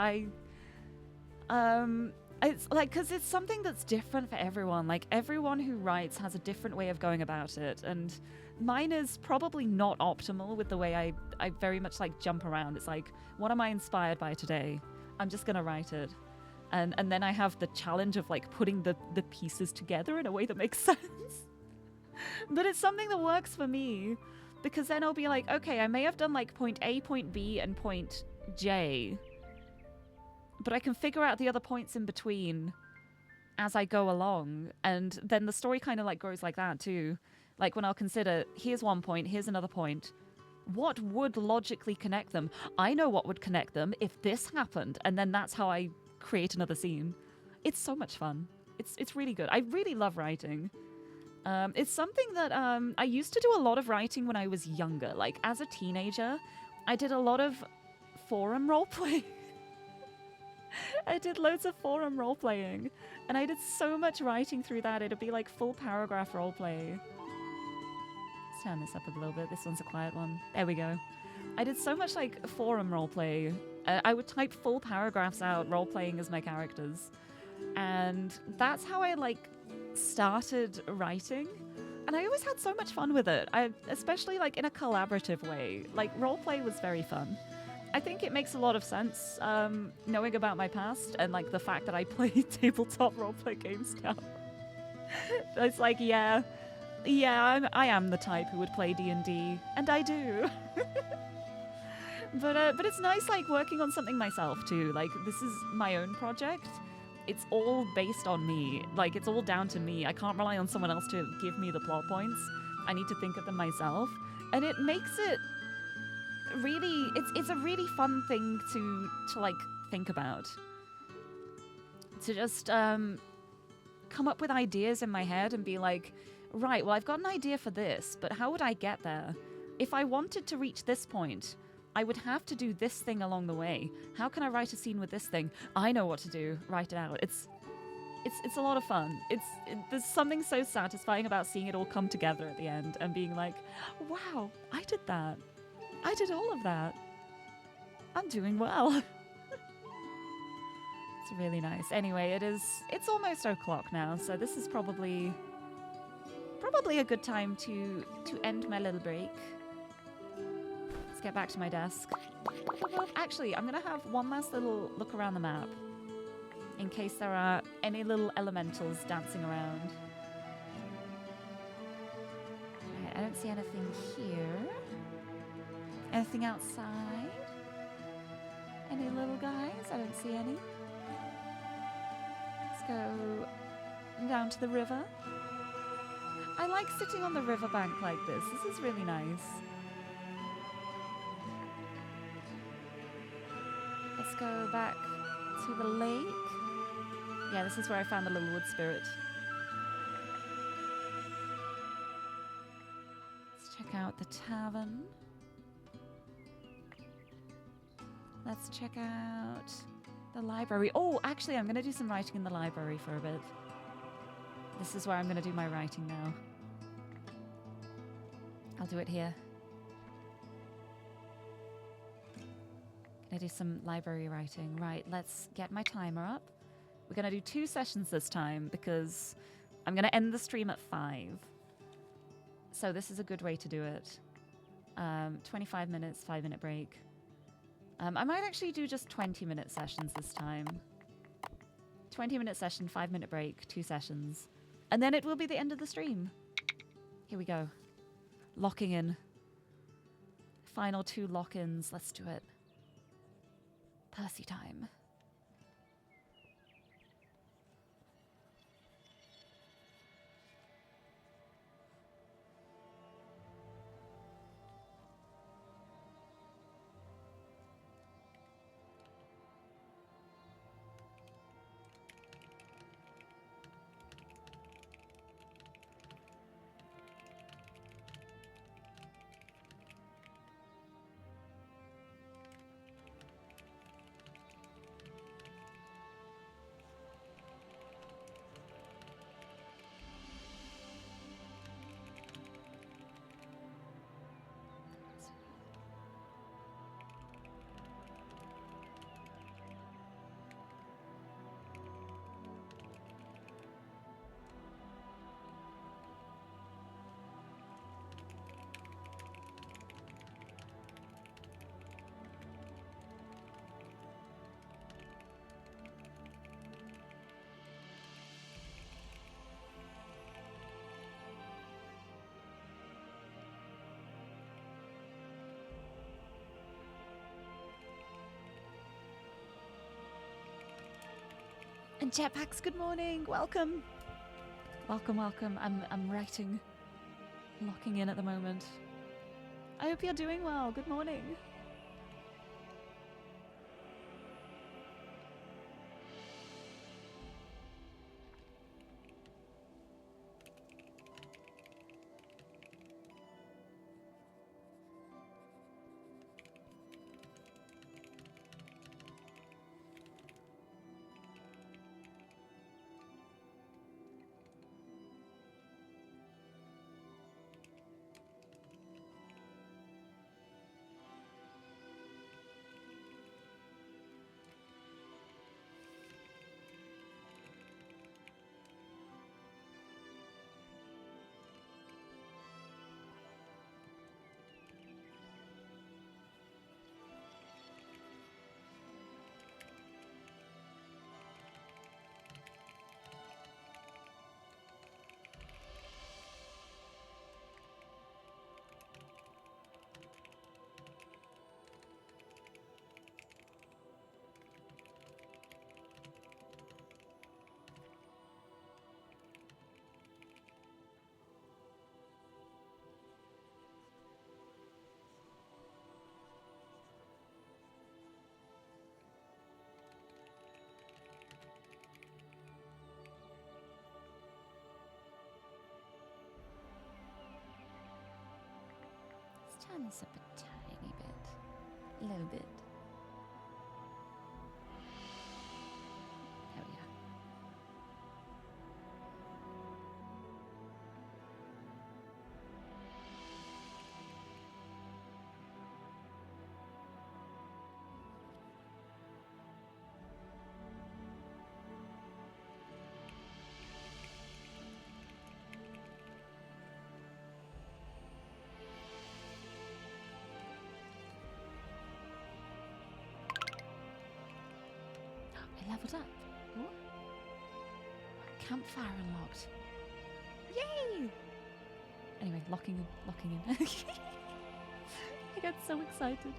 It's like, because it's something that's different for everyone. Like, everyone who writes has a different way of going about it. And mine is probably not optimal with the way I very much like jump around. It's like, what am I inspired by today? I'm just going to write it. And then I have the challenge of like putting the pieces together in a way that makes sense. But it's something that works for me, because then I'll be like, okay, I may have done like point A, point B, and point J, but I can figure out the other points in between as I go along. And then the story kind of like grows like that too. Like when I'll consider, here's one point, here's another point. What would logically connect them? I know what would connect them if this happened. And then that's how I create another scene. It's so much fun. It's really good. I really love writing. It's something that I used to do a lot of writing when I was younger. Like as a teenager, I did a lot of forum roleplay. I did loads of forum role-playing, and I did so much writing through that. It'd be like full paragraph role-play. Let's turn this up a little bit. This one's a quiet one. There we go. I did so much like forum role-play. I would type full paragraphs out role-playing as my characters, and that's how I like started writing. And I always had so much fun with it. Especially like in a collaborative way. Like roleplay was very fun. I think it makes a lot of sense, knowing about my past and like the fact that I play tabletop roleplay games now. It's like, I am the type who would play D&D, and I do. But it's nice like working on something myself too. Like this is my own project. It's all based on me. Like it's all down to me. I can't rely on someone else to give me the plot points. I need to think of them myself, and it makes it really, it's a really fun thing to like think about, to just come up with ideas in my head and be like, right, well, I've got an idea for this, but how would I get there? If I wanted to reach this point, I would have to do this thing along the way. How can I write a scene with this thing? I know what to do. Write it out. It's a lot of fun. There's something so satisfying about seeing it all come together at the end and being like, wow, I did that. I did all of that. I'm doing well. It's really nice. Anyway, it's almost o'clock now, so this is probably a good time to end my little break. Let's get back to my desk. Well, actually, I'm gonna have one last little look around the map in case there are any little elementals dancing around. Right, I don't see anything here. Anything outside? Any little guys? I don't see any. Let's go down to the river. I like sitting on the riverbank like this. This is really nice. Let's go back to the lake. Yeah, this is where I found the little wood spirit. Let's check out the tavern. Let's check out the library. Oh, actually, I'm going to do some writing in the library for a bit. This is where I'm going to do my writing now. I'll do it here. Gonna do some library writing. Right, let's get my timer up. We're going to do 2 sessions this time because I'm going to end the stream at 5. So this is a good way to do it. 25 minutes, 5-minute break. I might actually do just 20-minute sessions this time. 20-minute session, 5-minute break, 2 sessions. And then it will be the end of the stream. Here we go. Locking in. Final 2 lock-ins. Let's do it. Percy time. And Jetpacks, good morning. Welcome. Welcome, welcome. I'm writing, locking in at the moment. I hope you're doing well. Good morning. Turn this up a tiny bit. A little bit. There we are. I leveled up. Ooh. Campfire unlocked. Yay! Anyway, locking in. I got so excited.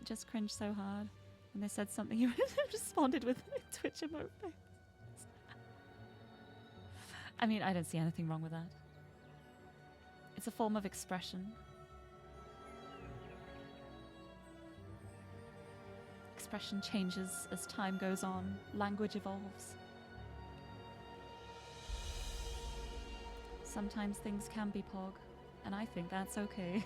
just cringed so hard when they said something. You responded with a Twitch emote face. I mean, I don't see anything wrong with that. It's a form of expression. Expression changes as time goes on. Language evolves. Sometimes things can be pog, and I think that's okay.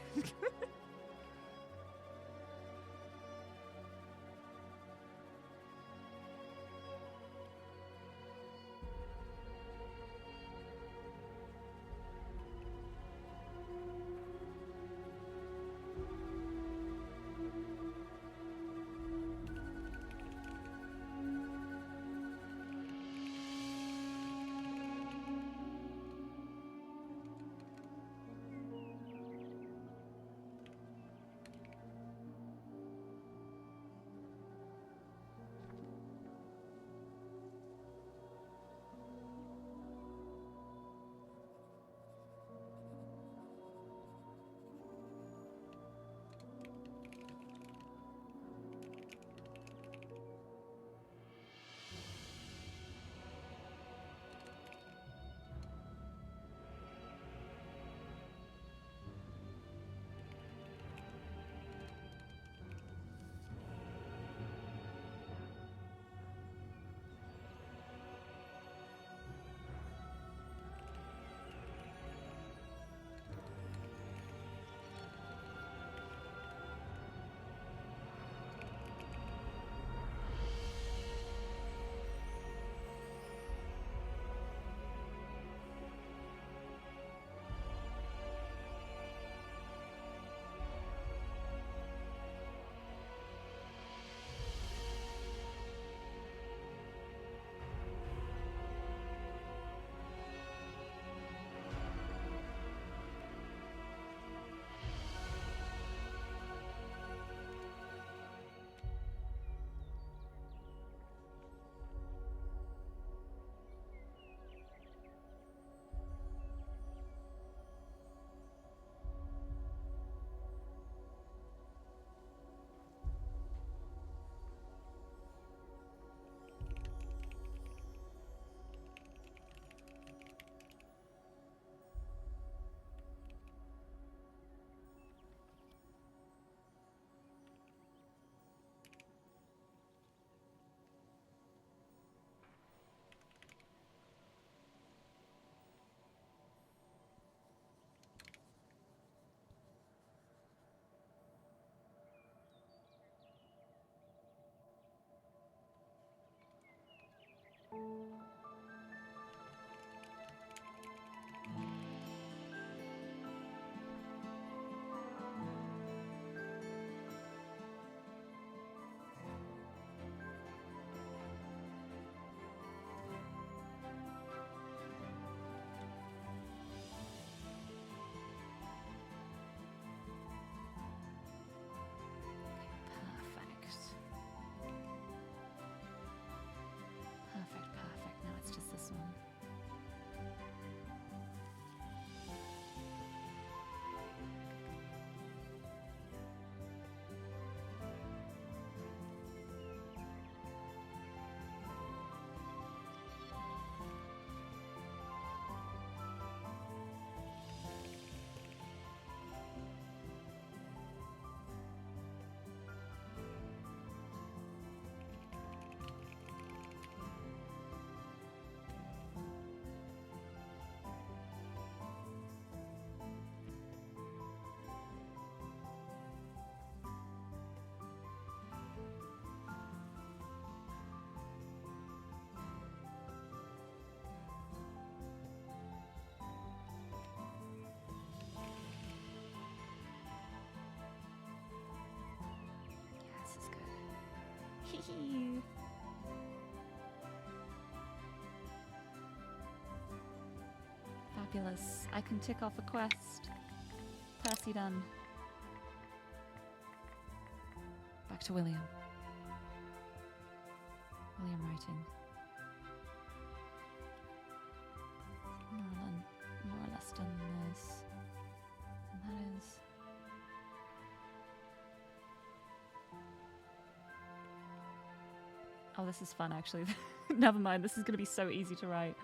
Perfect. Now it's just this one. Hee. Fabulous. I can tick off a quest. Percy done. Back to William. William writing. More or less done this. And that is... Oh, this is fun, actually. Never mind. This is going to be so easy to write.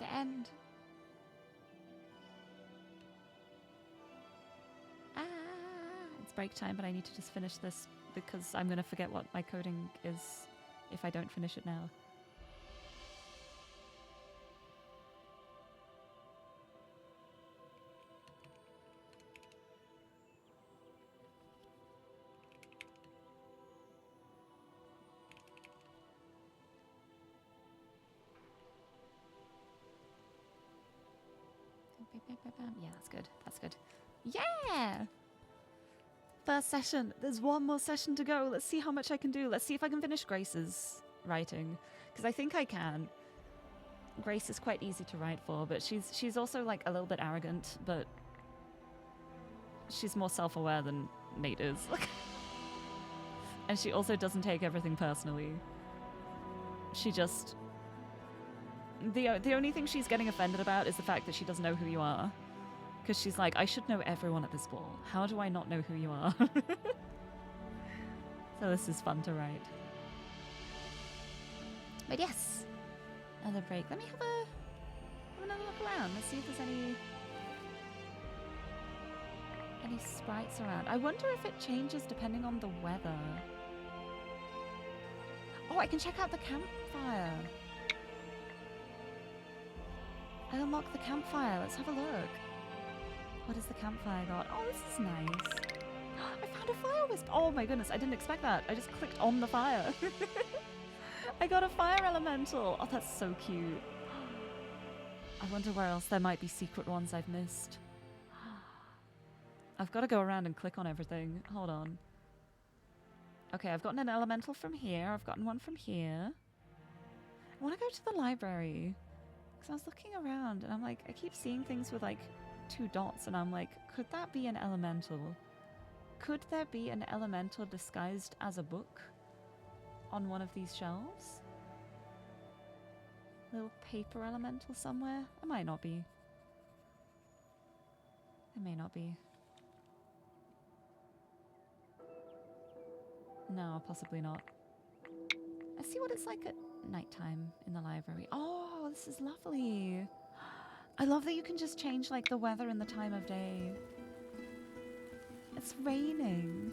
The end. Ah, it's break time, but I need to just finish this because I'm going to forget what my coding is if I don't finish it now. Yeah, that's good. That's good. Yeah! First session. There's one more session to go. Let's see how much I can do. Let's see if I can finish Grace's writing. Because I think I can. Grace is quite easy to write for, but she's also like a little bit arrogant, but she's more self-aware than Nate is. And she also doesn't take everything personally. She just... The only thing she's getting offended about is the fact that she doesn't know who you are. Because she's like, I should know everyone at this ball. How do I not know who you are? So this is fun to write. But yes, another break. Let me have another look around. Let's see if there's any sprites around. I wonder if it changes depending on the weather. Oh, I can check out the campfire. I unlocked the campfire. Let's have a look. What has the campfire got? Oh, this is nice. I found a fire wisp. Oh my goodness, I didn't expect that. I just clicked on the fire. I got a fire elemental. Oh, that's so cute. I wonder where else there might be secret ones I've missed. I've got to go around and click on everything. Hold on. Okay, I've gotten an elemental from here. I've gotten one from here. I want to go to the library. Because I was looking around and I'm like, I keep seeing things with like 2 dots and I'm like, could that be an elemental? Could there be an elemental disguised as a book on one of these shelves? Little paper elemental somewhere? It might not be. It may not be. No, possibly not. Let's see what it's like at nighttime in the library. Oh, this is lovely. I love that you can just change like the weather and the time of day. It's raining.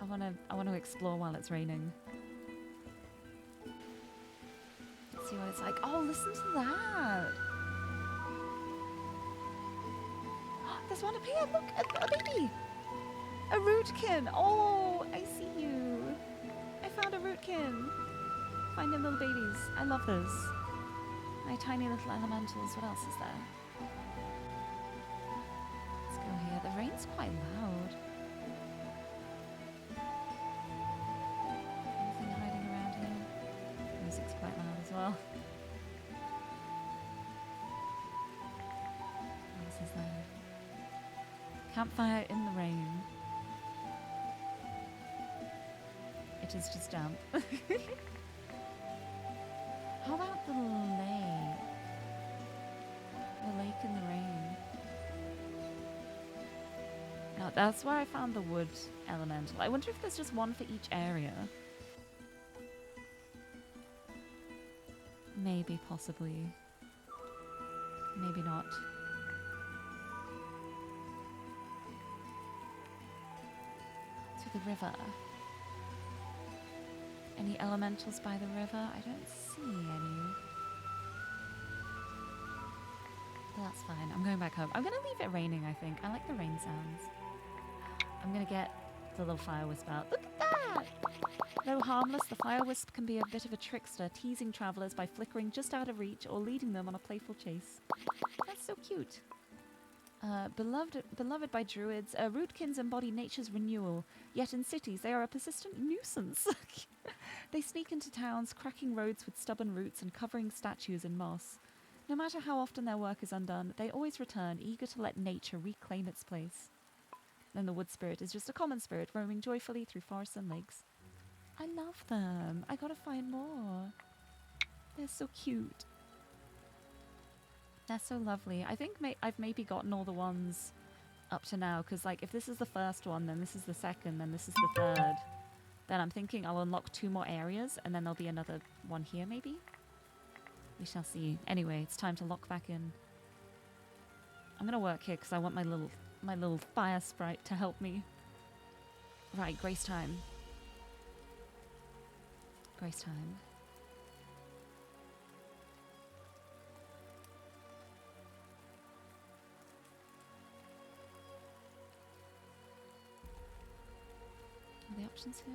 I want to explore while it's raining. Let's see what it's like. Oh, listen to that. There's one up here. Look, a baby. A rootkin. Oh, I see you. I found a rootkin. Finding little babies. I love this. My tiny little elementals. What else is there? Let's go here. The rain's quite loud. Anything hiding around here? The music's quite loud as well. What else is there? Campfire in the rain. It is just damp. How about the lake? The lake in the rain. No, that's where I found the wood elemental. I wonder if there's just one for each area. Maybe, possibly. Maybe not. To the river. Any elementals by the river? I don't see any. But that's fine. I'm going back home. I'm going to leave it raining, I think. I like the rain sounds. I'm going to get the little fire wisp out. Look at that! Though harmless, the fire wisp can be a bit of a trickster, teasing travelers by flickering just out of reach or leading them on a playful chase. That's so cute. Beloved by druids, rootkins embody nature's renewal, yet in cities they are a persistent nuisance. They sneak into towns, cracking roads with stubborn roots and covering statues in moss. No matter how often their work is undone, they always return, eager to let nature reclaim its place. Then the wood spirit is just a common spirit roaming joyfully through forests and lakes. I love them. I gotta find more. They're so cute. They're so lovely. I think I've maybe gotten all the ones up to now, because like if this is the first one, then this is the second, then this is the third. Then I'm thinking I'll unlock 2 more areas, and then there'll be another one here maybe? We shall see. Anyway, it's time to lock back in. I'm gonna work here because I want my little fire sprite to help me. Right, Grace time. Grace time. Are the options here?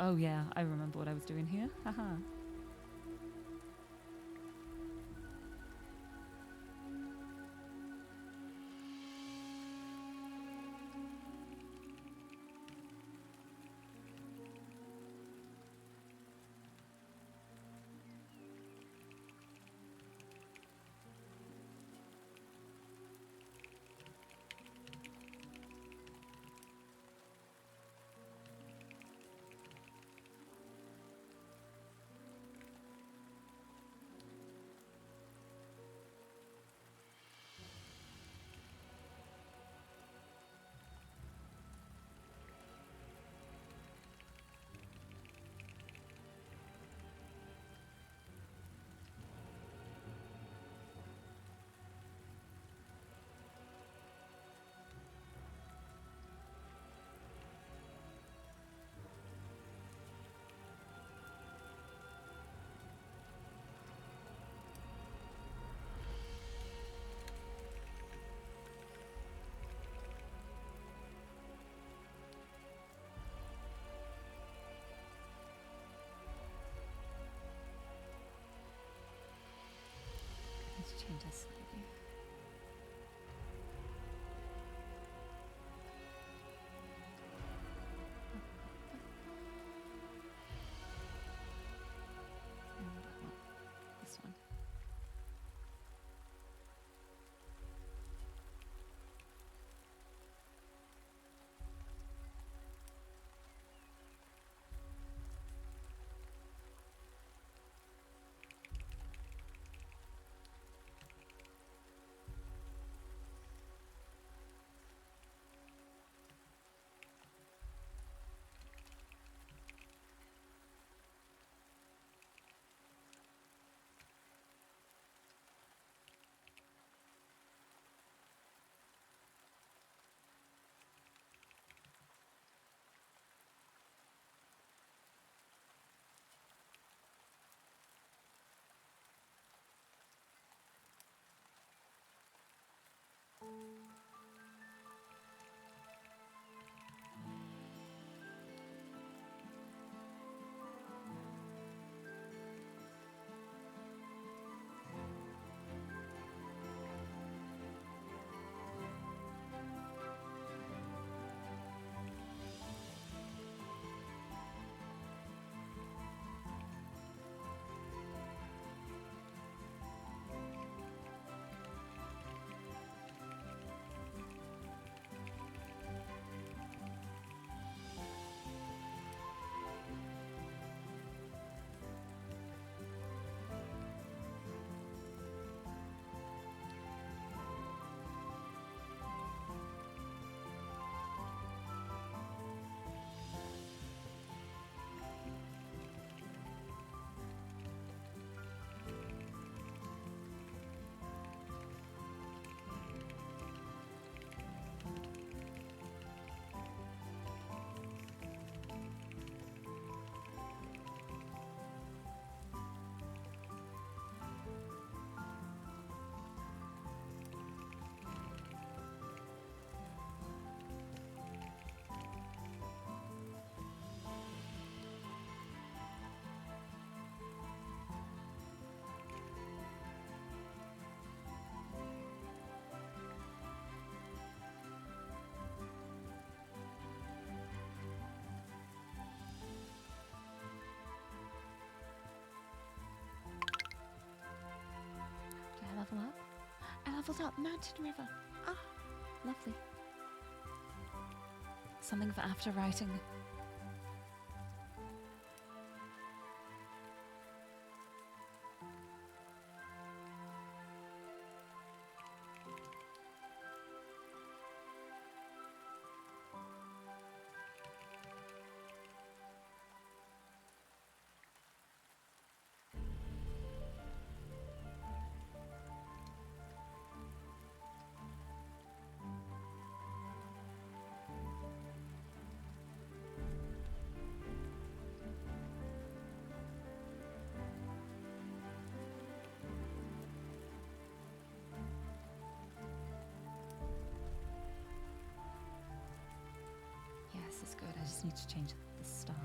Oh yeah, I remember what I was doing here. Haha. Let's change this slightly. And I want this one. Did I level up? I leveled up Mountain River. Ah, lovely. Something for after writing. just need to change the start.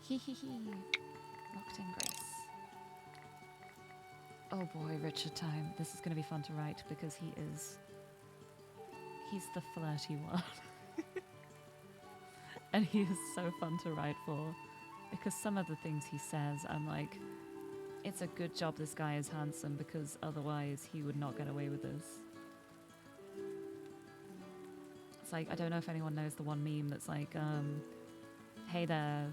Hee. Locked in grace. Oh boy, Richard time. This is going to be fun to write because he's the flirty one. And he is so fun to write for because some of the things he says, I'm like, it's a good job this guy is handsome because otherwise he would not get away with this. It's like, I don't know if anyone knows the one meme that's like, hey there,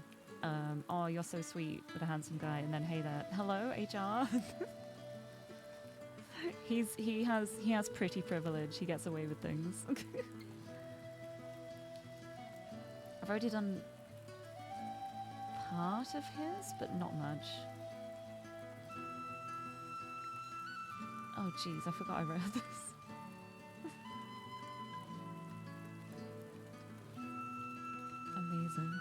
oh, you're so sweet with a handsome guy, and then hey there, hello, HR. he has pretty privilege. He gets away with things. I've already done part of his, but not much. Oh jeez, I forgot I wrote this. Amazing.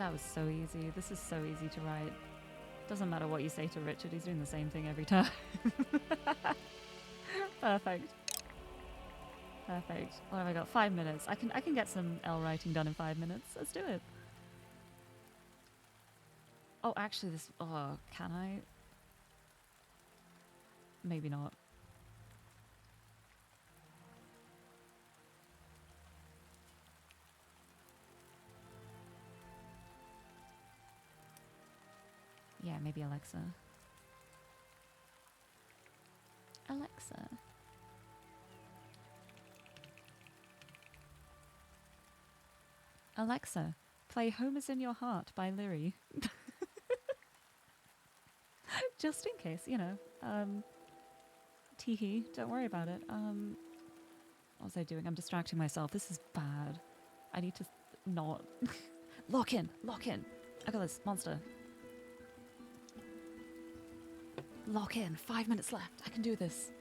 That was so easy. This is so easy to write. Doesn't matter what you say to Richard, he's doing the same thing every time. Perfect. Perfect. What have I got? 5 minutes. I can get some L writing done in 5 minutes. Let's do it. Oh, actually this... Oh, can I? Maybe not. Yeah, maybe Alexa. Alexa. Alexa, play Home is in Your Heart by Lirie. Just in case, you know. Teehee, don't worry about it. What was I doing? I'm distracting myself. This is bad. I need to not... Lock in! Lock in! I got this. Monster. Lock in. 5 minutes left. I can do this.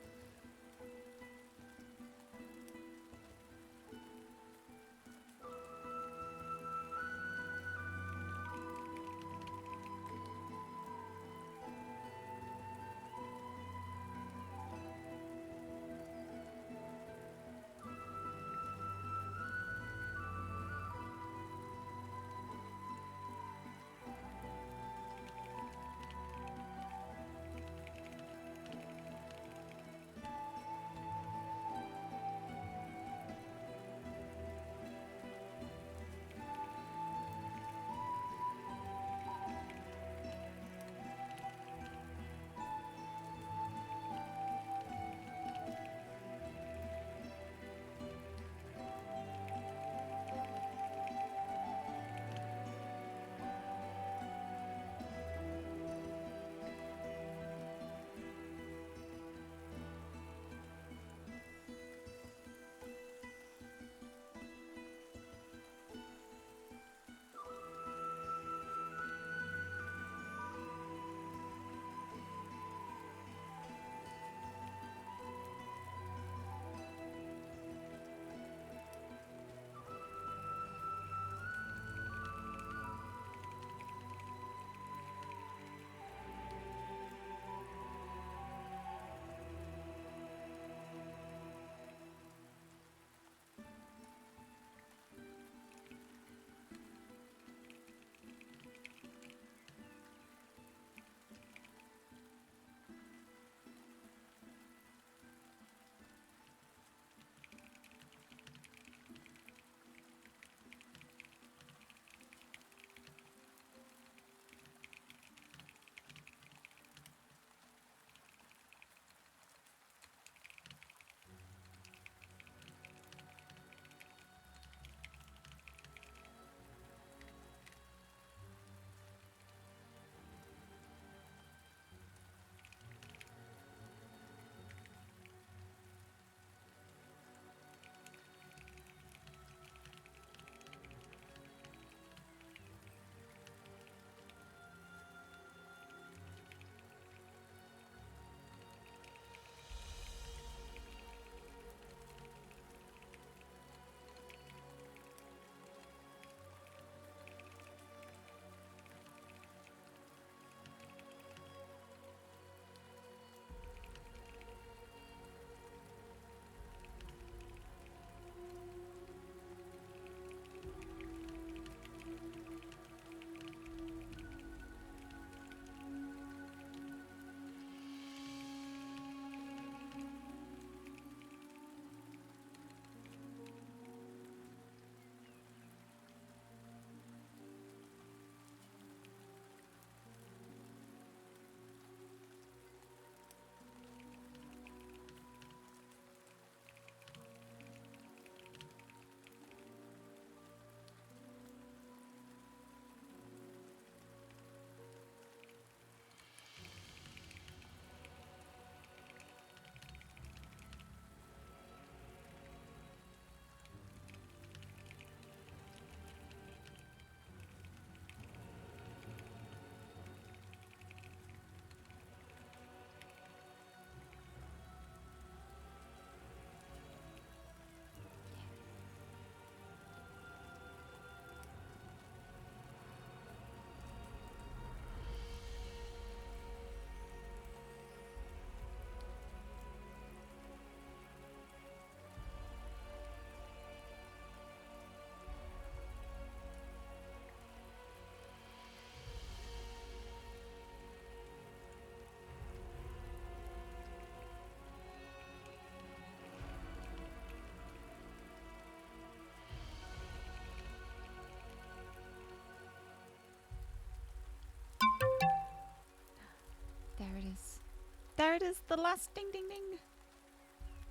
There it is, the last ding ding ding.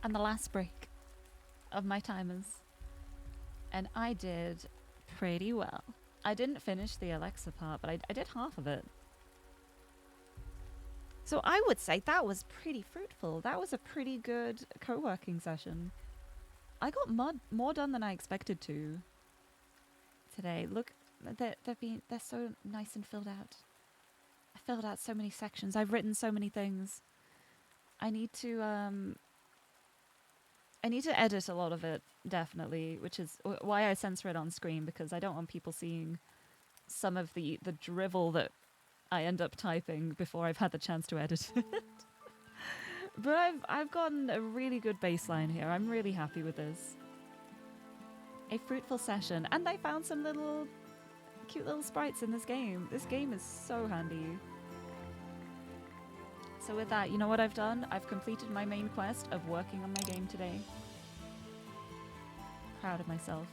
And the last break of my timers. And I did pretty well. I didn't finish the Alexa part, but I did half of it. So I would say that was pretty fruitful. That was a pretty good co-working session. I got more done than I expected to today. Look, they're so nice and filled out. I filled out so many sections. I've written so many things. I need to edit a lot of it, definitely, which is why I censor it on screen, because I don't want people seeing some of the drivel that I end up typing before I've had the chance to edit it. But I've gotten a really good baseline here. I'm really happy with this. A fruitful session, and I found some cute little sprites in this game. This game is so handy. So with that, you know what I've done? I've completed my main quest of working on my game today. Proud of myself.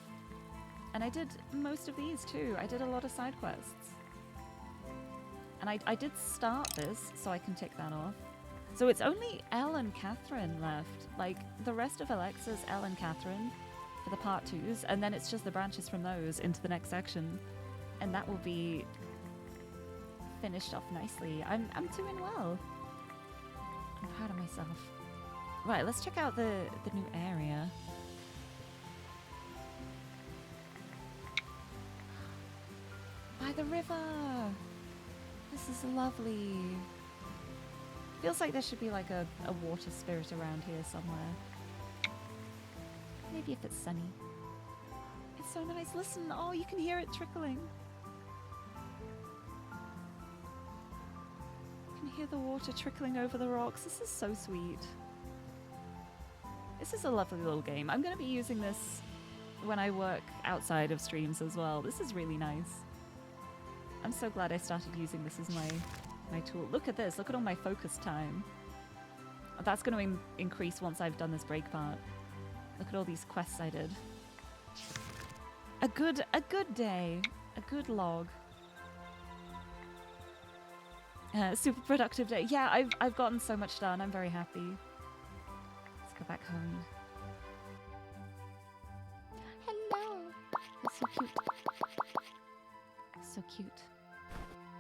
And I did most of these too. I did a lot of side quests. And I did start this, so I can tick that off. So it's only Elle and Catherine left. Like, the rest of Alexa's Elle and Catherine for the part 2s, and then it's just the branches from those into the next section. And that will be finished off nicely. I'm doing well. I'm proud of myself. Right, let's check out the new area. By the river! This is lovely. Feels like there should be like a water spirit around here somewhere. Maybe if it's sunny. It's so nice. Listen, oh, you can hear it trickling. You can hear the water trickling over the rocks. This is so sweet. This is a lovely little game. I'm going to be using this when I work outside of streams as well. This is really nice. I'm so glad I started using this as my tool. Look at this. Look at all my focus time. That's going to increase once I've done this break part. Look at all these quests I did. A good day. A good log. Super productive day. Yeah, I've gotten so much done. I'm very happy. Let's go back home. Hello. It's so cute. So cute.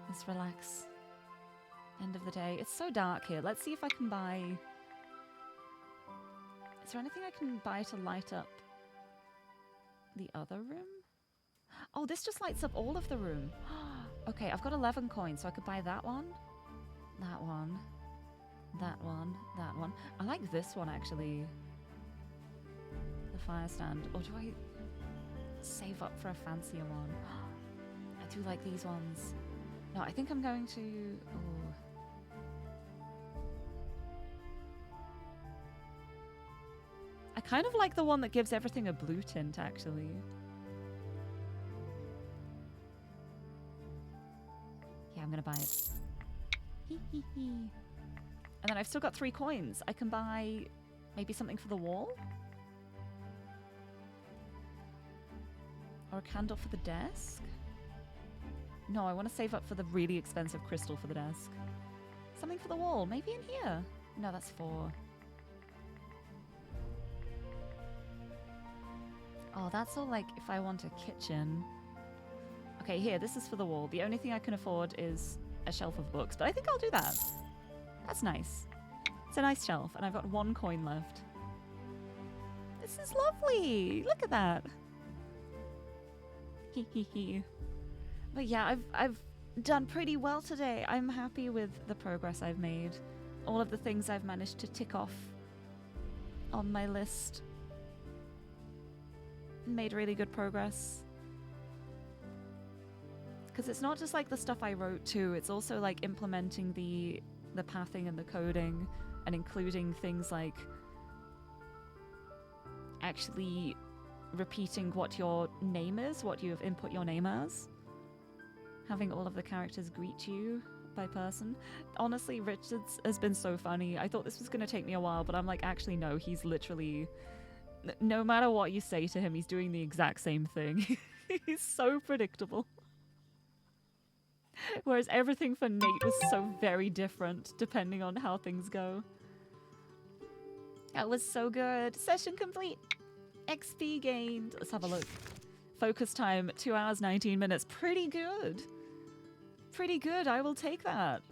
Let's relax. End of the day. It's so dark here. Let's see if I can buy... Is there anything I can buy to light up the other room? Oh, this just lights up all of the room. Okay, I've got 11 coins, so I could buy that one, that one, that one, that one. I like this one, actually. The fire stand. Or do I save up for a fancier one? I do like these ones. No, I think I'm going to... Oh. I kind of like the one that gives everything a blue tint, actually. Yeah, I'm gonna buy it. Hee hee hee. And then I've still got 3 coins. I can buy maybe something for the wall? Or a candle for the desk? No, I want to save up for the really expensive crystal for the desk. Something for the wall. Maybe in here. No, that's 4. Oh, that's all like if I want a kitchen. Okay, here, this is for the wall. The only thing I can afford is a shelf of books, but I think I'll do that. That's nice. It's a nice shelf, and I've got 1 coin left. This is lovely! Look at that! Hee hee hee. But yeah, I've done pretty well today. I'm happy with the progress I've made. All of the things I've managed to tick off on my list. Made really good progress. Because it's not just like the stuff I wrote too, it's also like implementing the pathing and the coding and including things like actually repeating what your name is, what you have input your name as. Having all of the characters greet you by person. Honestly, Richards has been so funny. I thought this was going to take me a while, but I'm like, actually no, he's literally... No matter what you say to him, he's doing the exact same thing. He's so predictable. Whereas everything for Nate was so very different depending on how things go. That was so good. Session complete. XP gained. Let's have a look. Focus time, 2 hours, 19 minutes. Pretty good. Pretty good. I will take that.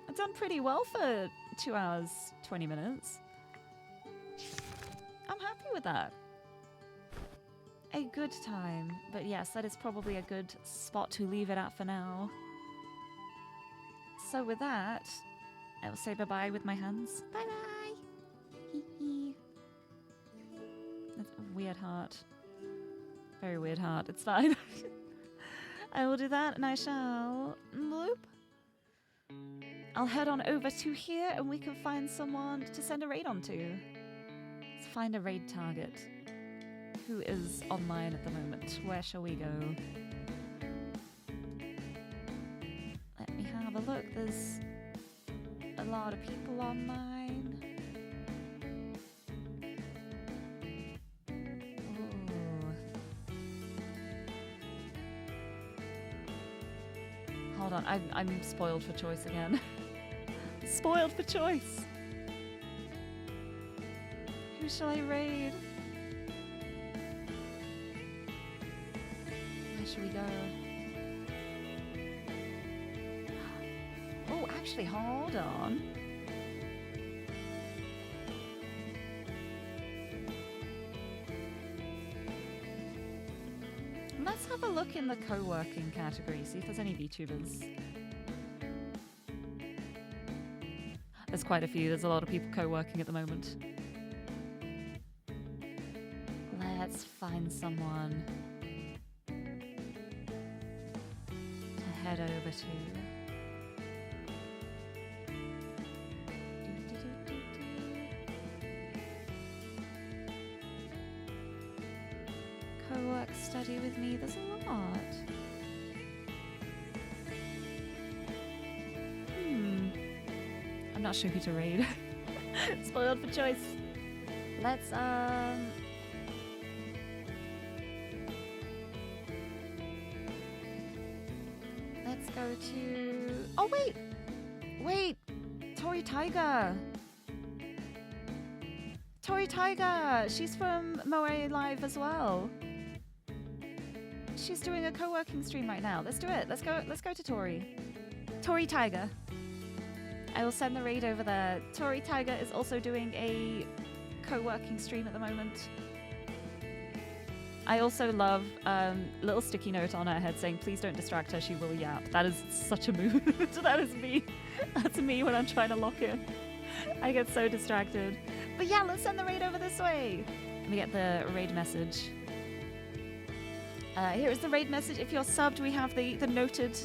I've done pretty well for 2 hours, 20 minutes. I'm happy with that. A good time. But yes, that is probably a good spot to leave it at for now. So with that, I will say bye-bye with my hands. Bye-bye! Hee-hee. That's a weird heart. Very weird heart. It's fine. I will do that and I shall... Bloop. I'll head on over to here and we can find someone to send a raid on to. Let's find a raid target. Who is online at the moment? Where shall we go? Let me have a look. There's a lot of people online. Hold on, I'm spoiled for choice again. Spoiled for choice! Who shall I raid? Where should we go? Oh, actually, hold on. Let's have a look in the co-working category, see if there's any VTubers. There's quite a few, there's a lot of people co-working at the moment. Let's find someone to head over to. Co-work, study with me, there's a lot. I'm not sure who to raid. Spoiled for choice. Let's go to... Oh, wait! Wait! Tori Tiger! Tori Tiger! She's from Moe Live as well. She's doing a co-working stream right now. Let's do it. Let's go to Tori. Tori Tiger. I will send the raid over there. Tori Tiger is also doing a co-working stream at the moment. I also love little sticky note on her head saying, please don't distract her, she will yap. That is such a mood. That is me. That's me when I'm trying to lock in. I get so distracted. But yeah, let's send the raid over this way. Let me get the raid message. Here is the raid message. If you're subbed, we have the noted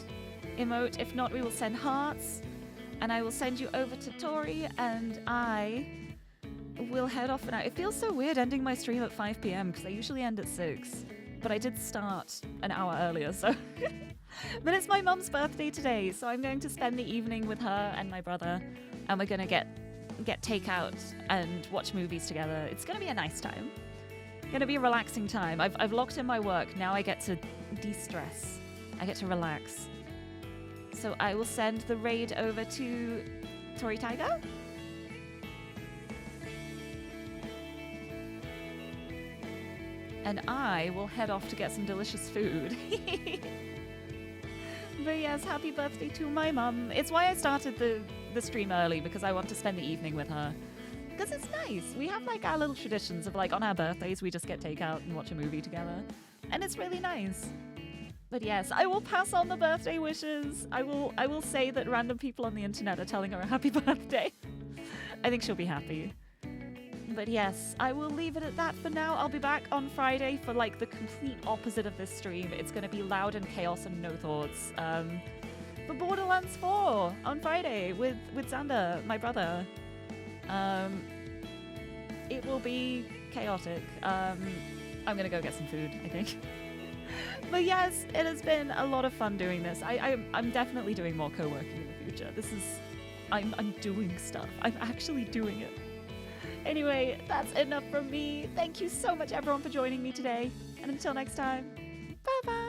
emote. If not, we will send hearts. And I will send you over to Tori, and I will head off for now. It feels so weird ending my stream at 5 p.m. because I usually end at 6. But I did start an hour earlier, so... But it's my mum's birthday today, so I'm going to spend the evening with her and my brother. And we're going to get takeout and watch movies together. It's going to be a nice time. Going to be a relaxing time. I've locked in my work. Now I get to de-stress. I get to relax. So I will send the raid over to Tori Tiger. And I will head off to get some delicious food. But yes, happy birthday to my mum. It's why I started the stream early, because I want to spend the evening with her. Because it's nice. We have like our little traditions of like on our birthdays we just get takeout and watch a movie together. And it's really nice. But yes, I will pass on the birthday wishes. I will say that random people on the internet are telling her a happy birthday. I think she'll be happy. But yes, I will leave it at that for now. I'll be back on Friday for like the complete opposite of this stream. It's going to be loud and chaos and no thoughts. For Borderlands 4 on Friday with Xander, my brother. It will be chaotic. I'm going to go get some food, I think. But yes, it has been a lot of fun doing this. I'm definitely doing more co-working in the future. I'm doing stuff. I'm actually doing it. Anyway, that's enough from me. Thank you so much everyone for joining me today. And until next time, bye bye!